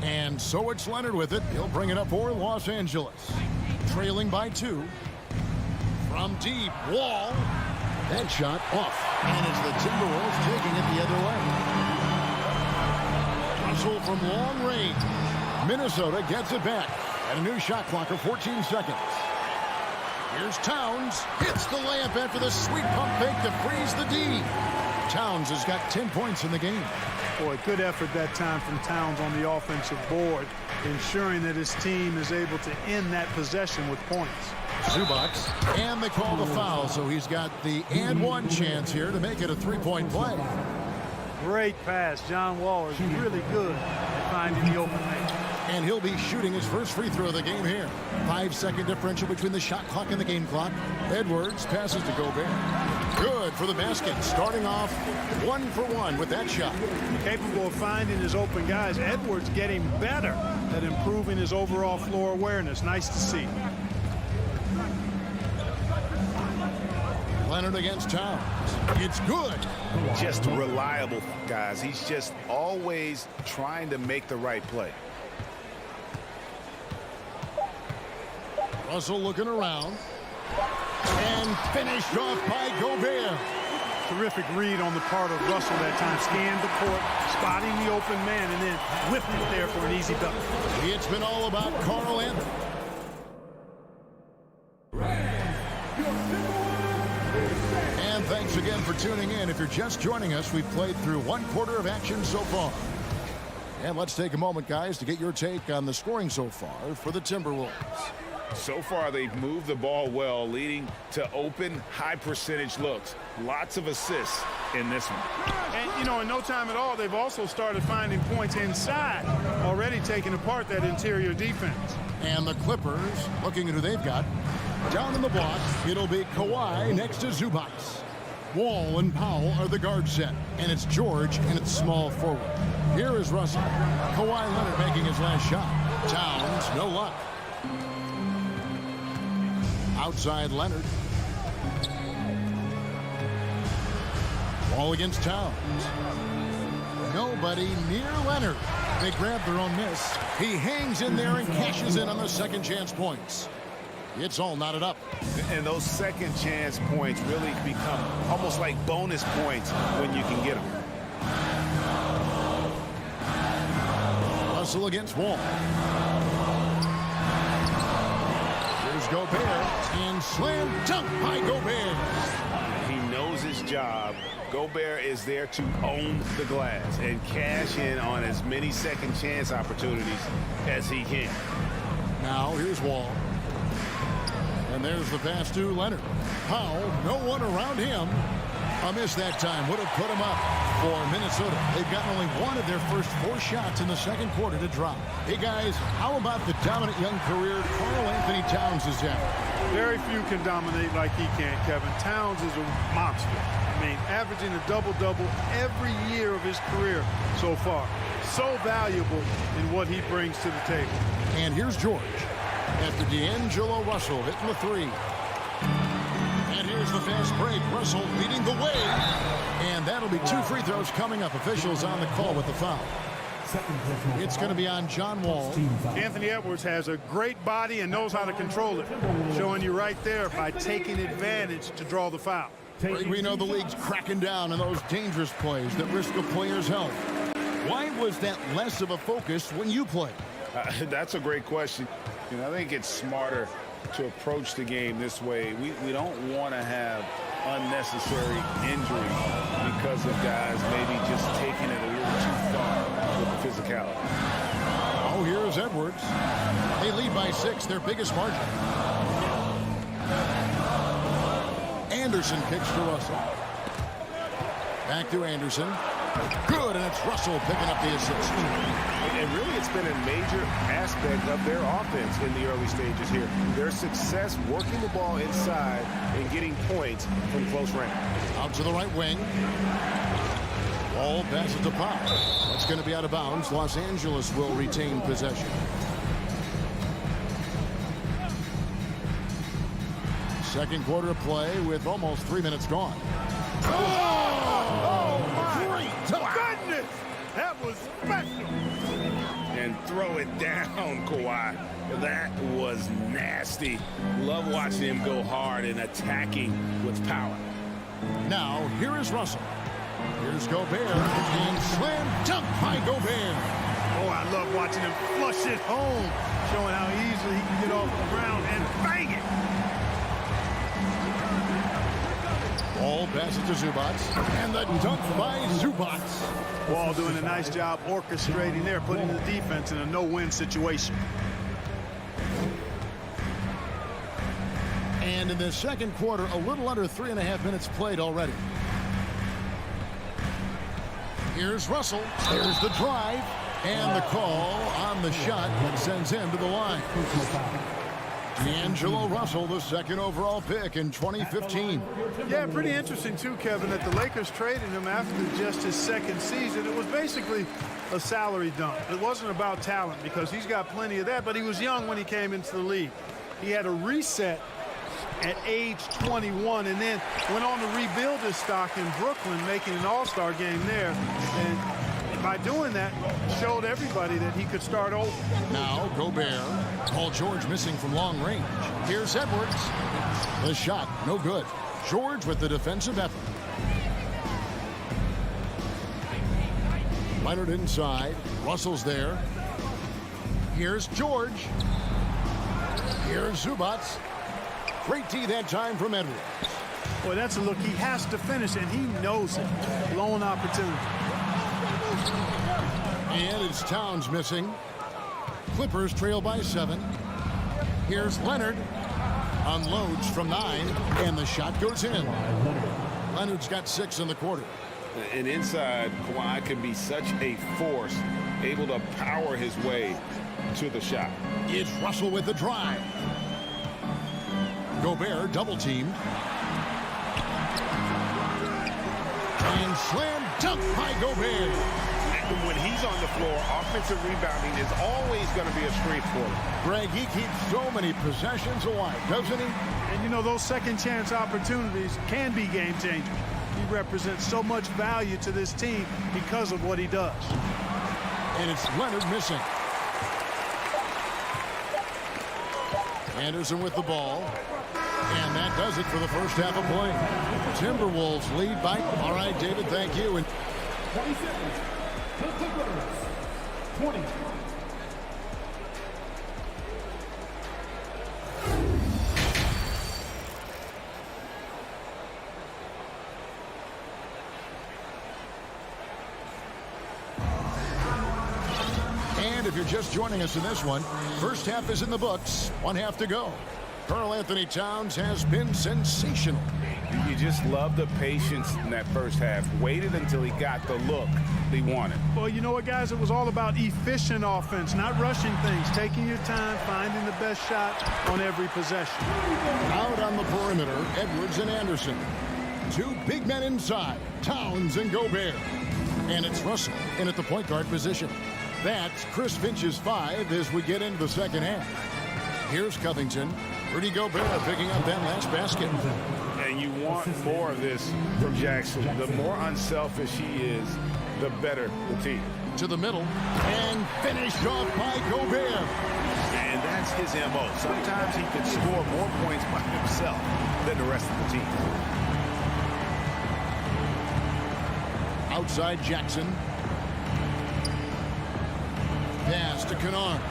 And so it's Leonard with it. He'll bring it up for Los Angeles. Trailing by 2. From deep, Wall. That shot off. And it's the Timberwolves taking it the other way. Russell from long range. Minnesota gets it back. And a new shot clock of 14 seconds. Here's Towns. Hits the layup after the sweet pump fake to freeze the D. Towns has got 10 points in the game. Boy, good effort that time from Towns on the offensive board, ensuring that his team is able to end that possession with points. Zubac, and they call the foul, so he's got the and one chance here to make it a three-point play. Great pass. John Wall is really good at finding the open man. And he'll be shooting his first free throw of the game here. 5-second differential between the shot clock and the game clock. Edwards passes to Gobert. Good for the basket. Starting off 1 for 1 with that shot. Capable of finding his open guys. Edwards getting better at improving his overall floor awareness. Nice to see. Leonard against Towns. It's good. Just reliable, guys. He's just always trying to make the right play. Russell looking around. And finished off by Gobert. Terrific read on the part of Russell that time. Scanned the court, spotting the open man, and then whipped it there for an easy dunk. It's been all about Carl Anthony. And thanks again for tuning in. If you're just joining us, we've played through 1 quarter of action so far. And let's take a moment, guys, to get your take on the scoring so far for the Timberwolves. So far, they've moved the ball well, leading to open, high-percentage looks. Lots of assists in this one. And, you know, in no time at all, they've also started finding points inside, already taking apart that interior defense. And the Clippers, looking at who they've got. Down in the block, it'll be Kawhi next to Zubac. Wall and Powell are the guard set, and it's George and it's small forward. Here is Russell. Kawhi Leonard making his last shot. Towns, no luck. Outside Leonard. Wall against Towns. Nobody near Leonard. They grab their own miss. He hangs in there and cashes in on the second chance points. It's all knotted up. And those second chance points really become almost like bonus points when you can get them. Russell against Wall. Here's Gobert. And slam dunk by Gobert. He knows his job. Gobert is there to own the glass and cash in on as many second chance opportunities as he can. Now here's Wall. And there's the pass to Leonard. Powell, no one around him. A miss that time would have put him up for Minnesota. They've got only one of their first 4 shots in the second quarter to drop. Hey, guys, how about the dominant young career Carl Anthony Towns has had? Very few can dominate like he can, Kevin. Towns is a monster. I mean, averaging a double-double every year of his career so far. So valuable in what he brings to the table. And here's George. After D'Angelo Russell hitting the 3. And here's the fast break. Russell leading the way. And that'll be 2 free throws coming up. Officials on the call with the foul. It's going to be on John Wall. Anthony Edwards has a great body and knows how to control it. Showing you right there by taking advantage to draw the foul. We know the league's cracking down on those dangerous plays that risk a player's health. Why was that less of a focus when you played? That's a great question. You know, I think it's smarter to approach the game this way. We don't want to have unnecessary injuries because of guys maybe just taking it a little too far with the physicality. Oh, here's Edwards. They lead by 6, their biggest margin. Anderson kicks to Russell. Back to Anderson. Good, and it's Russell picking up the assist. And really, it's been a major aspect of their offense in the early stages here. Their success working the ball inside and getting points from close range. Out to the right wing. Wall passes to Powell. That's going to be out of bounds. Los Angeles will retain possession. Second quarter of play with almost 3 minutes gone. Oh my goodness! That was special. And throw it down, Kawhi. That was nasty. Love watching him go hard and attacking with power. Now, here is Russell. Here's Gobert. And slam dunk by Gobert. Oh, I love watching him flush it home. showing how easily he can get off the ground and bang it. Ball passes to Zubats, and the dunk by Zubats. Ball doing a nice job orchestrating there, putting the defense in a no-win situation. And in the second quarter, a little under 3.5 minutes played already. Here's Russell. There's the drive. And the call on the shot that sends him to the line. D'Angelo Russell, the second overall pick in 2015. Yeah, pretty interesting, too, Kevin, that the Lakers traded him after just his second season. It was basically a salary dump. It wasn't about talent because he's got plenty of that, but he was young when he came into the league. He had a reset at age 21 and then went on to rebuild his stock in Brooklyn, making an all-star game there. And by doing that, showed everybody that he could start over. Now Gobert. Paul George missing from long range. Here's Edwards. The shot, no good. George with the defensive effort. Leonard inside. Russell's there. Here's George. Here's Zubats. Great D that time from Edwards. Boy, that's a look he has to finish, and he knows it. Lone opportunity. And it's Towns missing. Clippers trail by 7. Here's Leonard. Unloads from 9, and the shot goes in. Leonard's got 6 in the quarter. And inside, Kawhi can be such a force, able to power his way to the shot. It's Russell with the drive. Gobert double teamed. And slam dunk by Gobert. When he's on the floor, offensive rebounding is always going to be a strength for him. Greg, he keeps so many possessions alive, doesn't he? And you know, those second chance opportunities can be game changers. He represents so much value to this team because of what he does. And it's Leonard missing. Anderson with the ball. And that does it for the first half of play. Timberwolves lead by... All right, David, thank you. And 20 seconds. The Clippers. 20. And if you're just joining us in this one, first half is in the books. 1 half to go. Karl Anthony Towns has been sensational. You just love the patience in that first half. Waited until he got the look he wanted. Well, you know what, guys? It was all about efficient offense, not rushing things, taking your time, finding the best shot on every possession. Out on the perimeter, Edwards and Anderson. 2 big men inside, Towns and Gobert. And it's Russell in at the point guard position. That's Chris Finch's 5 as we get into the second half. Here's Covington. Rudy Gobert picking up that last basket. And you want more of this from Jackson. The more unselfish he is, the better the team. To the middle and finished off by Gobert. And that's his MO. Sometimes he can score more points by himself than the rest of the team. Outside Jackson. Pass to Kennard.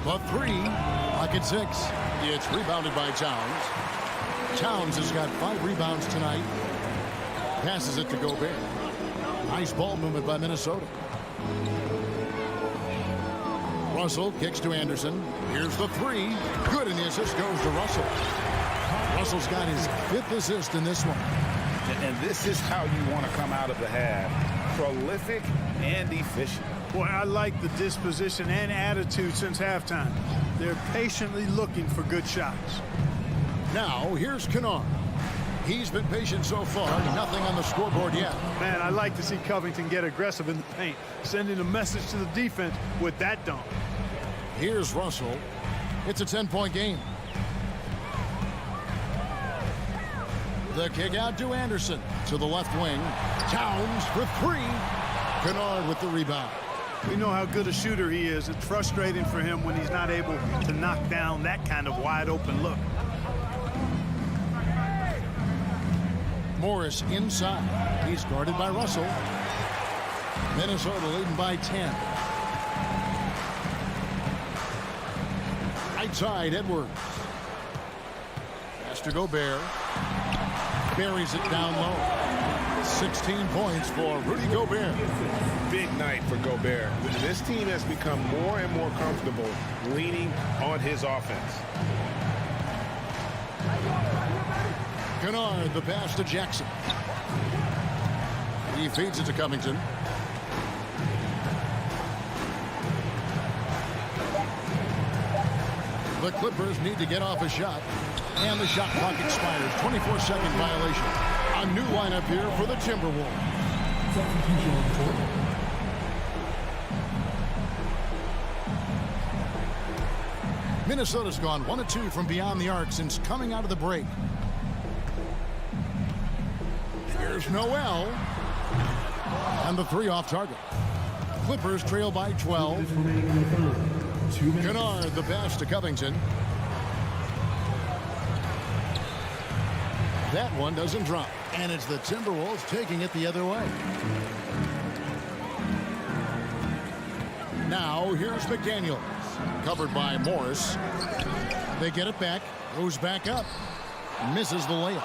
The 3, pocket 6. It's rebounded by Towns. Towns has got 5 rebounds tonight. Passes it to Gobert. Nice ball movement by Minnesota. Russell kicks to Anderson. Here's the 3. Good, and the assist goes to Russell. Russell's got his 5th assist in this one. And this is how you want to come out of the half. Prolific and efficient. Boy, I like the disposition and attitude since halftime. They're patiently looking for good shots. Now, here's Kennard. He's been patient so far. Nothing on the scoreboard yet. Man, I like to see Covington get aggressive in the paint, sending a message to the defense with that dunk. Here's Russell. It's a 10-point game. The kick out to Anderson. To the left wing. Towns for 3. Kennard with the rebound. We know how good a shooter he is. It's frustrating for him when he's not able to knock down that kind of wide open look. Morris inside. He's guarded by Russell. Minnesota leading by 10. Right side, Edwards. Pass to Gobert. Buries it down low. 16 points for Rudy Gobert. Big night for Gobert. This team has become more and more comfortable leaning on his offense. Kennard, the pass to Jackson. He feeds it to Covington. The Clippers need to get off a shot. And the shot clock expires. 24-second violation. A new lineup here for the Timberwolves. Substitution on the court. Minnesota's gone 1 of 2 from beyond the arc since coming out of the break. Here's Noel. And the 3 off target. Clippers trail by 12. Kennard, the pass to Covington. That one doesn't drop. And it's the Timberwolves taking it the other way. Now, here's McDaniels. Covered by Morris. They get it back. Goes back up. Misses the layup.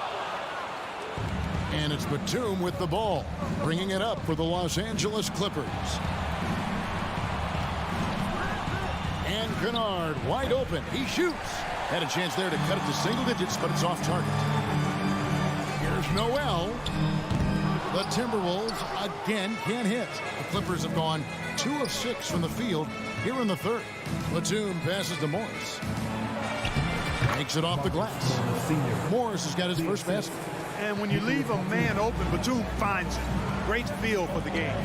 And it's Batum with the ball. Bringing it up for the Los Angeles Clippers. And Kennard wide open. He shoots. Had a chance there to cut it to single digits, but it's off target. Here's Noel. The Timberwolves again can't hit. The Clippers have gone 2 of 6 from the field here in the third. Batum passes to Morris. Makes it off the glass. Morris has got his first basket. And when you leave a man open, Batum finds it. Great feel for the game.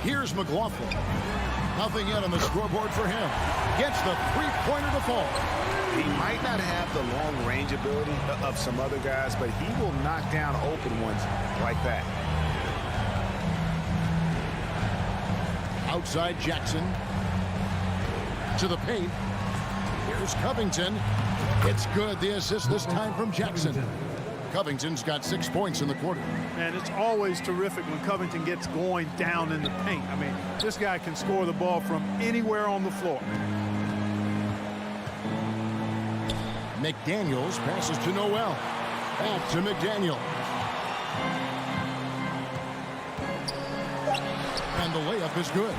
Here's McLaughlin. Nothing yet on the scoreboard for him. Gets the three-pointer to fall. He might not have the long-range ability of some other guys, but he will knock down open ones like that. Outside Jackson. To the paint. Here's Covington. It's good. The assist this time from Jackson. Covington's got 6 points in the quarter. And it's always terrific when Covington gets going down in the paint. I mean, this guy can score the ball from anywhere on the floor. McDaniels passes to Noel. Back to McDaniel. And the layup is good.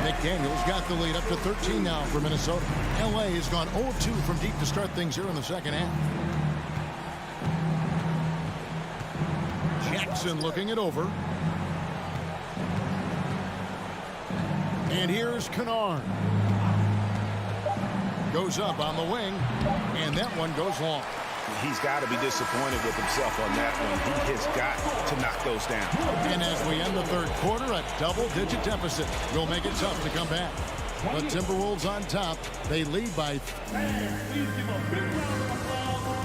McDaniels got the lead up to 13 now for Minnesota. LA has gone 0-2 from deep to start things here in the second half. Jackson looking it over. And here's Kennard. Goes up on the wing, and that one goes long. He's got to be disappointed with himself on that one. He has got to knock those down. And as we end the third quarter, a double-digit deficit will make it tough to come back. The Timberwolves on top. They lead by...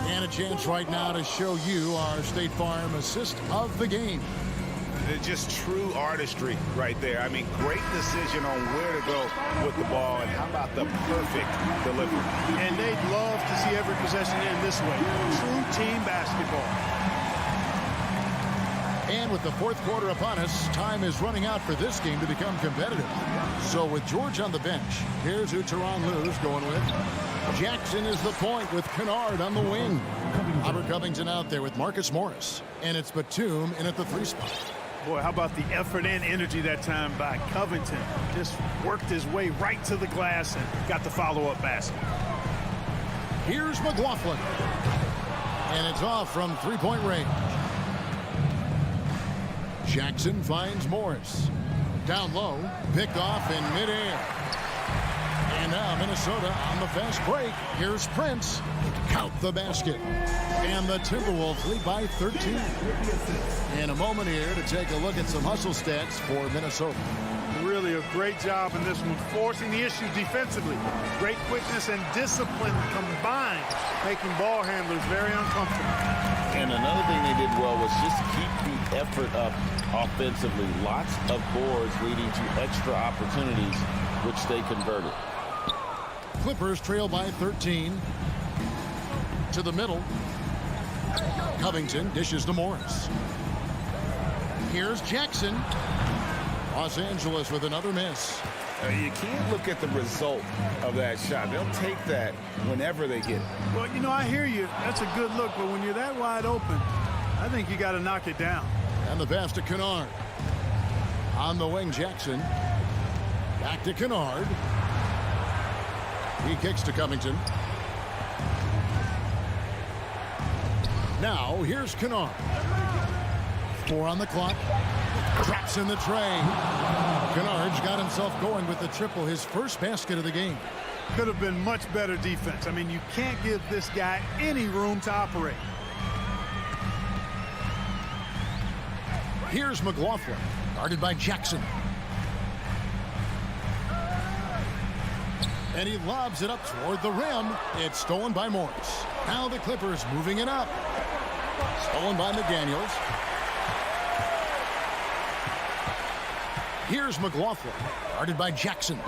And a chance right now to show you our State Farm assist of the game. Just true artistry right there. I mean, great decision on where to go with the ball, and how about the perfect delivery. And they'd love to see every possession end this way. True team basketball. And with the fourth quarter upon us, time is running out for this game to become competitive. So with George on the bench, here's who Tyronn Lue's going with. Jackson is the point with Kennard on the wing. Robert Covington out there with Marcus Morris. And it's Batum in at the 3 spot. Boy, how about the effort and energy that time by Covington. Just worked his way right to the glass and got the follow-up basket. Here's McLaughlin. And it's off from three-point range. Jackson finds Morris. Down low, picked off in midair. And now Minnesota on the fast break. Here's Prince. Count the basket. And the Timberwolves lead by 13. In a moment here to take a look at some hustle stats for Minnesota. Really a great job in this one, forcing the issue defensively. Great quickness and discipline combined, making ball handlers very uncomfortable. And another thing they did well was just keep the effort up offensively. Lots of boards leading to extra opportunities, which they converted. Clippers trail by 13. To the middle. Covington dishes to Morris. Here's Jackson. Los Angeles with another miss. You can't look at the result of that shot. They'll take that whenever they get it. Well, you know, I hear you. That's a good look, but when you're that wide open, I think you got to knock it down. And the pass to Kennard. On the wing, Jackson. Back to Kennard. He kicks to Covington. Now, here's Kennard. 4 on the clock. Drops in the tray. Kennard's got himself going with the triple, his first basket of the game. Could have been much better defense. I mean, you can't give this guy any room to operate. Here's McLaughlin, guarded by Jackson. And he lobs it up toward the rim. It's stolen by Morris. Now the Clippers moving it up. Stolen by McDaniels. Here's McLaughlin, guarded by Jackson.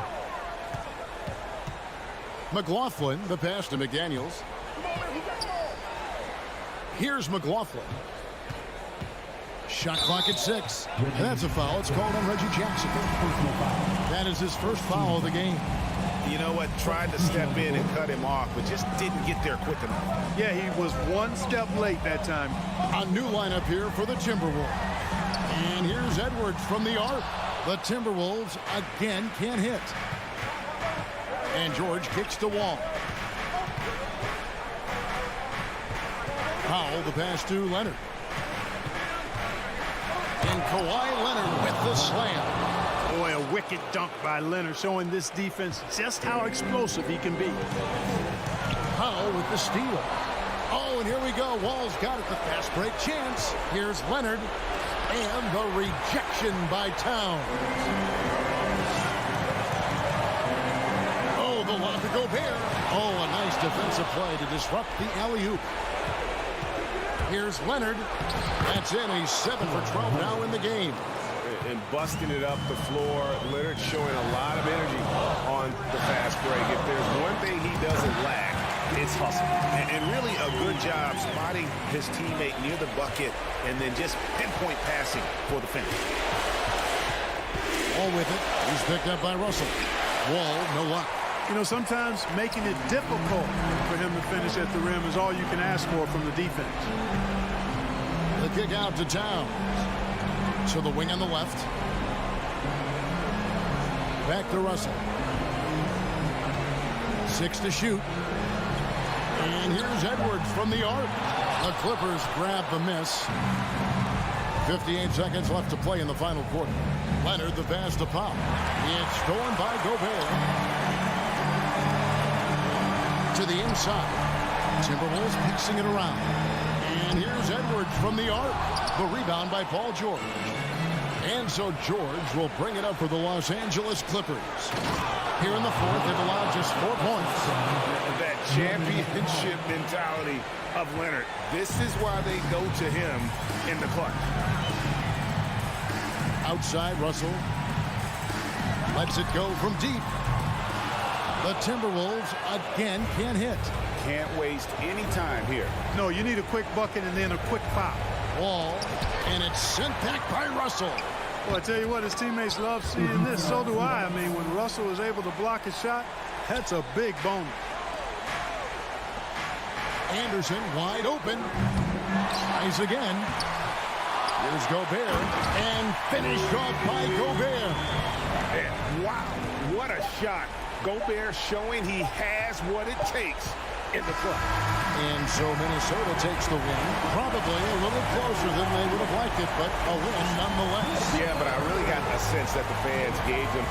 McLaughlin, the pass to McDaniels. Here's McLaughlin. Shot clock at 6. And that's a foul. It's called on Reggie Jackson. That is his first foul of the game. You know what? Tried to step in and cut him off, but just didn't get there quick enough. Yeah, he was one step late that time. A new lineup here for the Timberwolves. And here's Edwards from the arc. The Timberwolves again can't hit. And George kicks to Wall. Powell, the pass to Leonard. And Kawhi Leonard with the slam. Boy, a wicked dunk by Leonard, showing this defense just how explosive he can be. Powell with the steal. Oh, and here we go. Wall's got it. The fast break chance. Here's Leonard. And the rejection by Towns. Oh, the lob to Gobert. Oh, a nice defensive play to disrupt the alley-oop. Here's Leonard. That's in. He's 7 for 12 now in the game. And busting it up the floor. Leonard showing a lot of energy on the fast break. If there's one thing he doesn't lack, it's hustle. And really a good job spotting his teammate near the bucket and then just pinpoint passing for the finish. All with it. He's picked up by Russell. Wall, no luck. You know, sometimes making it difficult for him to finish at the rim is all you can ask for from the defense. The kick out to Towns. To the wing on the left. Back to Russell. 6 to shoot. And here's Edwards from the arc. The Clippers grab the miss. 58 seconds left to play in the final quarter. Leonard, the pass to Powell. It's stolen by Gobert. To the inside. Timberwolves mixing it around. And here's Edwards from the arc. The rebound by Paul George. And so George will bring it up for the Los Angeles Clippers. Here in the fourth, they've allowed just 4 points. That championship mentality of Leonard. This is why they go to him in the clutch. Outside, Russell lets it go from deep. The Timberwolves again can't hit. Can't waste any time here. No, you need a quick bucket and then a quick foul. Wall, and it's sent back by Russell. Well, I tell you what, his teammates love seeing this. So do I. I mean, when Russell is able to block a shot, that's a big bonus. Anderson wide open. Tries again. Here's Gobert. And finished off by Gobert. And wow, what a shot. Gobert showing he has what it takes in the clutch. And so Minnesota takes the win. Probably a little closer than they would have liked it, but a win nonetheless. Yeah, but I really got a sense that the fans gave them.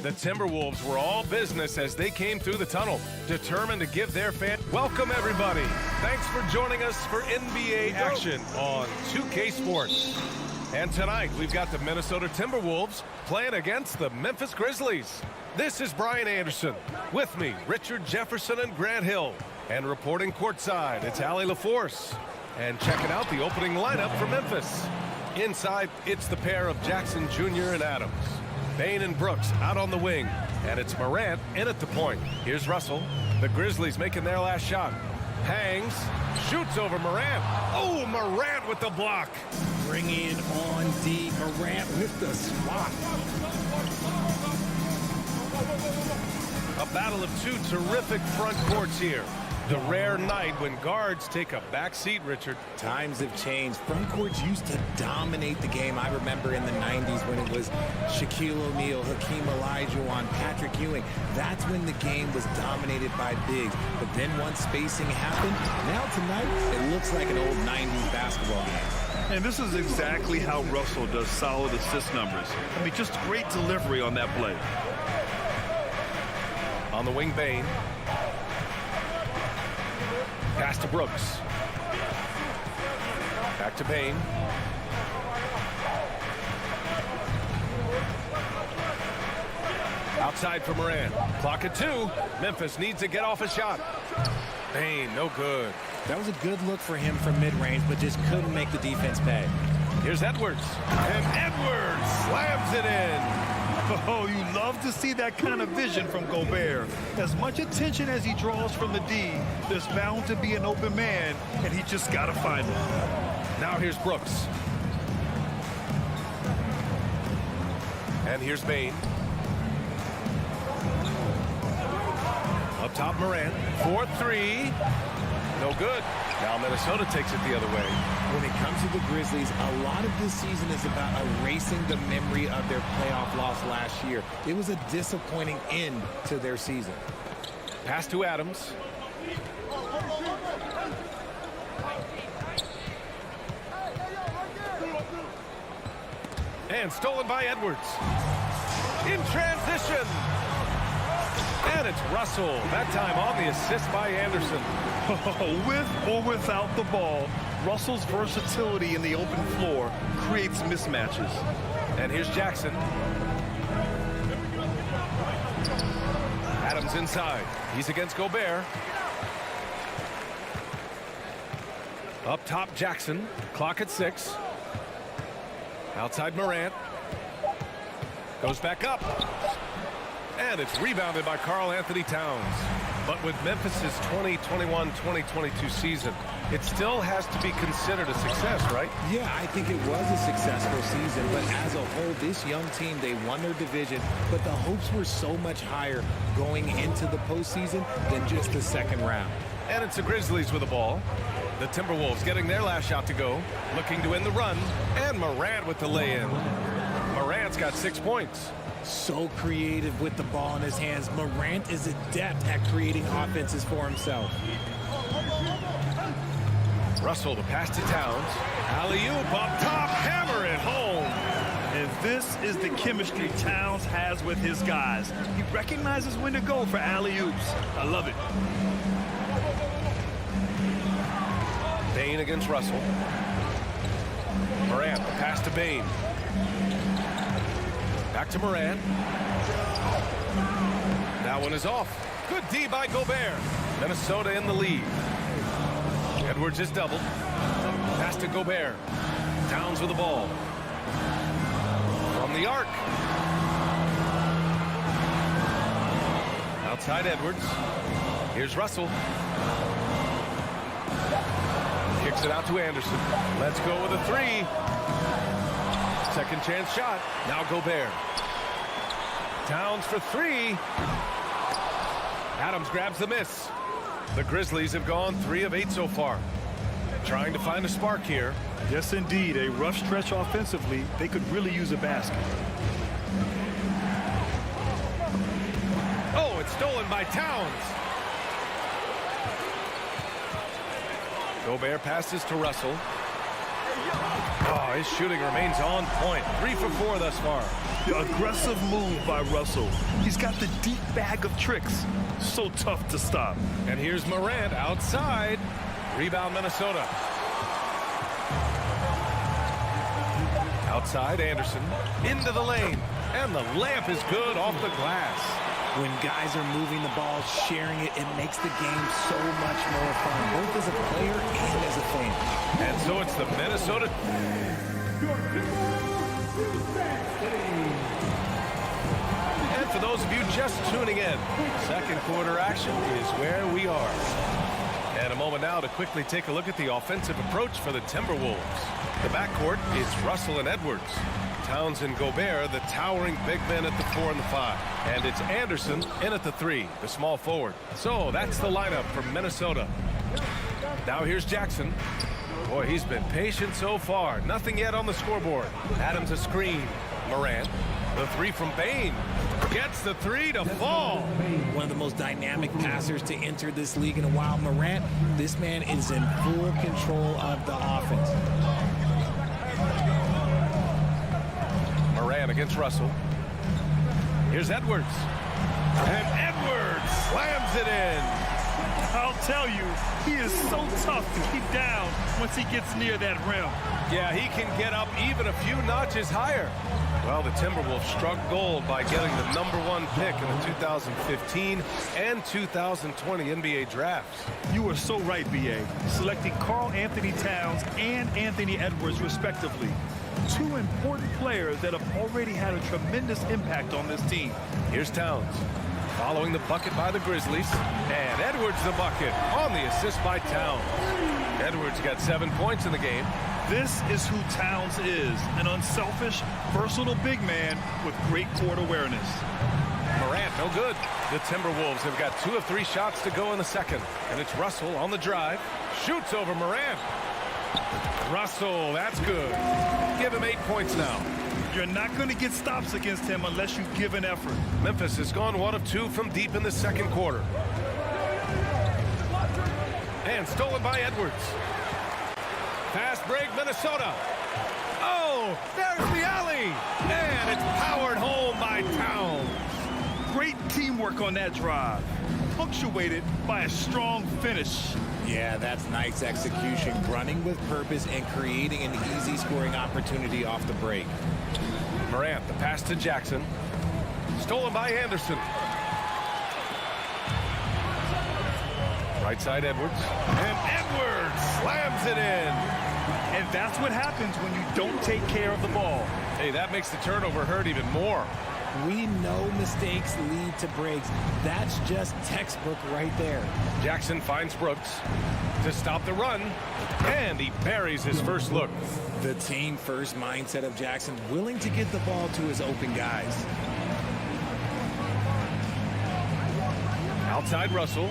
The Timberwolves were all business as they came through the tunnel, determined to give their fans. Welcome, everybody. Thanks for joining us for NBA action on 2K Sports. And tonight, we've got the Minnesota Timberwolves playing against the Memphis Grizzlies. This is Brian Anderson. With me, Richard Jefferson and Grant Hill. And reporting courtside, it's Allie LaForce. And checking out the opening lineup for Memphis. Inside, it's the pair of Jackson Jr. and Adams. Bane and Brooks out on the wing, and it's Morant in at the point. Here's Russell. The Grizzlies making their last shot. Hangs, shoots over Morant. Oh, Morant with the block. Bringing on D. Morant with the swat. A battle of two terrific front courts here. The rare night when guards take a back seat, Richard. Times have changed. Front courts used to dominate the game. I remember in the 90s when it was Shaquille O'Neal, Hakeem Olajuwon, Patrick Ewing. That's when the game was dominated by bigs. But then once spacing happened, now tonight it looks like an old 90s basketball game. And this is exactly how Russell does solid assist numbers. I mean, just great delivery on that play. On the wing, Bane. Pass to Brooks. Back to Bane. Outside for Morant. Clock at 2. Memphis needs to get off a shot. Bane, no good. That was a good look for him from mid-range, but just couldn't make the defense pay. Here's Edwards. And Edwards slams it in. Oh, you love to see that kind of vision from Gobert. As much attention as he draws from the D, there's bound to be an open man, and he just got to find him. Now here's Brooks. And here's Bain. Up top, Morant. 4-3. No good. Now Minnesota takes it the other way. When it comes to the Grizzlies, a lot of this season is about erasing the memory of their playoff loss last year. It was a disappointing end to their season. Pass to Adams. And stolen by Edwards. In transition. And it's Russell. That time on the assist by Anderson. With or without the ball, Russell's versatility in the open floor creates mismatches. And here's Jackson. Adams inside. He's against Gobert. Up top, Jackson. Clock at 6. Outside Morant. Goes back up. And it's rebounded by Karl Anthony Towns. But with Memphis's 2021-2022 season, it still has to be considered a success, right? Yeah, I think it was a successful season, but as a whole, this young team, they won their division, but the hopes were so much higher going into the postseason than just the second round. And it's the Grizzlies with the ball. The Timberwolves getting their last shot to go, looking to end the run, and Morant with the lay-in. Morant's got 6 points. So creative with the ball in his hands. Morant is adept at creating offenses for himself. Russell, the pass to Towns. Alley-oop up top, hammer it home. And this is the chemistry Towns has with his guys. He recognizes when to go for alley-oops. I love it. Bain against Russell. Morant, the pass to Bain. Back to Morant. That one is off. Good D by Gobert. Minnesota in the lead. Edwards is doubled. Pass to Gobert. Towns with the ball. From the arc. Outside Edwards. Here's Russell. Kicks it out to Anderson. Let's go with a 3. Second chance shot. Now Gobert. Towns for 3. Adams grabs the miss. The Grizzlies have gone 3 of 8 so far. Trying to find a spark here. Yes, indeed. A rough stretch offensively. They could really use a basket. Oh, it's stolen by Towns. Gobert passes to Russell. Oh, his shooting remains on point. 3 for 4 thus far. The aggressive move by Russell. He's got the deep bag of tricks. So tough to stop. And here's Morant outside. Rebound Minnesota. Outside Anderson. Into the lane. And the layup is good off the glass. When guys are moving the ball, sharing it, it makes the game so much more fun, both as a player and as a fan. And so it's the Minnesota. And for those of you just tuning in, second quarter action is where we are. And a moment now to quickly take a look at the offensive approach for the Timberwolves. The backcourt is Russell and Edwards. Towns and Gobert, the towering big men at the 4 and the 5. And it's Anderson in at the 3, the small forward. So that's the lineup for Minnesota. Now here's Jackson. Boy, he's been patient so far. Nothing yet on the scoreboard. Adams a screen. Morant. The 3 from Bain. Gets the 3 to fall. One of the most dynamic passers to enter this league in a while. Morant, this man is in full control of the offense. Morant against Russell. Here's Edwards. And Edwards slams it in. I'll tell you, he is so tough to keep down once he gets near that rim. Yeah, he can get up even a few notches higher. Well, the Timberwolves struck gold by getting the #1 pick in the 2015 and 2020 NBA drafts. You are so right, B.A. Selecting Karl Anthony Towns and Anthony Edwards, respectively. Two important players that have already had a tremendous impact on this team. Here's Towns. Following the bucket by the Grizzlies. And Edwards the bucket on the assist by Towns. Edwards got 7 points in the game. This is who Towns is, an unselfish, versatile big man with great court awareness. Morant, no good. The Timberwolves have got 2 of 3 shots to go in the second. And it's Russell on the drive. Shoots over Morant. Russell, that's good. Give him 8 points now. You're not going to get stops against him unless you give an effort. Memphis has gone 1 of 2 from deep in the second quarter. And stolen by Edwards. Fast break, Minnesota. Oh, there's the alley. And it's powered home by Towns. Great teamwork on that drive, punctuated by a strong finish. Yeah, that's nice execution, running with purpose and creating an easy scoring opportunity off the break. Morant, the pass to Jackson. Stolen by Anderson. Right side, Edwards. And Edwards slams it in. And that's what happens when you don't take care of the ball. Hey, that makes the turnover hurt even more. We know mistakes lead to breaks. That's just textbook right there. Jackson finds Brooks to stop the run, and he buries his first look. The team-first mindset of Jackson, willing to get the ball to his open guys. Outside Russell.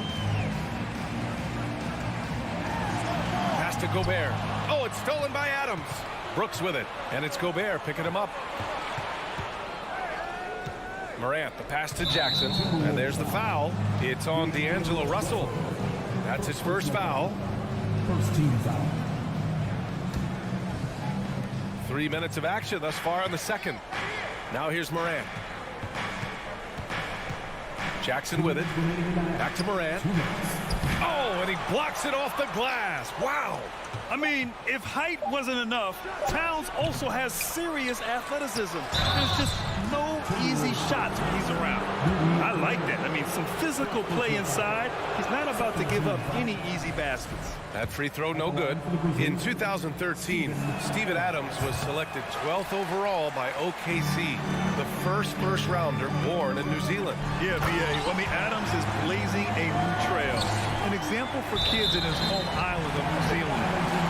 Pass to Gobert. Oh, it's stolen by Adams. Brooks with it, and it's Gobert picking him up. Morant, the pass to Jackson, and there's the foul. It's on D'Angelo Russell. That's his first foul. First team foul. 3 minutes of action thus far in the second. Now here's Morant. Jackson with it. Back to Morant. Oh, and he blocks it off the glass. Wow. I mean, if height wasn't enough, Towns also has serious athleticism. There's just no easy shots when he's around. I like that. I mean, some physical play inside. He's not about to give up any easy baskets. That free throw no good. In 2013, Steven Adams was selected 12th overall by OKC, the first rounder born in New Zealand. Yeah, B.A. I mean, Adams is blazing a new trail. An example for kids in his home island of New Zealand.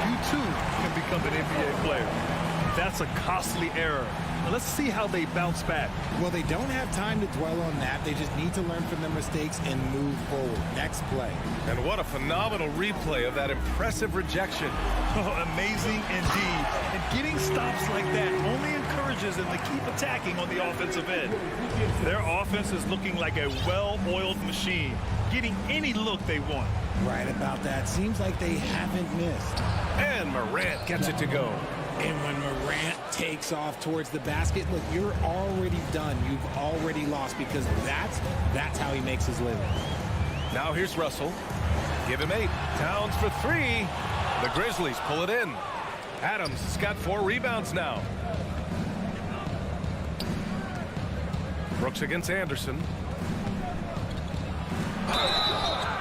You too can become an NBA player. That's a costly error. Now let's see how they bounce back. Well, they don't have time to dwell on that. They just need to learn from their mistakes and move forward. Next play. And what a phenomenal replay of that impressive rejection. Oh, amazing indeed. And getting stops like that only encourages them to keep attacking on the offensive end. Their offense is looking like a well-oiled machine, getting any look they want. Right about that. Seems like they haven't missed. And Morant gets it to go. And when Morant takes off towards the basket, look, you're already done. You've already lost because that's how he makes his living. Now here's Russell. Give him 8. Towns for 3. The Grizzlies pull it in. Adams has got 4 rebounds now. Brooks against Anderson.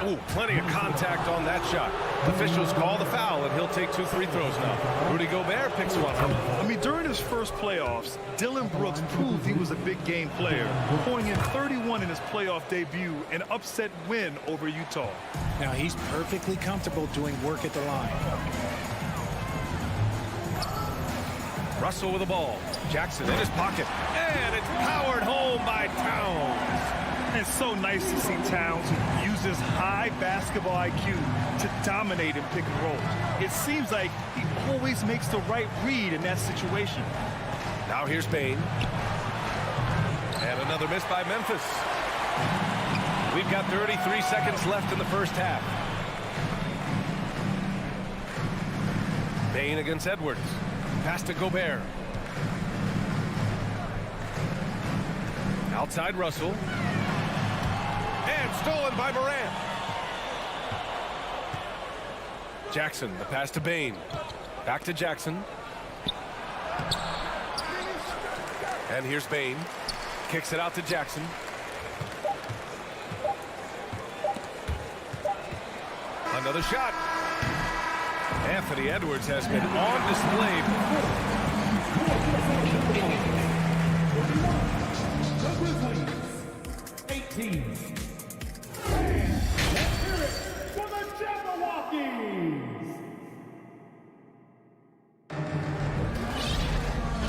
Oh, plenty of contact on that shot. Officials call the foul, and he'll take 2 free throws now. Rudy Gobert picks one up. I mean, during his first playoffs, Dillon Brooks proved he was a big game player, pouring in 31 in his playoff debut, an upset win over Utah. Now he's perfectly comfortable doing work at the line. Russell with the ball. Jackson in his pocket. And it's powered home by Towns. It's so nice to see Towns who uses high basketball IQ to dominate in pick and roll. It seems like he always makes the right read in that situation. Now here's Bane. And another miss by Memphis. We've got 33 seconds left in the first half. Bane against Edwards. Pass to Gobert. Outside Russell. And stolen by Morant. Jackson, the pass to Bane. Back to Jackson. And here's Bane. Kicks it out to Jackson. Another shot. Anthony Edwards has been on display. The Grizzlies, 18. And let's hear it for the Jabberwockies.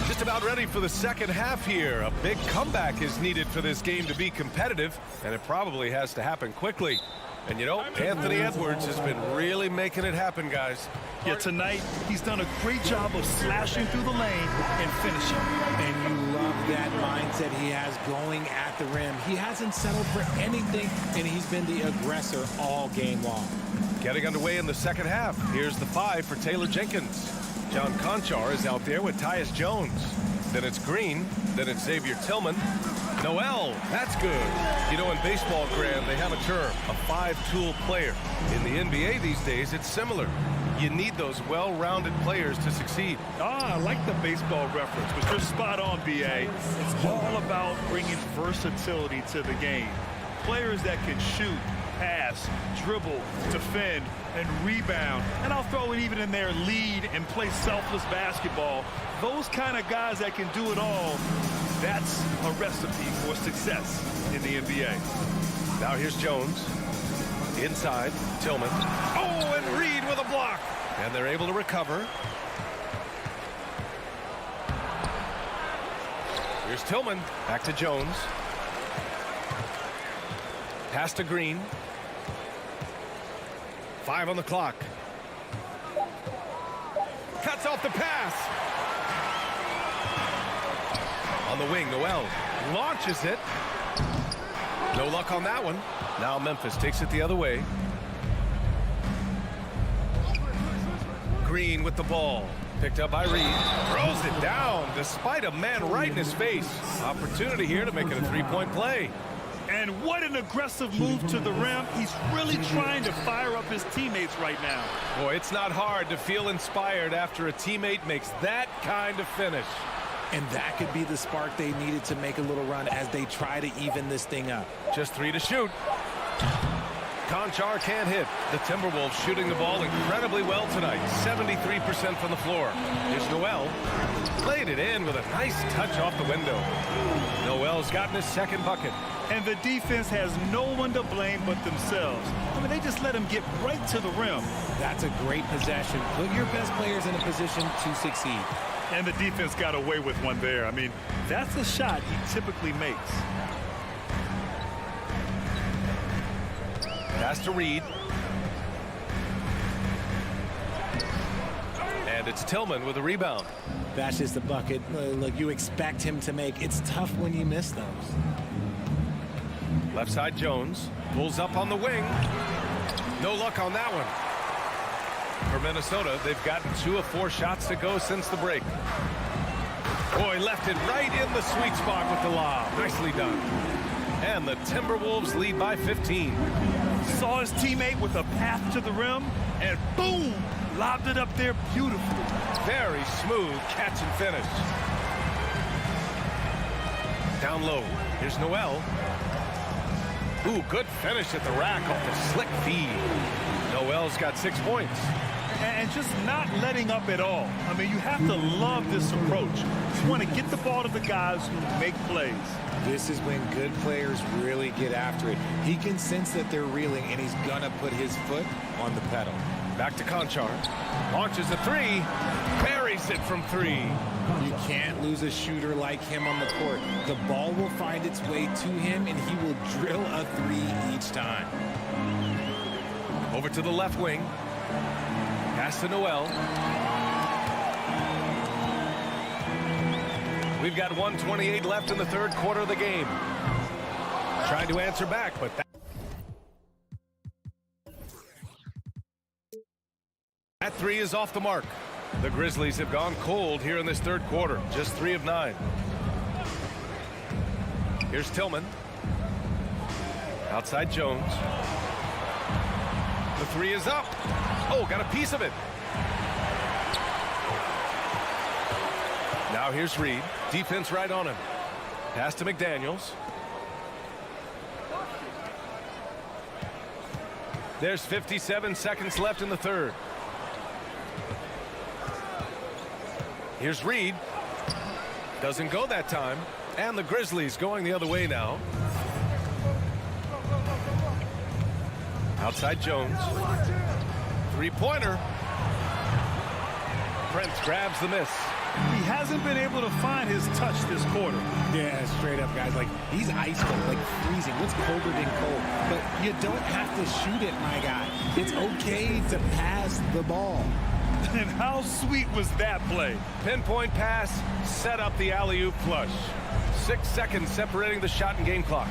Just about ready for the second half here. A big comeback is needed for this game to be competitive, and it probably has to happen quickly. And you know, Anthony Edwards has been really making it happen, guys. Yeah, tonight he's done a great job of slashing through the lane and finishing. And you love that mindset he has going at the rim. He hasn't settled for anything, and he's been the aggressor all game long. Getting underway in the second half. Here's the 5 for Taylor Jenkins. John Conchar is out there with Tyus Jones. Then it's Green. Then it's Xavier Tillman. Noel, that's good. You know, in baseball, Graham, they have a term, a 5-tool player. In the NBA these days, it's similar. You need those well-rounded players to succeed. I like the baseball reference, but you're spot on, B.A. It's all about bringing versatility to the game. Players that can shoot, pass, dribble, defend, and rebound. And I'll throw it even in there, lead and play selfless basketball. Those kind of guys that can do it all, that's a recipe for success in the NBA. Now here's Jones. Inside, Tillman. Oh, and Reed with a block. And they're able to recover. Here's Tillman. Back to Jones. Pass to Green. 5 on the clock. Cuts off the pass. On the wing, Noel launches it. No luck on that one. Now Memphis takes it the other way. Green with the ball. Picked up by Reed. Throws it down despite a man right in his face. Opportunity here to make it a 3-point play. And what an aggressive move to the rim. He's really trying to fire up his teammates right now. Boy, it's not hard to feel inspired after a teammate makes that kind of finish. And that could be the spark they needed to make a little run as they try to even this thing up. Just 3 to shoot. Conchar can't hit. The Timberwolves shooting the ball incredibly well tonight. 73% from the floor. Here's Noel. Played it in with a nice touch off the window. Noel's gotten his second bucket. And the defense has no one to blame but themselves. I mean, they just let him get right to the rim. That's a great possession. Put your best players in a position to succeed. And the defense got away with one there. I mean, that's a shot he typically makes. Pass to Reed. And it's Tillman with a rebound. That's just the bucket. Look, you expect him to make. It's tough when you miss those. Left side Jones. Pulls up on the wing. No luck on that one. For Minnesota, they've gotten 2 of 4 shots to go since the break. Boy, left it right in the sweet spot with the lob. Nicely done. And the Timberwolves lead by 15. Saw his teammate with a path to the rim, and boom, lobbed it up there beautifully. Very smooth catch and finish. Down low. Here's Noel. Ooh, good finish at the rack off the slick feed. Noel's got 6 points. And just not letting up at all. I mean, you have to love this approach. You want to get the ball to the guys who make plays. This is when good players really get after it. He can sense that they're reeling, and he's going to put his foot on the pedal. Back to Conchar. Launches a 3. Buries it from 3. You can't lose a shooter like him on the court. The ball will find its way to him, and he will drill a 3 each time. Over to the left wing. Pass to Noel. We've got 1:28 left in the third quarter of the game. Trying to answer back, but that 3 is off the mark. The Grizzlies have gone cold here in this third quarter. Just 3 of 9. Here's Tillman. Outside Jones. The 3 is up. Oh, got a piece of it. Now here's Reed. Defense right on him. Pass to McDaniels. There's 57 seconds left in the third. Here's Reed. Doesn't go that time. And the Grizzlies going the other way now. Outside Jones. Three-pointer. Prince grabs the miss. He hasn't been able to find his touch this quarter. Yeah, straight up, guys. Like, he's ice cold, like freezing. What's colder than cold? But you don't have to shoot it, my guy. It's okay to pass the ball. And how sweet was that play? Pinpoint pass, set up the alley-oop flush. 6 seconds separating the shot and game clocks.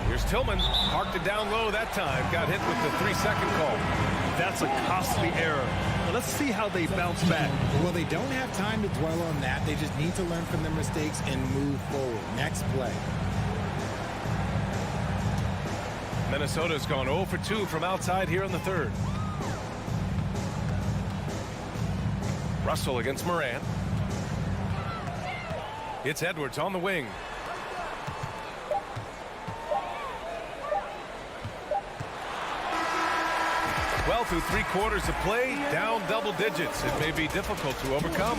Here's Tillman, parked it down low that time. Got hit with the 3-second call. That's a costly error. Now let's see how they bounce back. Well, they don't have time to dwell on that. They just need to learn from their mistakes and move forward. Next play. Minnesota's gone 0 for 2 from outside here in the third. Russell against Morant. It's Edwards on the wing. Well, through 3 quarters of play, down double digits. It may be difficult to overcome.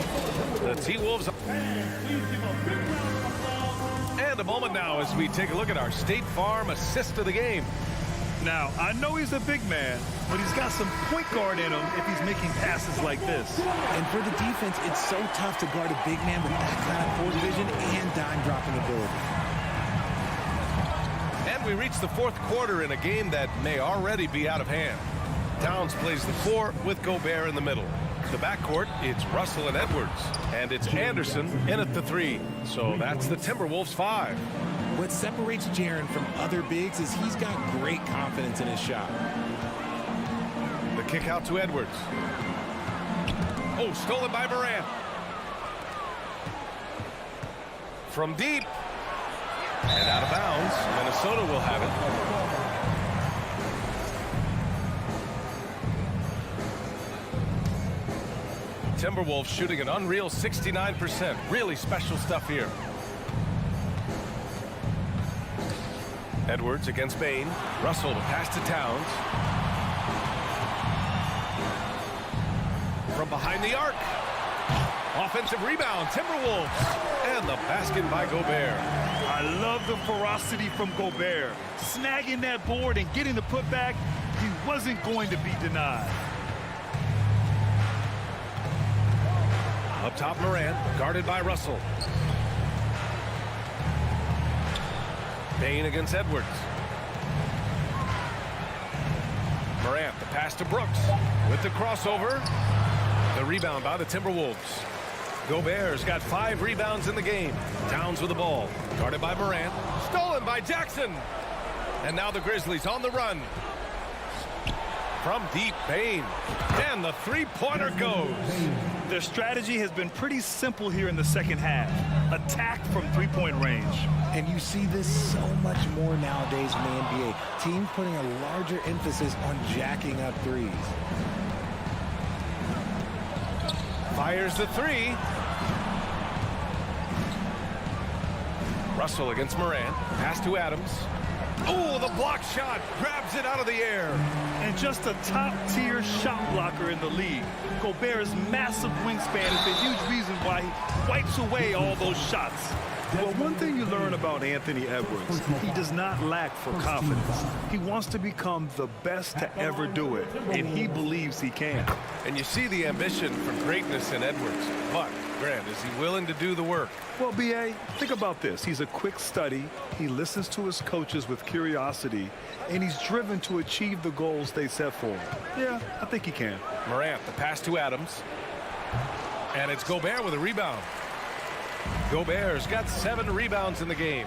The T-Wolves. And a moment now as we take a look at our State Farm assist of the game. Now, I know he's a big man, but he's got some point guard in him if he's making passes like this. And for the defense, it's so tough to guard a big man with that kind of forward vision and dime dropping ability. And we reach the 4th quarter in a game that may already be out of hand. Towns plays the 4 with Gobert in the middle. The backcourt, it's Russell and Edwards. And it's Anderson in at the 3. So that's the Timberwolves 5. What separates Jaren from other bigs is he's got great confidence in his shot. The kick out to Edwards. Oh, stolen by Morant. From deep. And out of bounds. Minnesota will have it. Timberwolves shooting an unreal 69%. Really special stuff here. Edwards against Bain. Russell to pass to Towns. From behind the arc. Offensive rebound, Timberwolves. And the basket by Gobert. I love the ferocity from Gobert. Snagging that board and getting the putback, he wasn't going to be denied. Up top, Morant, guarded by Russell. Bain against Edwards. Morant, the pass to Brooks. With the crossover. The rebound by the Timberwolves. Gobert's got 5 rebounds in the game. Towns with the ball. Guarded by Morant. Stolen by Jackson. And now the Grizzlies on the run. From deep, Bain. And the 3-pointer goes. Their strategy has been pretty simple here in the second half. Attack from 3-point range. And you see this so much more nowadays in the NBA. Teams putting a larger emphasis on jacking up threes. Fires the 3. Russell against Morant. Pass to Adams. Oh, the block shot. Grabs it out of the air. And just a top-tier shot blocker in the league. Gobert's massive wingspan is a huge reason why he wipes away all those shots. Well, one thing you learn about Anthony Edwards, he does not lack for confidence. He wants to become the best to ever do it, and he believes he can. And you see the ambition for greatness in Edwards. But, Grant, is he willing to do the work? Well, B.A., think about this. He's a quick study. He listens to his coaches with curiosity, and he's driven to achieve the goals they set for him. Yeah, I think he can. Morant, the pass to Adams. And it's Gobert with a rebound. Gobert's got 7 rebounds in the game.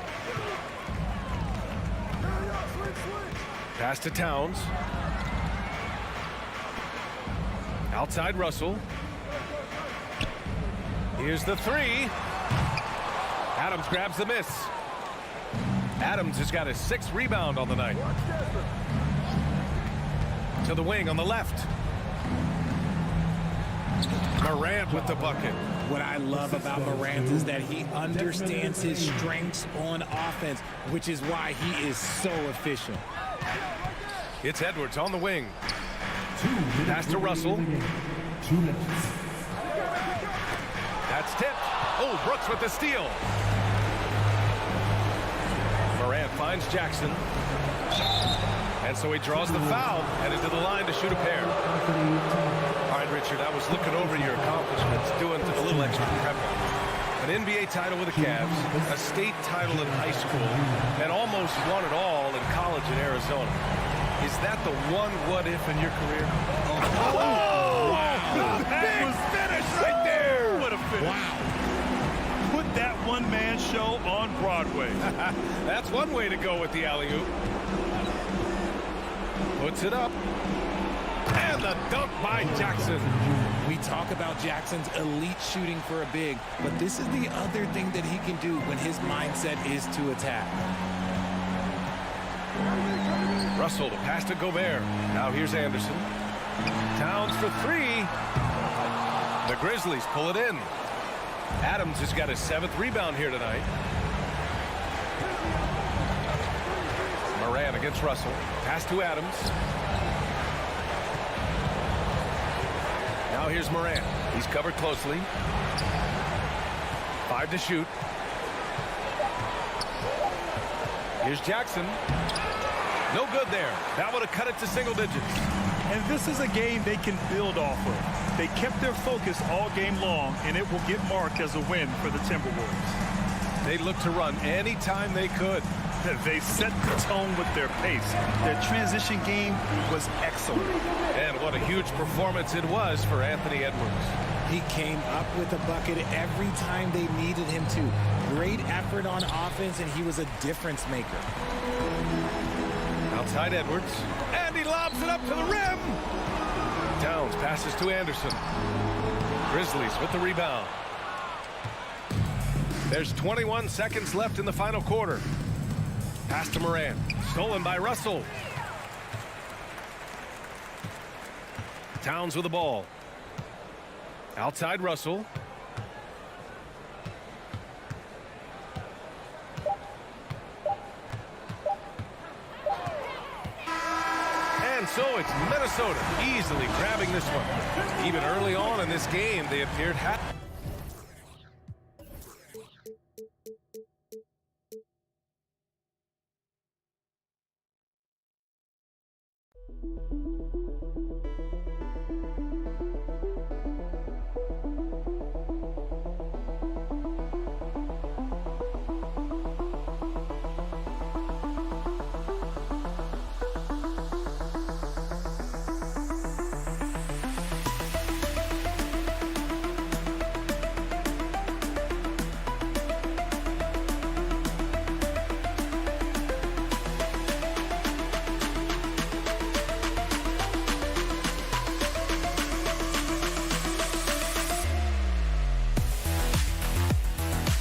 Pass to Towns. Outside Russell. Here's the 3. Adams grabs the miss. Adams has got his 6th rebound on the night. To the wing on the left. Morant with the bucket. What I love about Morant is that he understands his strengths on offense, which is why he is so efficient. It's Edwards on the wing. Pass to Russell. That's tipped. Oh, Brooks with the steal. Morant finds Jackson. And so he draws the foul, headed to the line to shoot a pair. All right, Richard, I was looking over your accomplishments, doing a little extra prep. An NBA title with the Cavs, a state title in high school, and almost won it all in college in Arizona. Is that the one what-if in your career? Oh, wow. Big finish right there. What a finish. Wow. Put that one-man show on Broadway. That's one way to go with the alley-oop. Puts it up. And the dunk by Jackson. We talk about Jackson's elite shooting for a big, but this is the other thing that he can do when his mindset is to attack. Russell to pass to Gobert. Now here's Anderson. Towns for three. The Grizzlies pull it in. Adams has got his 7th rebound here tonight. Morant against Russell. Pass to Adams. Now here's Morant. He's covered closely. 5 to shoot. Here's Jackson. No good there. That would have cut it to single digits. And this is a game they can build off of. They kept their focus all game long, and it will get marked as a win for the Timberwolves. They looked to run anytime they could. They set the tone with their pace. Their transition game was excellent. And what a huge performance it was for Anthony Edwards. He came up with a bucket every time they needed him to. Great effort on offense, and he was a difference maker. Outside Edwards. And he lobs it up to the rim. Towns passes to Anderson. Grizzlies with the rebound. There's 21 seconds left in the final quarter. Pass to Morant. Stolen by Russell. Towns with the ball. Outside Russell. And so it's Minnesota easily grabbing this one. Even early on in this game, they appeared happy.